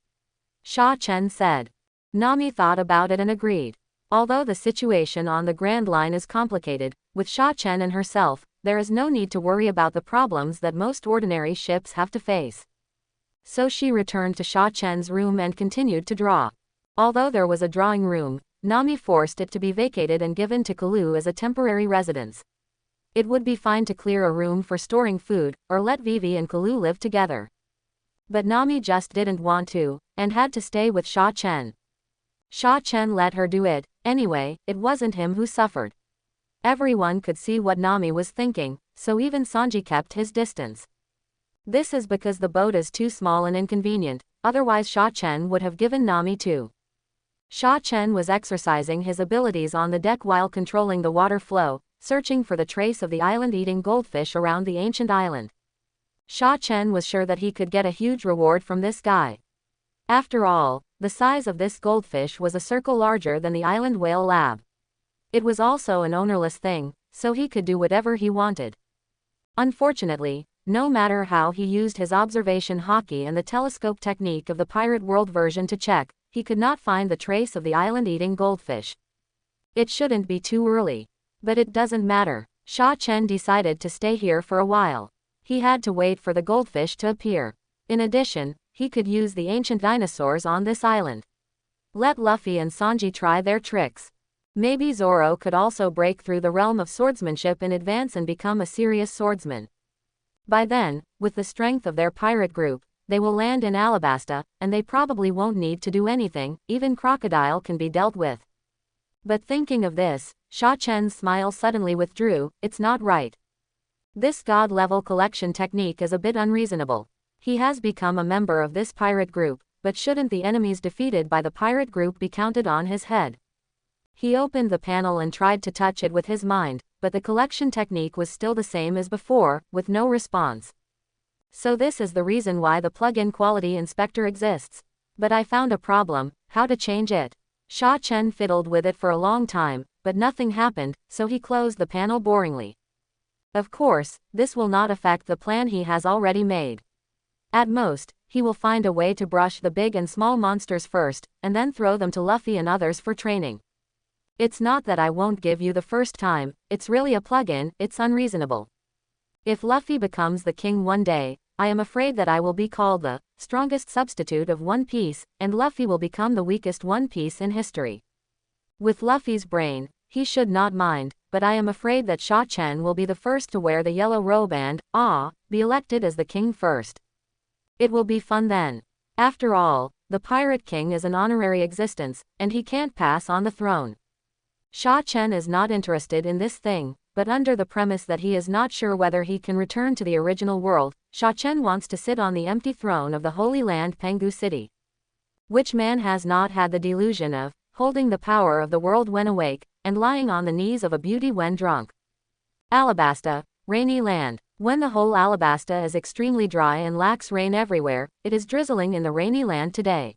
Sha Chen said. Nami thought about it and agreed. Although the situation on the Grand Line is complicated, with Sha Chen and herself, there is no need to worry about the problems that most ordinary ships have to face. So she returned to Sha Chen's room and continued to draw. Although there was a drawing room, Nami forced it to be vacated and given to Kalu as a temporary residence. It would be fine to clear a room for storing food, or let Vivi and Kalu live together. But Nami just didn't want to, and had to stay with Sha Chen. Sha Chen let her do it. Anyway, it wasn't him who suffered. Everyone could see what Nami was thinking, so even Sanji kept his distance. This is because the boat is too small and inconvenient, otherwise Sha Chen would have given Nami too. Sha Chen was exercising his abilities on the deck while controlling the water flow, searching for the trace of the island-eating goldfish around the ancient island. Sha Chen was sure that he could get a huge reward from this guy. After all, the size of this goldfish was a circle larger than the island whale lab. It was also an ownerless thing, so he could do whatever he wanted. Unfortunately, no matter how he used his observation Haki and the telescope technique of the Pirate World version to check, he could not find the trace of the island-eating goldfish. It shouldn't be too early. But it doesn't matter. Sha Chen decided to stay here for a while. He had to wait for the goldfish to appear. In addition, he could use the ancient dinosaurs on this island. Let Luffy and Sanji try their tricks. Maybe Zoro could also break through the realm of swordsmanship in advance and become a serious swordsman. By then, with the strength of their pirate group, they will land in Alabasta, and they probably won't need to do anything, even Crocodile can be dealt with. But thinking of this, Sha Chen's smile suddenly withdrew. It's not right. This god-level collection technique is a bit unreasonable. He has become a member of this pirate group, but shouldn't the enemies defeated by the pirate group be counted on his head? He opened the panel and tried to touch it with his mind, but the collection technique was still the same as before, with no response. So this is the reason why the plug-in quality inspector exists. But I found a problem: how to change it. Sha Chen fiddled with it for a long time, but nothing happened, so he closed the panel boringly. Of course, this will not affect the plan he has already made. At most, he will find a way to brush the big and small monsters first, and then throw them to Luffy and others for training. It's not that I won't give you the first time, it's really a plug-in, it's unreasonable. If Luffy becomes the king one day, I am afraid that I will be called the strongest substitute of One Piece, and Luffy will become the weakest One Piece in history. With Luffy's brain, he should not mind, but I am afraid that Sha Chen will be the first to wear the yellow robe and, be elected as the king first. It will be fun then. After all, the Pirate King is an honorary existence, and he can't pass on the throne. Sha Chen is not interested in this thing, but under the premise that he is not sure whether he can return to the original world, Sha Chen wants to sit on the empty throne of the Holy Land Pengu City. Which man has not had the delusion of holding the power of the world when awake, and lying on the knees of a beauty when drunk? Alabasta, rainy land. When the whole Alabasta is extremely dry and lacks rain everywhere, it is drizzling in the rainy land today.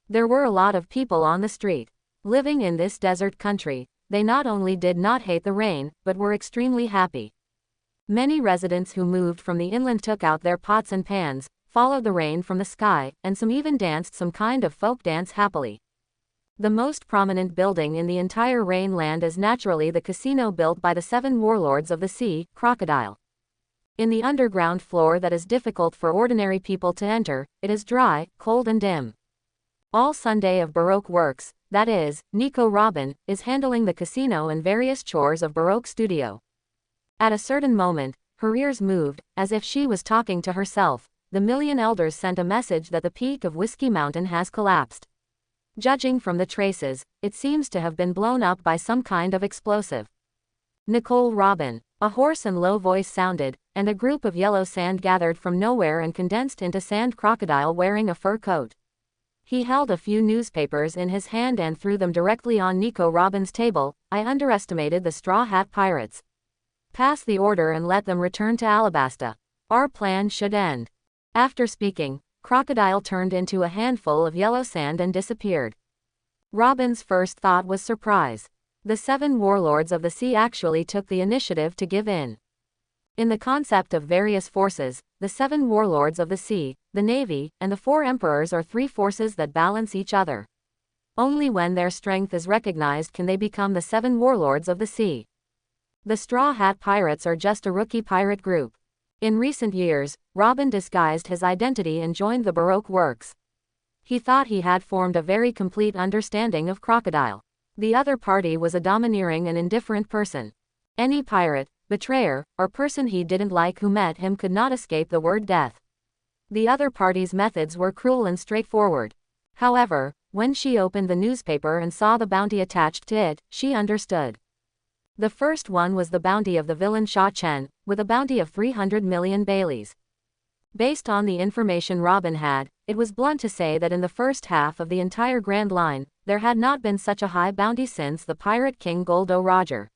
There were a lot of people on the street. Living in this desert country, they not only did not hate the rain, but were extremely happy. Many residents who moved from the inland took out their pots and pans, followed the rain from the sky, and some even danced some kind of folk dance happily. The most prominent building in the entire rain land is naturally the casino built by the 7 warlords of the sea, Crocodile. In the underground floor that is difficult for ordinary people to enter, it is dry, cold and dim. All Sunday of Baroque Works, that is, Nico Robin, is handling the casino and various chores of Baroque Studio. At a certain moment, her ears moved, as if she was talking to herself. The Million Elders sent a message that the peak of Whiskey Mountain has collapsed. Judging from the traces, it seems to have been blown up by some kind of explosive. Nicole Robin. A hoarse and low voice sounded, and a group of yellow sand gathered from nowhere and condensed into Sand Crocodile wearing a fur coat. He held a few newspapers in his hand and threw them directly on Nico Robin's table. I underestimated the Straw Hat Pirates. Pass the order and let them return to Alabasta. Our plan should end. After speaking, Crocodile turned into a handful of yellow sand and disappeared. Robin's first thought was surprise. The 7 warlords of the sea actually took the initiative to give in. In the concept of various forces, the 7 warlords of the sea, the navy, and the 4 emperors are 3 forces that balance each other. Only when their strength is recognized can they become the 7 warlords of the sea. The Straw Hat Pirates are just a rookie pirate group. In recent years, Robin disguised his identity and joined the Baroque Works. He thought he had formed a very complete understanding of Crocodile. The other party was a domineering and indifferent person. Any pirate, betrayer, or person he didn't like who met him could not escape the word death. The other party's methods were cruel and straightforward. However, when she opened the newspaper and saw the bounty attached to it, she understood. The first one was the bounty of the villain Sha Chen, with a bounty of 300 million Baileys. Based on the information Robin had, it was blunt to say that in the first half of the entire Grand Line, there had not been such a high bounty since the Pirate King Goldo Roger.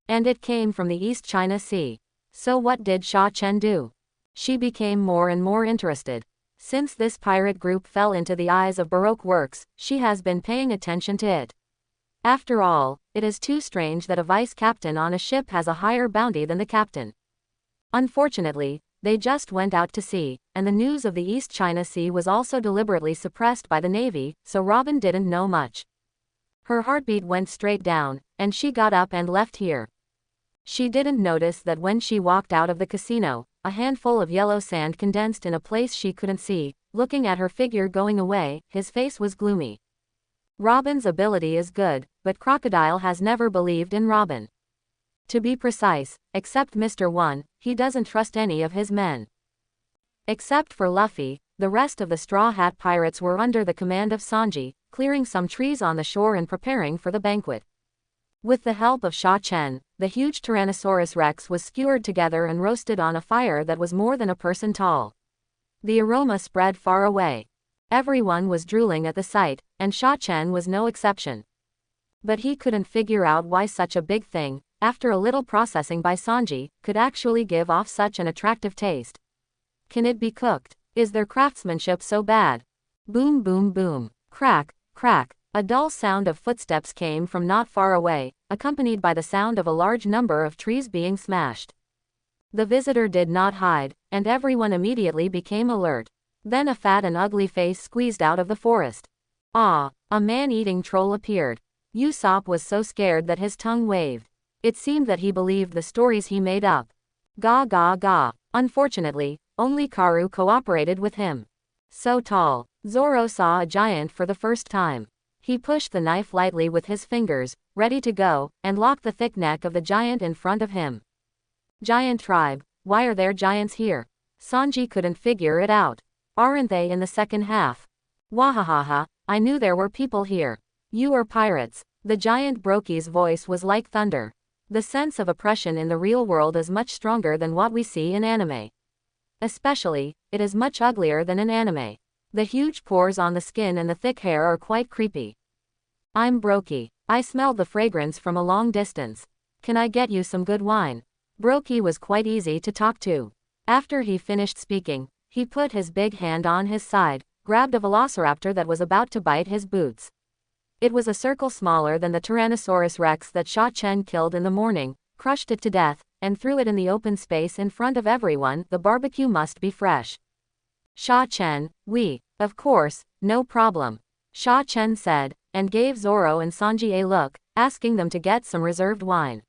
And it came from the East China Sea. So what did Sha Chen do? She became more and more interested. Since this pirate group fell into the eyes of Baroque Works, she has been paying attention to it. After all, it is too strange that a vice-captain on a ship has a higher bounty than the captain. Unfortunately, they just went out to sea, and the news of the East China Sea was also deliberately suppressed by the Navy, so Robin didn't know much. Her heartbeat went straight down, and she got up and left here. She didn't notice that when she walked out of the casino, a handful of yellow sand condensed in a place she couldn't see. Looking at her figure going away, his face was gloomy. Robin's ability is good, but Crocodile has never believed in Robin. To be precise, except Mr. 1, he doesn't trust any of his men. Except for Luffy, the rest of the Straw Hat Pirates were under the command of Sanji, clearing some trees on the shore and preparing for the banquet. With the help of Sha Chen, the huge Tyrannosaurus Rex was skewered together and roasted on a fire that was more than a person tall. The aroma spread far away. Everyone was drooling at the sight, and Sha Chen was no exception. But he couldn't figure out why such a big thing, after a little processing by Sanji, could actually give off such an attractive taste. Can it be cooked? Is their craftsmanship so bad? Boom boom boom. Crack, crack. A dull sound of footsteps came from not far away, accompanied by the sound of a large number of trees being smashed. The visitor did not hide, and everyone immediately became alert. Then a fat and ugly face squeezed out of the forest. Ah, a man-eating troll appeared. Usopp was so scared that his tongue waved. It seemed that he believed the stories he made up. Ga ga ga. Unfortunately, only Karu cooperated with him. So tall. Zoro saw a giant for the first time. He pushed the knife lightly with his fingers, ready to go, and locked the thick neck of the giant in front of him. Giant tribe, why are there giants here? Sanji couldn't figure it out. Aren't they in the second half? Wahahaha, I knew there were people here. You are pirates. The giant Brokey's voice was like thunder. The sense of oppression in the real world is much stronger than what we see in anime. Especially, it is much uglier than in anime. The huge pores on the skin and the thick hair are quite creepy. I'm Brokey. I smelled the fragrance from a long distance. Can I get you some good wine? Brokey was quite easy to talk to. After he finished speaking, he put his big hand on his side, grabbed a velociraptor that was about to bite his boots. It was a circle smaller than the Tyrannosaurus Rex that Sha Chen killed in the morning, crushed it to death, and threw it in the open space in front of everyone. The barbecue must be fresh. Sha Chen, of course, no problem. Sha Chen said, and gave Zoro and Sanji a look, asking them to get some reserved wine.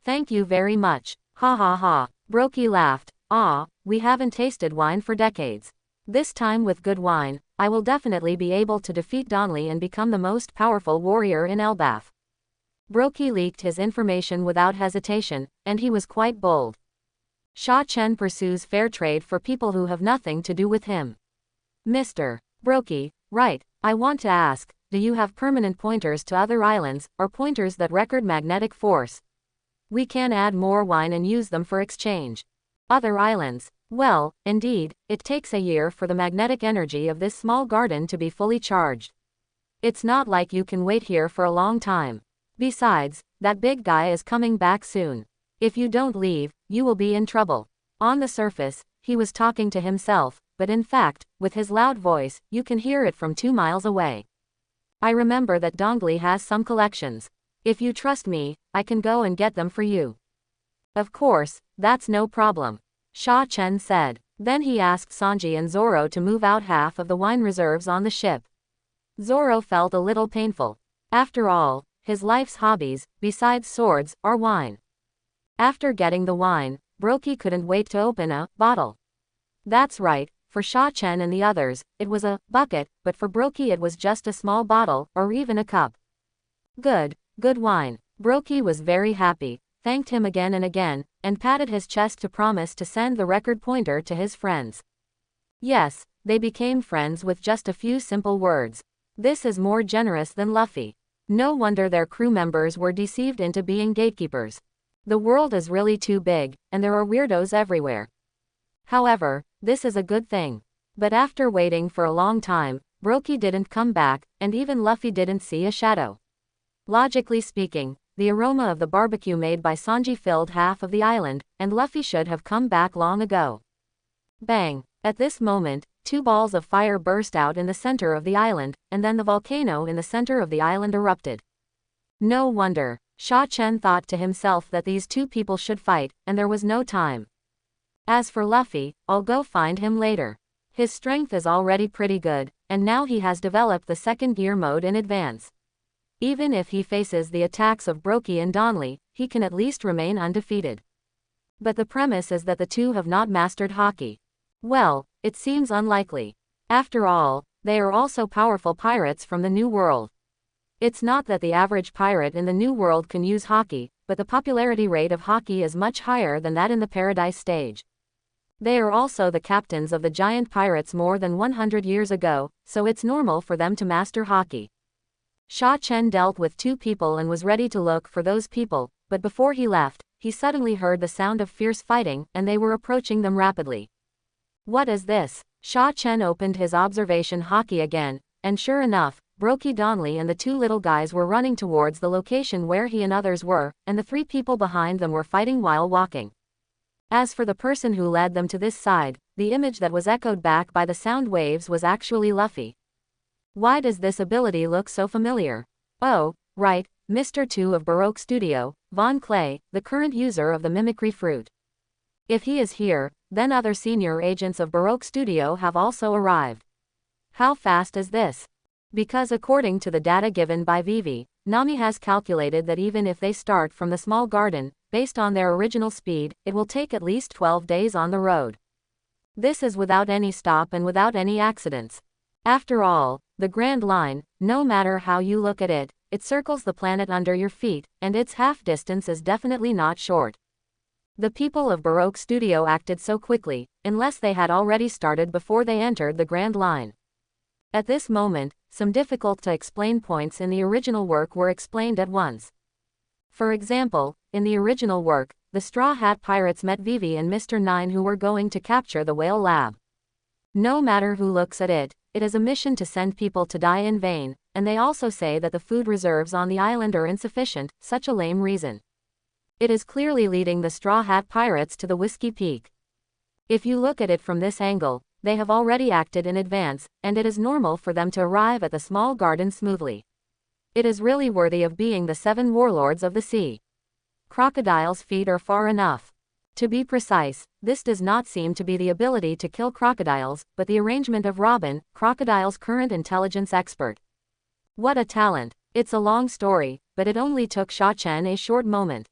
Thank you very much. Ha ha ha. Brokey laughed. Ah, we haven't tasted wine for decades. This time with good wine, I will definitely be able to defeat Donley and become the most powerful warrior in Elbaf. Brokey leaked his information without hesitation, and he was quite bold. Sha Chen pursues fair trade for people who have nothing to do with him. Mr. Brokey, right, I want to ask, do you have permanent pointers to other islands, or pointers that record magnetic force? We can add more wine and use them for exchange. Other islands. Well, indeed, it takes a year for the magnetic energy of this small garden to be fully charged. It's not like you can wait here for a long time. Besides, that big guy is coming back soon. If you don't leave, you will be in trouble. On the surface, he was talking to himself, but in fact, with his loud voice, you can hear it from 2 miles away. I remember that Dongli has some collections. If you trust me, I can go and get them for you. Of course, that's no problem, Sha Chen said. Then he asked Sanji and Zoro to move out half of the wine reserves on the ship. Zoro felt a little painful. After all, his life's hobbies, besides swords, are wine. After getting the wine, Brookie couldn't wait to open a bottle. That's right, for Sha Chen and the others, it was a bucket, but for Brookie it was just a small bottle, or even a cup. Good wine. Brookie was very happy, thanked him again and patted his chest to promise to send the record pointer to his friends. Yes, they became friends with just a few simple words. This is more generous than Luffy. No wonder their crew members were deceived into being gatekeepers. The world is really too big, and there are weirdos everywhere. However, this is a good thing. But after waiting for a long time, Brookie didn't come back, and even Luffy didn't see a shadow. Logically speaking, the aroma of the barbecue made by Sanji filled half of the island, and Luffy should have come back long ago. Bang! At this moment, 2 balls of fire burst out in the center of the island, and then the volcano in the center of the island erupted. No wonder. Sha Chen thought to himself that these 2 people should fight, and there was no time. As for Luffy, I'll go find him later. His strength is already pretty good, and now he has developed the second gear mode in advance. Even if he faces the attacks of Brookie and Donley, he can at least remain undefeated. But the premise is that the 2 have not mastered Haki. Well, it seems unlikely. After all, they are also powerful pirates from the New World. It's not that the average pirate in the New World can use Haki, but the popularity rate of Haki is much higher than that in the Paradise stage. They are also the captains of the giant pirates more than 100 years ago, so it's normal for them to master Haki. Sha Chen dealt with 2 people and was ready to look for those people, but before he left, he suddenly heard the sound of fierce fighting, and they were approaching them rapidly. What is this? Sha Chen opened his observation Haki again, and sure enough, Brookie Donley and the 2 little guys were running towards the location where he and others were, and the 3 people behind them were fighting while walking. As for the person who led them to this side, the image that was echoed back by the sound waves was actually Luffy. Why does this ability look so familiar? Oh, right, Mr. 2 of Baroque Studio, Von Clay, the current user of the mimicry fruit. If he is here, then other senior agents of Baroque Studio have also arrived. How fast is this? Because according to the data given by Vivi, Nami has calculated that even if they start from the small garden, based on their original speed, it will take at least 12 days on the road. This is without any stop and without any accidents. After all, the Grand Line, no matter how you look at it, it circles the planet under your feet, and its half distance is definitely not short. The people of Baroque Studio acted so quickly, unless they had already started before they entered the Grand Line. At this moment, some difficult-to-explain points in the original work were explained at once. For example, in the original work, the Straw Hat Pirates met Vivi and Mr. 9 who were going to capture the whale lab. No matter who looks at it, it is a mission to send people to die in vain, and they also say that the food reserves on the island are insufficient, such a lame reason. It is clearly leading the Straw Hat Pirates to the Whiskey Peak. If you look at it from this angle, they have already acted in advance, and it is normal for them to arrive at the small garden smoothly. It is really worthy of being the 7 warlords of the sea. Crocodile's feet are far enough. To be precise, this does not seem to be the ability to kill crocodiles, but the arrangement of Robin, Crocodile's current intelligence expert. What a talent! It's a long story, but it only took Sha Chen a short moment.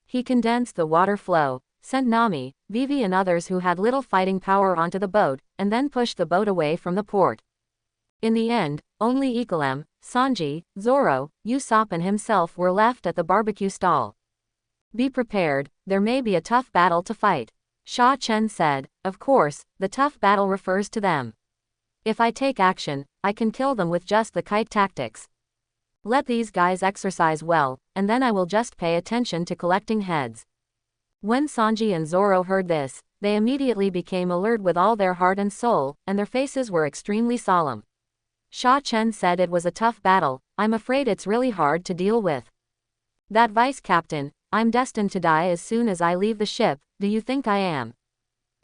He condensed the water flow, sent Nami, Vivi and others who had little fighting power onto the boat, and then pushed the boat away from the port. In the end, only Igaram, Sanji, Zoro, Usopp and himself were left at the barbecue stall. Be prepared, there may be a tough battle to fight. Sha Chen said, of course, the tough battle refers to them. If I take action, I can kill them with just the kite tactics. Let these guys exercise well, and then I will just pay attention to collecting heads. When Sanji and Zoro heard this, they immediately became alert with all their heart and soul, and their faces were extremely solemn. Sha Chen said it was a tough battle, I'm afraid it's really hard to deal with. That vice captain, I'm destined to die as soon as I leave the ship, do you think I am?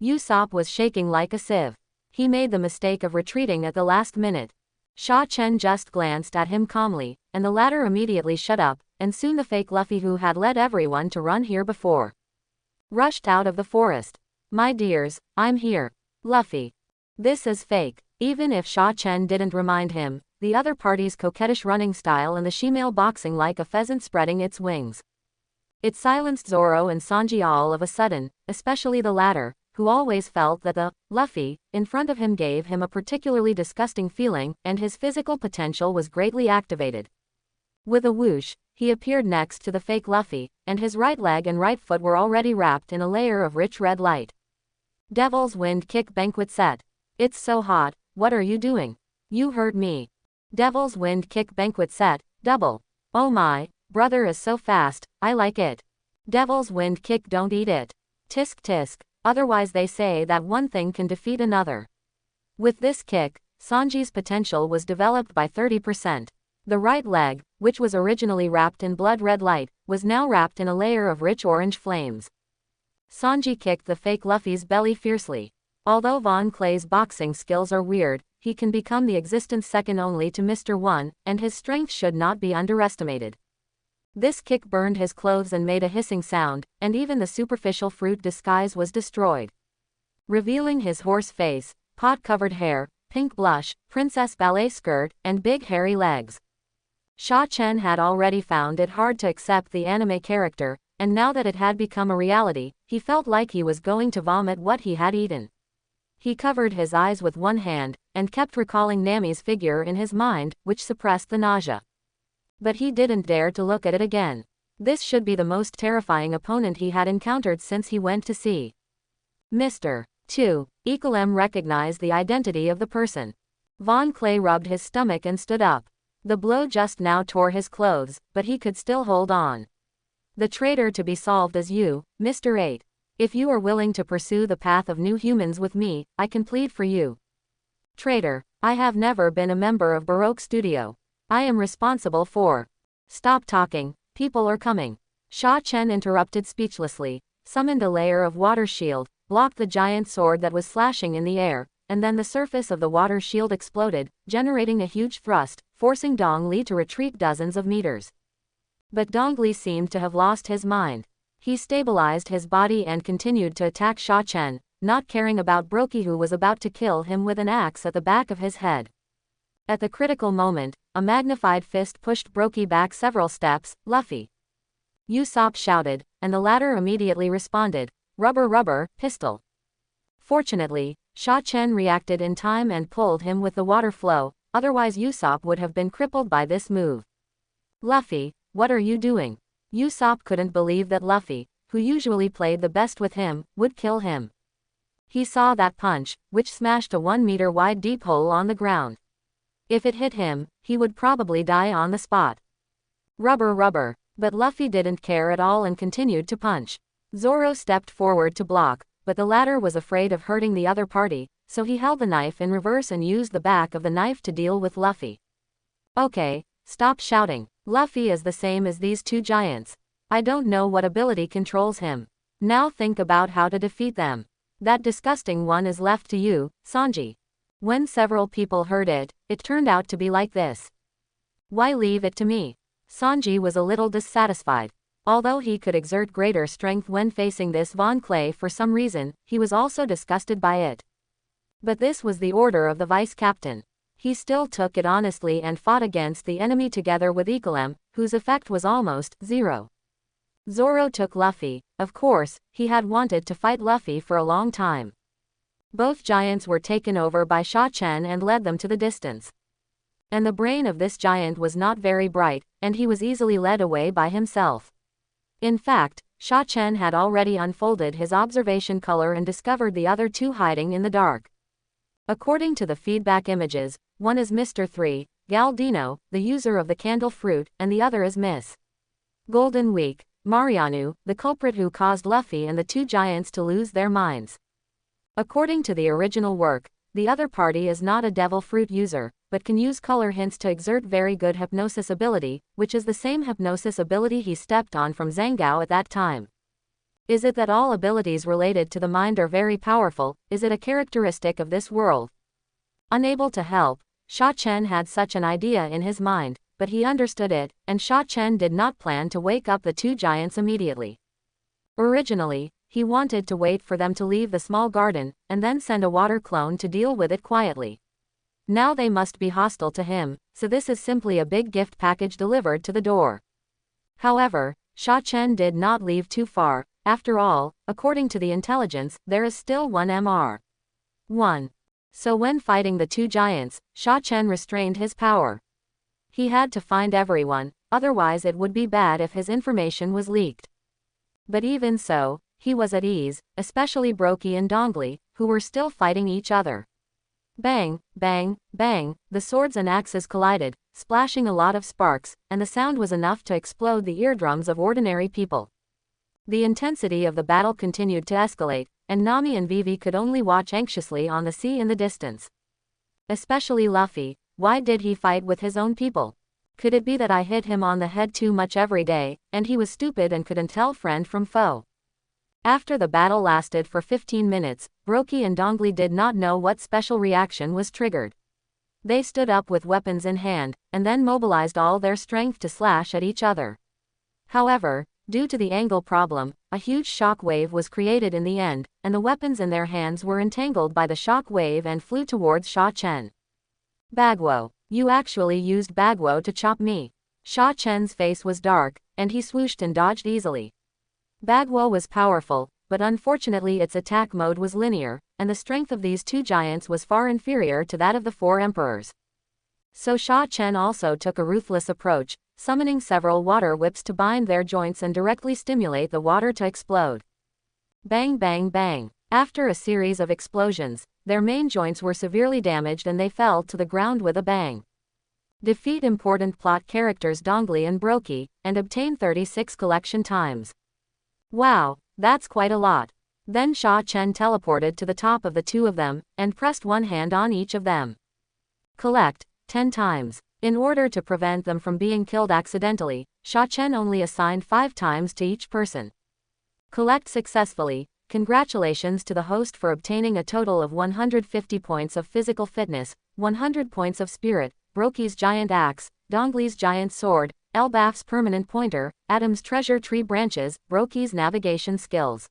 Usopp was shaking like a sieve. He made the mistake of retreating at the last minute. Sha Chen just glanced at him calmly, and the latter immediately shut up, and soon the fake Luffy who had led everyone to run here before rushed out of the forest. My dears, I'm here. Luffy. This is fake. Even if Sha Chen didn't remind him, the other party's coquettish running style and the shemale boxing like a pheasant spreading its wings. It silenced Zoro and Sanji all of a sudden, especially the latter, who always felt that the Luffy in front of him gave him a particularly disgusting feeling, and his physical potential was greatly activated. With a whoosh, he appeared next to the fake Luffy, and his right leg and right foot were already wrapped in a layer of rich red light. Devil's Wind Kick Banquet Set. It's so hot, what are you doing? You hurt me. Devil's Wind Kick Banquet Set, double. Oh my, brother is so fast, I like it. Devil's Wind Kick, don't eat it. Tisk tisk, otherwise they say that one thing can defeat another. With this kick, Sanji's potential was developed by 30%. The right leg, which was originally wrapped in blood red light, was now wrapped in a layer of rich orange flames. Sanji kicked the fake Luffy's belly fiercely. Although Von Clay's boxing skills are weird, he can become the existence second only to Mr. One, and his strength should not be underestimated. This kick burned his clothes and made a hissing sound, and even the superficial fruit disguise was destroyed. Revealing his horse face, pot-covered hair, pink blush, princess ballet skirt, and big hairy legs. Sha Chen had already found it hard to accept the anime character, and now that it had become a reality, he felt like he was going to vomit what he had eaten. He covered his eyes with one hand, and kept recalling Nami's figure in his mind, which suppressed the nausea. But he didn't dare to look at it again. This should be the most terrifying opponent he had encountered since he went to sea. Mr. 2. Igaram recognized the identity of the person. Von Clay rubbed his stomach and stood up. The blow just now tore his clothes, but he could still hold on. The traitor to be solved is you, Mr. 8. If you are willing to pursue the path of new humans with me, I can plead for you. Traitor, I have never been a member of Baroque Studio. I am responsible for. Stop talking, people are coming. Sha Chen interrupted speechlessly, summoned a layer of water shield, blocked the giant sword that was slashing in the air, and then the surface of the water shield exploded, generating a huge thrust, forcing Dong Li to retreat dozens of meters. But Dong Li seemed to have lost his mind. He stabilized his body and continued to attack Sha Chen, not caring about Brokey, who was about to kill him with an axe at the back of his head. At the critical moment, a magnified fist pushed Brokey back several steps. Luffy! Usopp shouted, and the latter immediately responded, rubber rubber, pistol. Fortunately, Sha Chen reacted in time and pulled him with the water flow, otherwise Usopp would have been crippled by this move. Luffy, what are you doing? Usopp couldn't believe that Luffy, who usually played the best with him, would kill him. He saw that punch, which smashed a 1-meter wide deep hole on the ground. If it hit him, he would probably die on the spot. Rubber rubber. But Luffy didn't care at all and continued to punch. Zoro stepped forward to block, but the latter was afraid of hurting the other party, so he held the knife in reverse and used the back of the knife to deal with Luffy. Okay, stop shouting. Luffy is the same as these two giants. I don't know what ability controls him. Now think about how to defeat them. That disgusting one is left to you, Sanji. When several people heard it, it turned out to be like this. Why leave it to me? Sanji was a little dissatisfied. Although he could exert greater strength when facing this Von Clay, for some reason, he was also disgusted by it. But this was the order of the vice captain. He still took it honestly and fought against the enemy together with Igaram, whose effect was almost zero. Zoro took Luffy. Of course, he had wanted to fight Luffy for a long time. Both giants were taken over by Sha Chen and led them to the distance. And the brain of this giant was not very bright, and he was easily led away by himself. In fact, Sha Chen had already unfolded his observation color and discovered the other two hiding in the dark. According to the feedback images, one is Mr. 3, Galdino, the user of the candle fruit, and the other is Miss Golden Week, Marianu, the culprit who caused Luffy and the two giants to lose their minds. According to the original work, the other party is not a devil fruit user, but can use color hints to exert very good hypnosis ability, which is the same hypnosis ability he stepped on from Zhangao at that time. Is it that all abilities related to the mind are very powerful? Is it a characteristic of this world? Unable to help, Sha Chen had such an idea in his mind, but he understood it, and Sha Chen did not plan to wake up the two giants immediately. Originally, he wanted to wait for them to leave the small garden, and then send a water clone to deal with it quietly. Now they must be hostile to him, so this is simply a big gift package delivered to the door. However, Sha Chen did not leave too far. After all, according to the intelligence, there is still one Mr. 1. So when fighting the two giants, Sha Chen restrained his power. He had to find everyone, otherwise it would be bad if his information was leaked. But even so, he was at ease, especially Brokey and Dongli, who were still fighting each other. Bang, bang, bang, the swords and axes collided, splashing a lot of sparks, and the sound was enough to explode the eardrums of ordinary people. The intensity of the battle continued to escalate, and Nami and Vivi could only watch anxiously on the sea in the distance. Especially Luffy, why did he fight with his own people? Could it be that I hit him on the head too much every day, and he was stupid and couldn't tell friend from foe? After the battle lasted for 15 minutes, Brokey and Dongli did not know what special reaction was triggered. They stood up with weapons in hand, and then mobilized all their strength to slash at each other. However, due to the angle problem, a huge shock wave was created in the end, and the weapons in their hands were entangled by the shock wave and flew towards Sha Chen. Bagwo, you actually used Bagwo to chop me. Sha Chen's face was dark, and he swooshed and dodged easily. Bagwo was powerful, but unfortunately its attack mode was linear, and the strength of these two giants was far inferior to that of the four emperors. So Sha Chen also took a ruthless approach, summoning several water whips to bind their joints and directly stimulate the water to explode. Bang bang bang. After a series of explosions, their main joints were severely damaged and they fell to the ground with a bang. Defeat important plot characters Dongli and Brokey, and obtain 36 collection times. Wow, that's quite a lot. Then Sha Chen teleported to the top of the two of them, and pressed one hand on each of them. Collect 10 times. In order to prevent them from being killed accidentally, Sha Chen only assigned 5 times to each person. Collect successfully. Congratulations to the host for obtaining a total of 150 points of physical fitness, 100 points of spirit, Brokey's giant axe, Dongli's giant sword, Elbaf's permanent pointer, Adam's treasure tree branches, Brokey's navigation skills.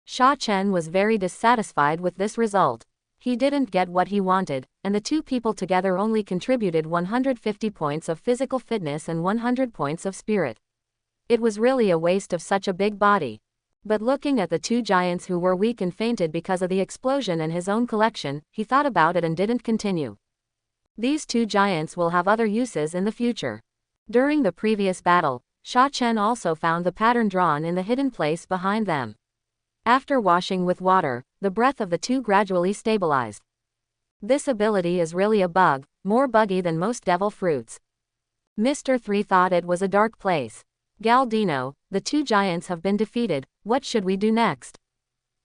Sha Chen was very dissatisfied with this result. He didn't get what he wanted, and the two people together only contributed 150 points of physical fitness and 100 points of spirit. It was really a waste of such a big body. But looking at the two giants who were weak and fainted because of the explosion and his own collection, he thought about it and didn't continue. These two giants will have other uses in the future. During the previous battle, Sha Chen also found the pattern drawn in the hidden place behind them. After washing with water, the breath of the two gradually stabilized. This ability is really a bug, more buggy than most devil fruits. Mr. 3 thought it was a dark place. Galdino, the two giants have been defeated, what should we do next?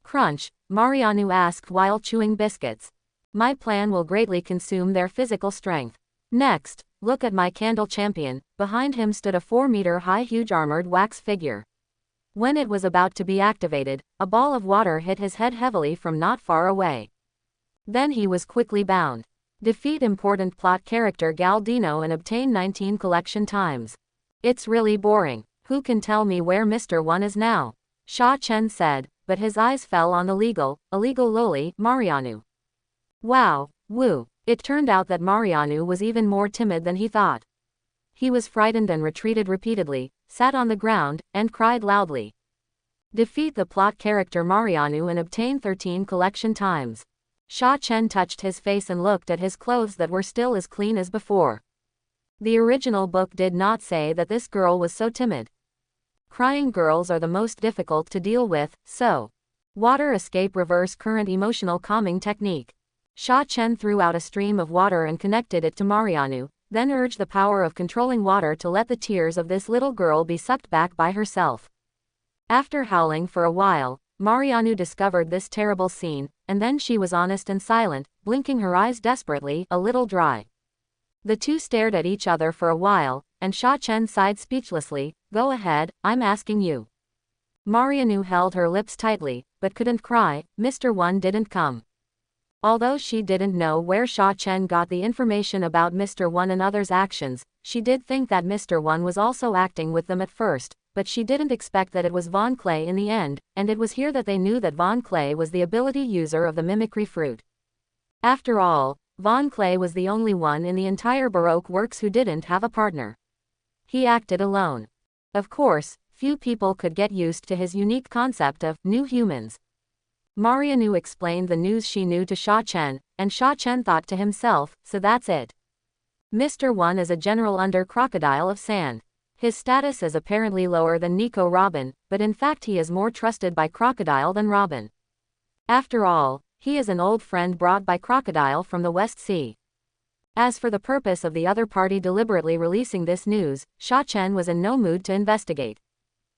Crunch, Marianu asked while chewing biscuits. My plan will greatly consume their physical strength. Next, look at my candle champion, behind him stood a 4-meter-high huge armored wax figure. When it was about to be activated, a ball of water hit his head heavily from not far away. Then he was quickly bound. Defeat important plot character Galdino and obtain 19 collection times. It's really boring. Who can tell me where Mr. 1 is now? Sha Chen said, but his eyes fell on the illegal loli, Marianu. Wow, woo. It turned out that Marianu was even more timid than he thought. He was frightened and retreated repeatedly, sat on the ground, and cried loudly. Defeat the plot character Marianu and obtain 13 collection times. Sha Chen touched his face and looked at his clothes that were still as clean as before. The original book did not say that this girl was so timid. Crying girls are the most difficult to deal with, so. Water escape reverse current emotional calming technique. Sha Chen threw out a stream of water and connected it to Marianu, then urged the power of controlling water to let the tears of this little girl be sucked back by herself. After howling for a while, Marianu discovered this terrible scene, and then she was honest and silent, blinking her eyes desperately, a little dry. The two stared at each other for a while, and Sha Chen sighed speechlessly. Go ahead, I'm asking you. Marianu held her lips tightly, but couldn't cry. Mr. One didn't come. Although she didn't know where Sha Chen got the information about Mr. One and others' actions, she did think that Mr. One was also acting with them at first, but she didn't expect that it was Von Clay in the end, and it was here that they knew that Von Clay was the ability user of the mimicry fruit. After all, Von Clay was the only one in the entire Baroque Works who didn't have a partner. He acted alone. Of course, few people could get used to his unique concept of new humans. Marianu explained the news she knew to Sha Chen, and Sha Chen thought to himself, so that's it. Mr. One is a general under Crocodile of Sand. His status is apparently lower than Nico Robin, but in fact he is more trusted by Crocodile than Robin. After all, he is an old friend brought by Crocodile from the West Sea. As for the purpose of the other party deliberately releasing this news, Sha Chen was in no mood to investigate.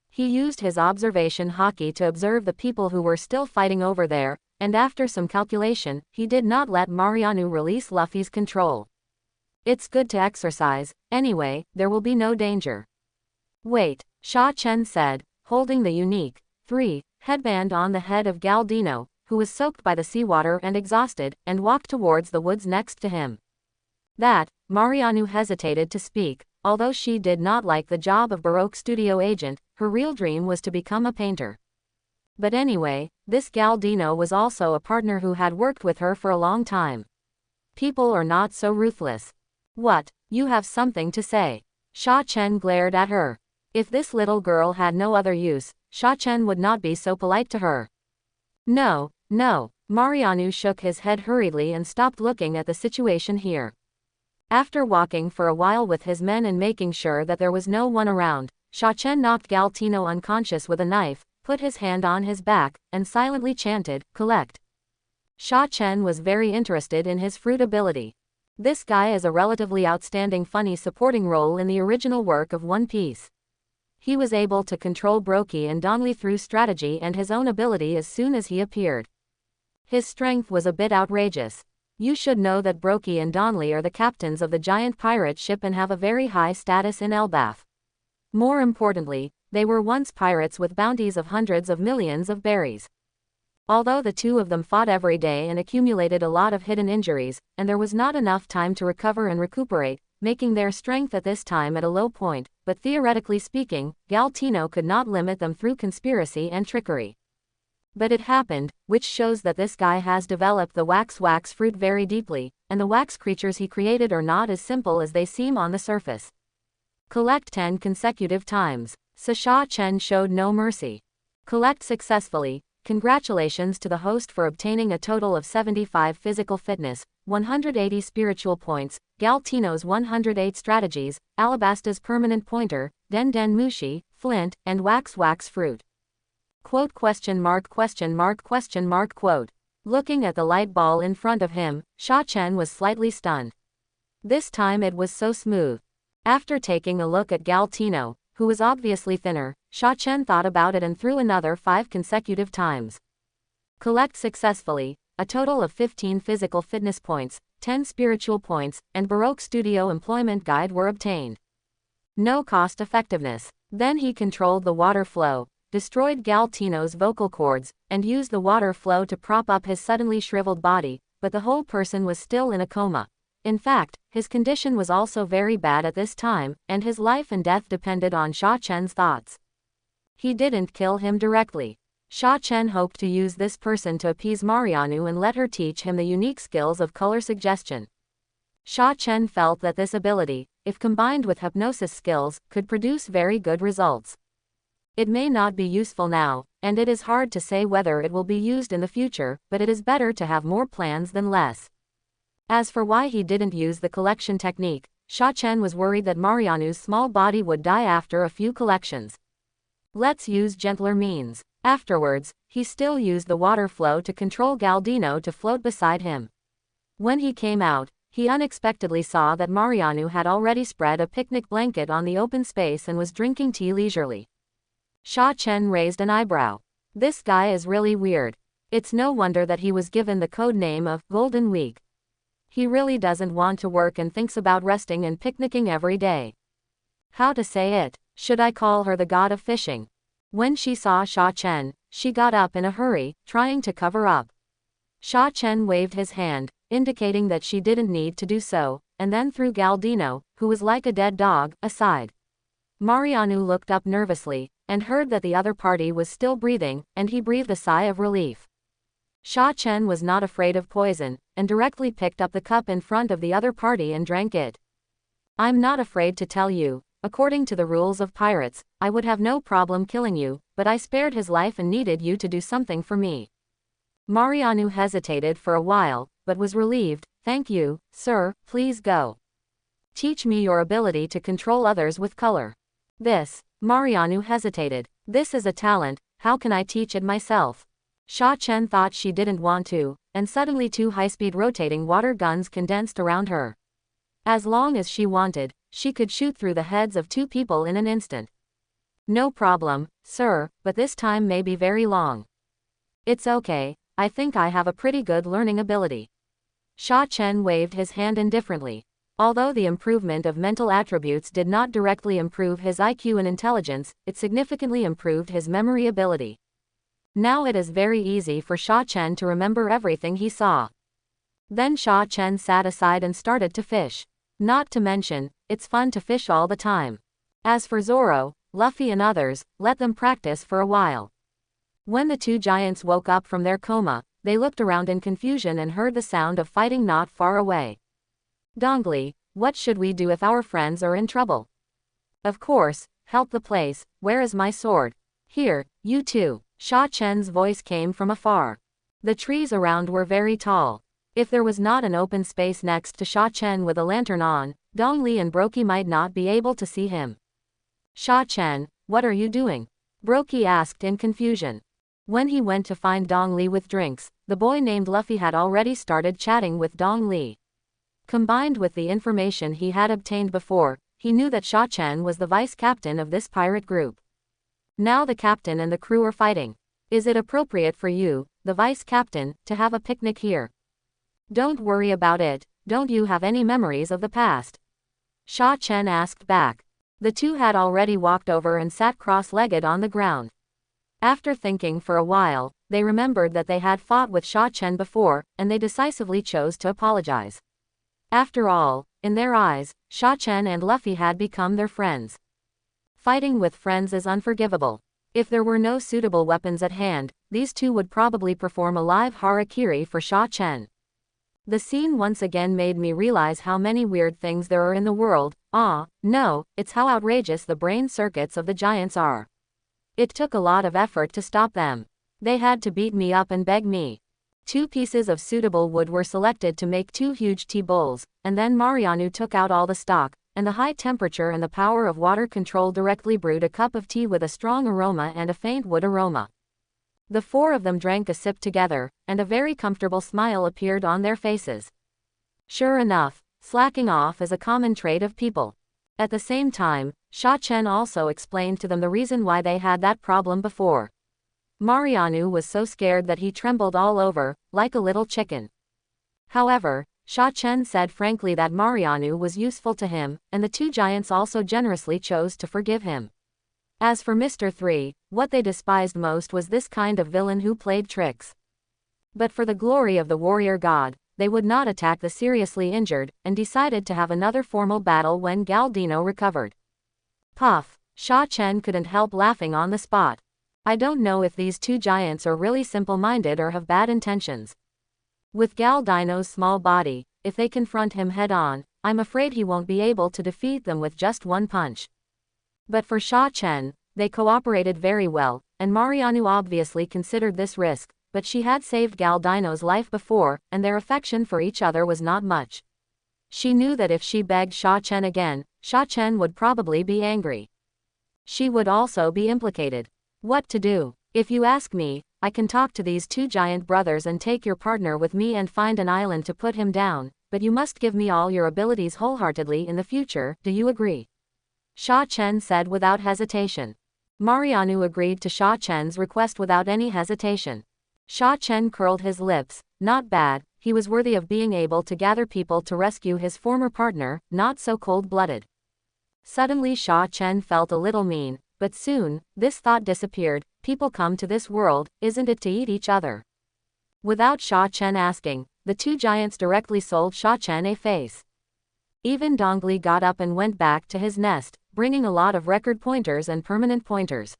He used his observation Haki to observe the people who were still fighting over there, and after some calculation, he did not let Marianu release Luffy's control. It's good to exercise, anyway, there will be no danger. Wait, Sha Chen said, holding the unique 3 headband on the head of Galdino, who was soaked by the seawater and exhausted, and walked towards the woods next to him. That, Marianu hesitated to speak. Although she did not like the job of Baroque studio agent, her real dream was to become a painter. But anyway, this Galdino was also a partner who had worked with her for a long time. People are not so ruthless. What, you have something to say? Sha Chen glared at her. If this little girl had no other use, Sha Chen would not be so polite to her. No, no, Marianu shook his head hurriedly and stopped looking at the situation here. After walking for a while with his men and making sure that there was no one around, Sha Chen knocked Galdino unconscious with a knife, put his hand on his back, and silently chanted, "Collect." Sha Chen was very interested in his fruit ability. This guy is a relatively outstanding funny supporting role in the original work of One Piece. He was able to control Brookie and Donley through strategy and his own ability as soon as he appeared. His strength was a bit outrageous. You should know that Brookie and Donley are the captains of the giant pirate ship and have a very high status in Elbaf. More importantly, they were once pirates with bounties of hundreds of millions of berries. Although the two of them fought every day and accumulated a lot of hidden injuries, and there was not enough time to recover and recuperate, making their strength at this time at a low point, but theoretically speaking, Galdino could not limit them through conspiracy and trickery. But it happened, which shows that this guy has developed the wax fruit very deeply, and the wax creatures he created are not as simple as they seem on the surface. Collect 10 consecutive times. Sha Chen showed no mercy. Collect successfully. Congratulations to the host for obtaining a total of 75 physical fitness, 180 spiritual points, Galdino's 108 strategies, Alabasta's permanent pointer, Den Mushi, flint, and wax fruit. Quote question mark. Looking at the light ball in front of him, Sha Chen was slightly stunned. This time it was so smooth. After taking a look at Galdino, who was obviously thinner, Sha Chen thought about it and threw another 5 consecutive times. Collect successfully. A total of 15 physical fitness points, 10 spiritual points, and Baroque Studio employment guide were obtained. No cost effectiveness. Then he controlled the water flow, destroyed Galdino's vocal cords, and used the water flow to prop up his suddenly shriveled body, but the whole person was still in a coma. In fact, his condition was also very bad at this time, and his life and death depended on Sha Chen's thoughts. He didn't kill him directly. Sha Chen hoped to use this person to appease Marianu and let her teach him the unique skills of color suggestion. Sha Chen felt that this ability, if combined with hypnosis skills, could produce very good results. It may not be useful now, and it is hard to say whether it will be used in the future, but it is better to have more plans than less. As for why he didn't use the collection technique, Sha Chen was worried that Marianu's small body would die after a few collections. Let's use gentler means. Afterwards, he still used the water flow to control Galdino to float beside him. When he came out, he unexpectedly saw that Marianu had already spread a picnic blanket on the open space and was drinking tea leisurely. Sha Chen raised an eyebrow. This guy is really weird. It's no wonder that he was given the code name of Golden Week. He really doesn't want to work and thinks about resting and picnicking every day. How to say it? Should I call her the god of fishing? When she saw Sha Chen, she got up in a hurry, trying to cover up. Sha Chen waved his hand, indicating that she didn't need to do so, and then threw Galdino, who was like a dead dog, aside. Mariano looked up nervously, and heard that the other party was still breathing, and he breathed a sigh of relief. Sha Chen was not afraid of poison, and directly picked up the cup in front of the other party and drank it. I'm not afraid to tell you, according to the rules of pirates, I would have no problem killing you, but I spared his life and needed you to do something for me. Mariano hesitated for a while, but was relieved. Thank you, sir, please go. Teach me your ability to control others with color. Mariano hesitated. This is a talent, how can I teach it myself? Sha Chen thought she didn't want to, and suddenly 2 high-speed rotating water guns condensed around her. As long as she wanted, she could shoot through the heads of 2 people in an instant. No problem, sir, but this time may be very long. It's okay, I think I have a pretty good learning ability. Sha Chen waved his hand indifferently. Although the improvement of mental attributes did not directly improve his IQ and intelligence, it significantly improved his memory ability. Now it is very easy for Sha Chen to remember everything he saw. Then Sha Chen sat aside and started to fish. Not to mention, it's fun to fish all the time. As for Zoro, Luffy and others, let them practice for a while. When the 2 giants woke up from their coma, they looked around in confusion and heard the sound of fighting not far away. Dongli, what should we do if our friends are in trouble? Of course, help the place. Where is my sword? Here, you too. Sha Chen's voice came from afar. The trees around were very tall. If there was not an open space next to Sha Chen with a lantern on, Dongli and Brokey might not be able to see him. Sha Chen, what are you doing? Brokey asked in confusion. When he went to find Dongli with drinks, the boy named Luffy had already started chatting with Dongli. Combined with the information he had obtained before, he knew that Sha Chen was the vice captain of this pirate group. Now the captain and the crew are fighting. Is it appropriate for you, the vice captain, to have a picnic here? Don't worry about it, don't you have any memories of the past? Sha Chen asked back. The 2 had already walked over and sat cross-legged on the ground. After thinking for a while, they remembered that they had fought with Sha Chen before, and they decisively chose to apologize. After all, in their eyes, Sha Chen and Luffy had become their friends. Fighting with friends is unforgivable. If there were no suitable weapons at hand, these 2 would probably perform a live harakiri for Sha Chen. The scene once again made me realize how many weird things there are in the world. No, it's how outrageous the brain circuits of the giants are. It took a lot of effort to stop them. They had to beat me up and beg me. 2 pieces of suitable wood were selected to make 2 huge tea bowls, and then Mariano took out all the stock, and the high temperature and the power of water control directly brewed a cup of tea with a strong aroma and a faint wood aroma. The 4 of them drank a sip together, and a very comfortable smile appeared on their faces. Sure enough, slacking off is a common trait of people. At the same time, Sha Chen also explained to them the reason why they had that problem before. Mariano was so scared that he trembled all over, like a little chicken. However, Sha Chen said frankly that Mariano was useful to him, and the 2 giants also generously chose to forgive him. As for Mr. 3, what they despised most was this kind of villain who played tricks. But for the glory of the warrior god, they would not attack the seriously injured, and decided to have another formal battle when Galdino recovered. Puff, Sha Chen couldn't help laughing on the spot. I don't know if these 2 giants are really simple-minded or have bad intentions. With Galdino's small body, if they confront him head-on, I'm afraid he won't be able to defeat them with just 1 punch. But for Sha Chen, they cooperated very well, and Mariano obviously considered this risk, but she had saved Galdino's life before, and their affection for each other was not much. She knew that if she begged Sha Chen again, Sha Chen would probably be angry. She would also be implicated. What to do? If you ask me, I can talk to these 2 giant brothers and take your partner with me and find an island to put him down, but you must give me all your abilities wholeheartedly in the future, do you agree? Sha Chen said without hesitation. Mariano agreed to Sha Chen's request without any hesitation. Sha Chen curled his lips. Not bad, he was worthy of being able to gather people to rescue his former partner, not so cold-blooded. Suddenly Sha Chen felt a little mean, but soon, this thought disappeared. People come to this world, isn't it to eat each other? Without Sha Chen asking, the two giants directly sold Sha Chen a face. Even Dongli got up and went back to his nest, bringing a lot of record pointers and permanent pointers.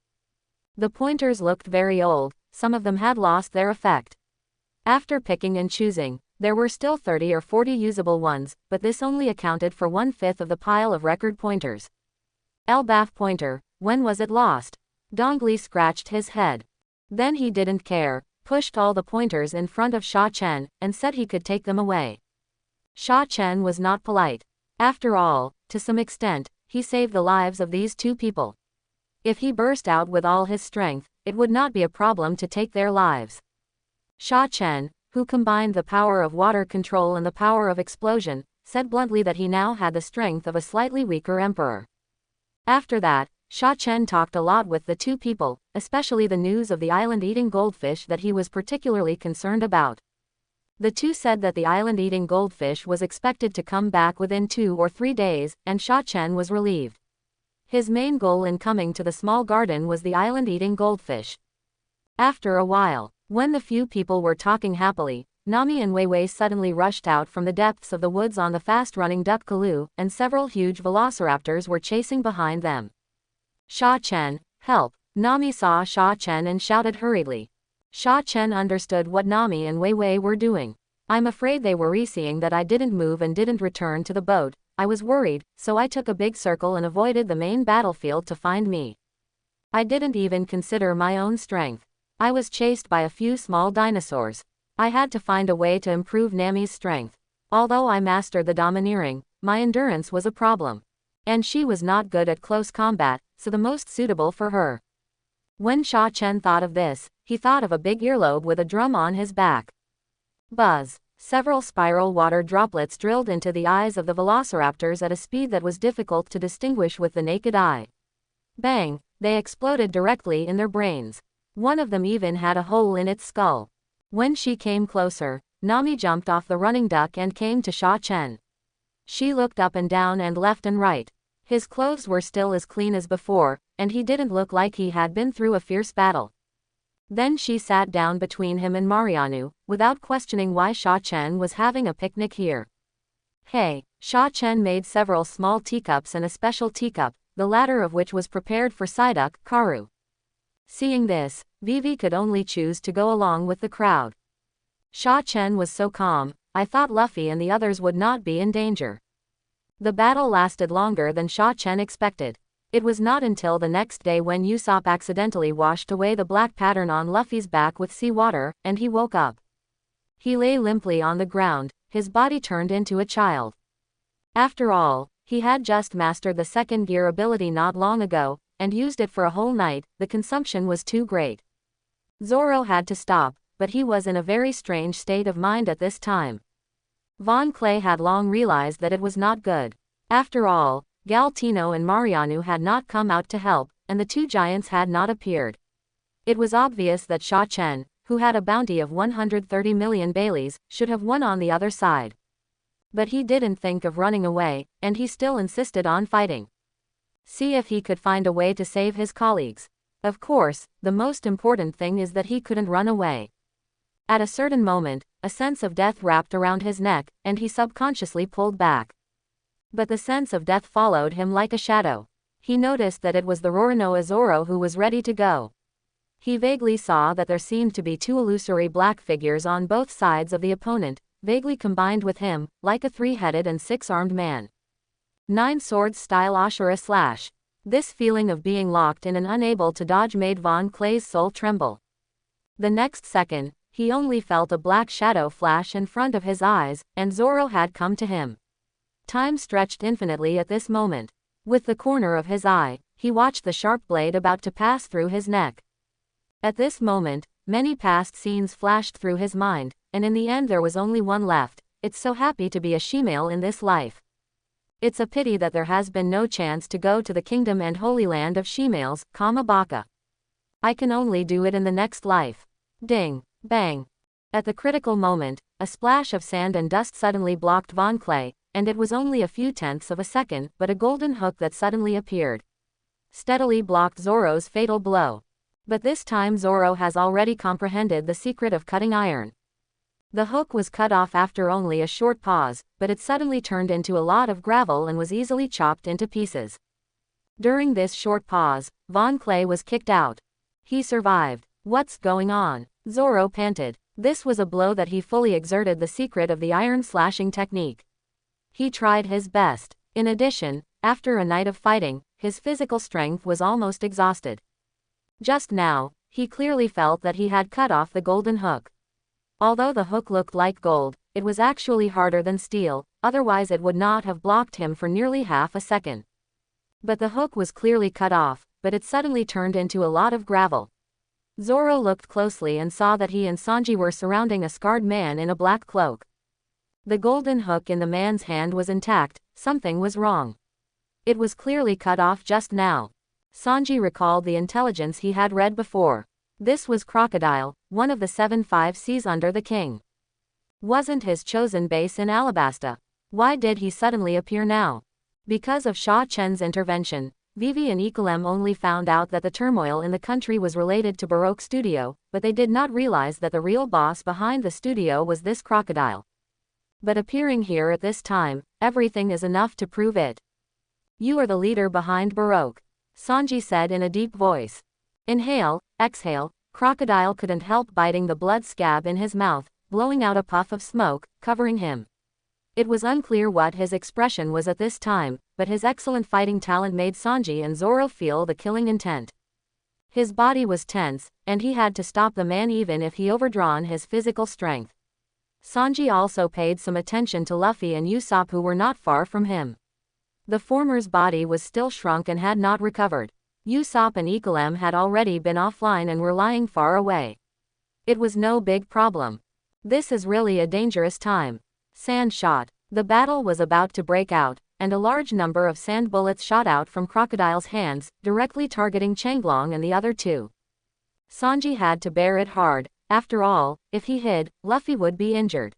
The pointers looked very old, some of them had lost their effect. After picking and choosing, there were still 30 or 40 usable ones, but this only accounted for 1/5 of the pile of record pointers. Elbaf pointer, when was it lost? Dongli scratched his head. Then he didn't care, pushed all the pointers in front of Sha Chen, and said he could take them away. Sha Chen was not polite. After all, to some extent, he saved the lives of these two people. If he burst out with all his strength, it would not be a problem to take their lives. Sha Chen, who combined the power of water control and the power of explosion, said bluntly that he now had the strength of a slightly weaker emperor. After that, Sha Chen talked a lot with the two people, especially the news of the island-eating goldfish that he was particularly concerned about. The two said that the island-eating goldfish was expected to come back within 2 or 3 days, and Sha Chen was relieved. His main goal in coming to the small garden was the island-eating goldfish. After a while, when the few people were talking happily, Nami and Wei Wei suddenly rushed out from the depths of the woods on the fast-running duck canoe, and several huge velociraptors were chasing behind them. Sha Chen, help! Nami saw Sha Chen and shouted hurriedly. Sha Chen understood what Nami and Wei Wei were doing. I'm afraid they were seeing that I didn't move and didn't return to the boat. I was worried, so I took a big circle and avoided the main battlefield to find me. I didn't even consider my own strength. I was chased by a few small dinosaurs. I had to find a way to improve Nami's strength. Although I mastered the domineering, my endurance was a problem. And she was not good at close combat, so the most suitable for her. When Sha Chen thought of this, he thought of a big earlobe with a drum on his back. Buzz! Several spiral water droplets drilled into the eyes of the velociraptors at a speed that was difficult to distinguish with the naked eye. Bang! They exploded directly in their brains. One of them even had a hole in its skull. When she came closer, Nami jumped off the running duck and came to Sha Chen. She looked up and down and left and right. His clothes were still as clean as before, and he didn't look like he had been through a fierce battle. Then she sat down between him and Marianu, without questioning why Sha Chen was having a picnic here. Hey! Sha Chen made several small teacups and a special teacup, the latter of which was prepared for Psyduck, Karu. Seeing this, Vivi could only choose to go along with the crowd. Sha Chen was so calm, I thought Luffy and the others would not be in danger. The battle lasted longer than Sha Chen expected. It was not until the next day when Usopp accidentally washed away the black pattern on Luffy's back with seawater, and he woke up. He lay limply on the ground, his body turned into a child. After all, he had just mastered the second gear ability not long ago, and used it for a whole night. The consumption was too great. Zoro had to stop, but he was in a very strange state of mind at this time. Von Clay had long realized that it was not good. After all, Galtino and Marianu had not come out to help, and the two giants had not appeared. It was obvious that Sha Chen, who had a bounty of 130 million Baileys, should have won on the other side. But he didn't think of running away, and he still insisted on fighting. See if he could find a way to save his colleagues. Of course, the most important thing is that he couldn't run away. At a certain moment, a sense of death wrapped around his neck, and he subconsciously pulled back. But the sense of death followed him like a shadow. He noticed that it was the Roronoa Zoro who was ready to go. He vaguely saw that there seemed to be two illusory black figures on both sides of the opponent, vaguely combined with him, like a three-headed and six-armed man. 9 Swords style Ashura slash. This feeling of being locked in and unable to dodge made Von Clay's soul tremble. The next second, he only felt a black shadow flash in front of his eyes, and Zoro had come to him. Time stretched infinitely at this moment. With the corner of his eye, he watched the sharp blade about to pass through his neck. At this moment, many past scenes flashed through his mind, and in the end there was only one left. It's so happy to be a she-male in this life. It's a pity that there has been no chance to go to the kingdom and holy land of she-males, Baka. I can only do it in the next life. Ding. Bang! At the critical moment, a splash of sand and dust suddenly blocked Von Clay, and it was only a few tenths of a second, but a golden hook that suddenly appeared steadily blocked Zoro's fatal blow. But this time Zoro has already comprehended the secret of cutting iron. The hook was cut off after only a short pause, but it suddenly turned into a lot of gravel and was easily chopped into pieces. During this short pause, Von Clay was kicked out. He survived. What's going on? Zoro panted. This was a blow that he fully exerted the secret of the iron slashing technique. He tried his best. In addition, after a night of fighting, his physical strength was almost exhausted. Just now, he clearly felt that he had cut off the golden hook. Although the hook looked like gold, it was actually harder than steel, otherwise it would not have blocked him for nearly half a second. But the hook was clearly cut off, but it suddenly turned into a lot of gravel. Zoro looked closely and saw that he and Sanji were surrounding a scarred man in a black cloak. The golden hook in the man's hand was intact. Something was wrong. It was clearly cut off just now. Sanji recalled the intelligence he had read before. This was Crocodile, one of the 7 seas under the king. Wasn't his chosen base in Alabasta? Why did he suddenly appear now? Because of Sha Chen's intervention, Vivi and Igaram only found out that the turmoil in the country was related to Baroque Studio, but they did not realize that the real boss behind the studio was this Crocodile. But appearing here at this time, everything is enough to prove it. You are the leader behind Baroque, Sanji said in a deep voice. Inhale, exhale. Crocodile couldn't help biting the blood scab in his mouth, blowing out a puff of smoke, covering him. It was unclear what his expression was at this time, but his excellent fighting talent made Sanji and Zoro feel the killing intent. His body was tense, and he had to stop the man even if he overdrawn his physical strength. Sanji also paid some attention to Luffy and Usopp, who were not far from him. The former's body was still shrunk and had not recovered. Usopp and Igaram had already been offline and were lying far away. It was no big problem. This is really a dangerous time. Sand shot. The battle was about to break out, and a large number of sand bullets shot out from Crocodile's hands, directly targeting Changlong and the other two. Sanji had to bear it hard. After all, if he hid, Luffy would be injured.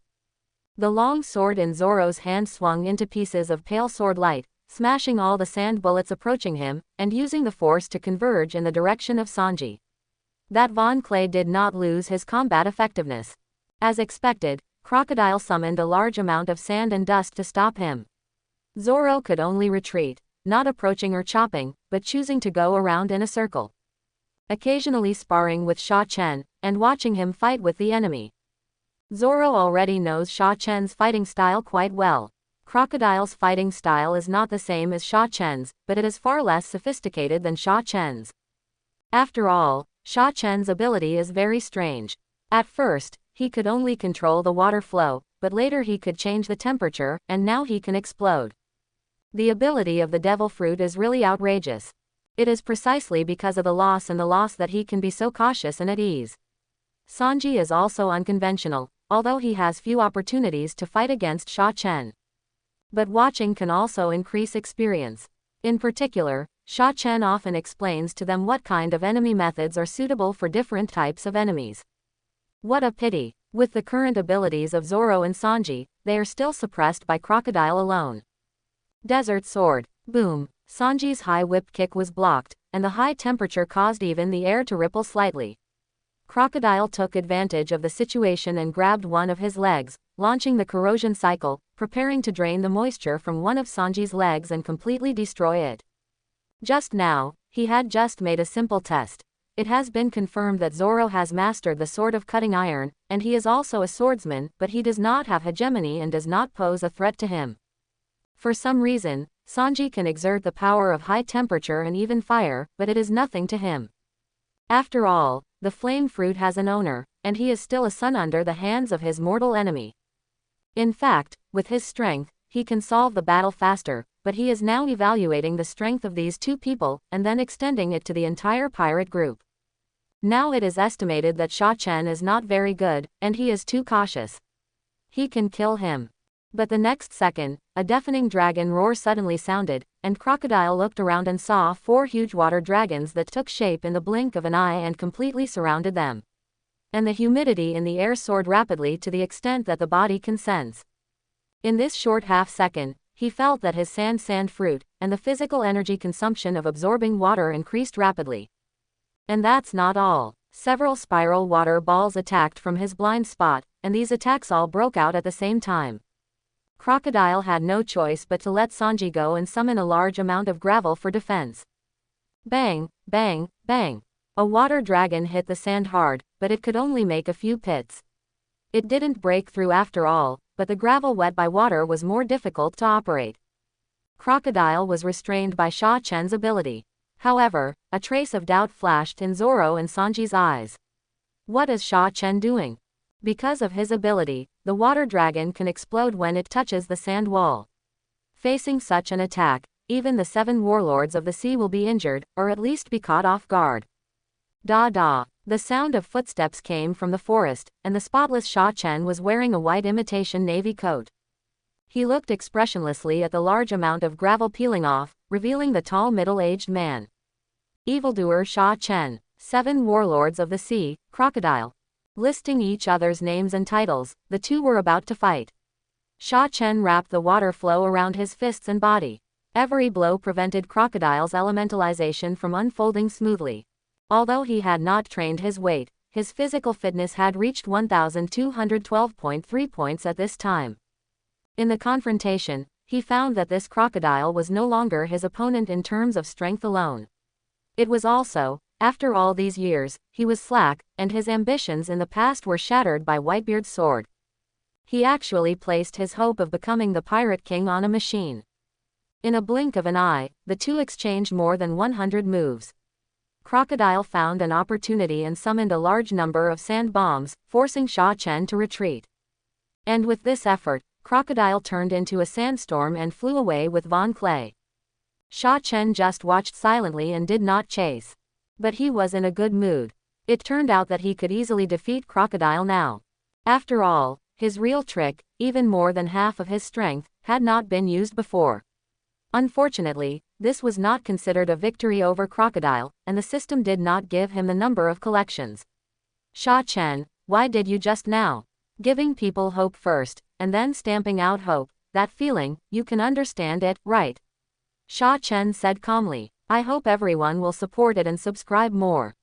The long sword in Zoro's hand swung into pieces of pale sword light, smashing all the sand bullets approaching him, and using the force to converge in the direction of Sanji. That Von Clay did not lose his combat effectiveness. As expected, Crocodile summoned a large amount of sand and dust to stop him. Zoro could only retreat, not approaching or chopping, but choosing to go around in a circle. Occasionally sparring with Sha Chen, and watching him fight with the enemy. Zoro already knows Sha Chen's fighting style quite well. Crocodile's fighting style is not the same as Sha Chen's, but it is far less sophisticated than Sha Chen's. After all, Sha Chen's ability is very strange. At first, he could only control the water flow, but later he could change the temperature, and now he can explode. The ability of the devil fruit is really outrageous. It is precisely because of the loss that he can be so cautious and at ease. Sanji is also unconventional, although he has few opportunities to fight against Sha Chen. But watching can also increase experience. In particular, Sha Chen often explains to them what kind of enemy methods are suitable for different types of enemies. What a pity. With the current abilities of Zoro and Sanji, they are still suppressed by Crocodile alone. Desert Sword. Boom. Sanji's high whip kick was blocked, and the high temperature caused even the air to ripple slightly. Crocodile took advantage of the situation and grabbed one of his legs, launching the corrosion cycle, preparing to drain the moisture from one of Sanji's legs and completely destroy it. Just now, he had just made a simple test. It has been confirmed that Zoro has mastered the sword of cutting iron, and he is also a swordsman, but he does not have hegemony and does not pose a threat to him. For some reason, Sanji can exert the power of high temperature and even fire, but it is nothing to him. After all, the flame fruit has an owner, and he is still a son under the hands of his mortal enemy. In fact, with his strength, he can solve the battle faster, but he is now evaluating the strength of these two people, and then extending it to the entire pirate group. Now it is estimated that Sha Chen is not very good, and he is too cautious. He can kill him. But the next second, a deafening dragon roar suddenly sounded, and Crocodile looked around and saw 4 huge water dragons that took shape in the blink of an eye and completely surrounded them. and the humidity in the air soared rapidly to the extent that the body can sense. In this short half-second, he felt that his sand fruit, and the physical energy consumption of absorbing water increased rapidly. And that's not all. Several spiral water balls attacked from his blind spot, and these attacks all broke out at the same time. Crocodile had no choice but to let Sanji go and summon a large amount of gravel for defense. Bang, bang, bang. A water dragon hit the sand hard, but it could only make a few pits. It didn't break through after all, but the gravel wet by water was more difficult to operate. Crocodile was restrained by Sha Chen's ability. However, a trace of doubt flashed in Zoro and Sanji's eyes. What is Sha Chen doing? Because of his ability, the water dragon can explode when it touches the sand wall. Facing such an attack, even the 7 warlords of the sea will be injured, or at least be caught off guard. Da. The sound of footsteps came from the forest, and the spotless Sha Chen was wearing a white imitation navy coat. He looked expressionlessly at the large amount of gravel peeling off, revealing the tall middle-aged man. Evildoer Sha Chen, 7 warlords of the sea, Crocodile. Listing each other's names and titles, the two were about to fight. Sha Chen wrapped the water flow around his fists and body. Every blow prevented Crocodile's elementalization from unfolding smoothly. Although he had not trained his weight, his physical fitness had reached 1,212.3 points at this time. In the confrontation, he found that this Crocodile was no longer his opponent in terms of strength alone. It was also, after all these years, he was slack, and his ambitions in the past were shattered by Whitebeard's sword. He actually placed his hope of becoming the Pirate King on a machine. In a blink of an eye, the two exchanged more than 100 moves. Crocodile found an opportunity and summoned a large number of sand bombs, forcing Sha Chen to retreat. And with this effort, Crocodile turned into a sandstorm and flew away with Von Clay. Sha Chen just watched silently and did not chase. But he was in a good mood. It turned out that he could easily defeat Crocodile now. After all, his real trick, even more than half of his strength, had not been used before. Unfortunately, this was not considered a victory over Crocodile, and the system did not give him the number of collections. Sha Chen, why did you just now? Giving people hope first, and then stamping out hope, that feeling, you can understand it, right? Sha Chen said calmly. I hope everyone will support it and subscribe more.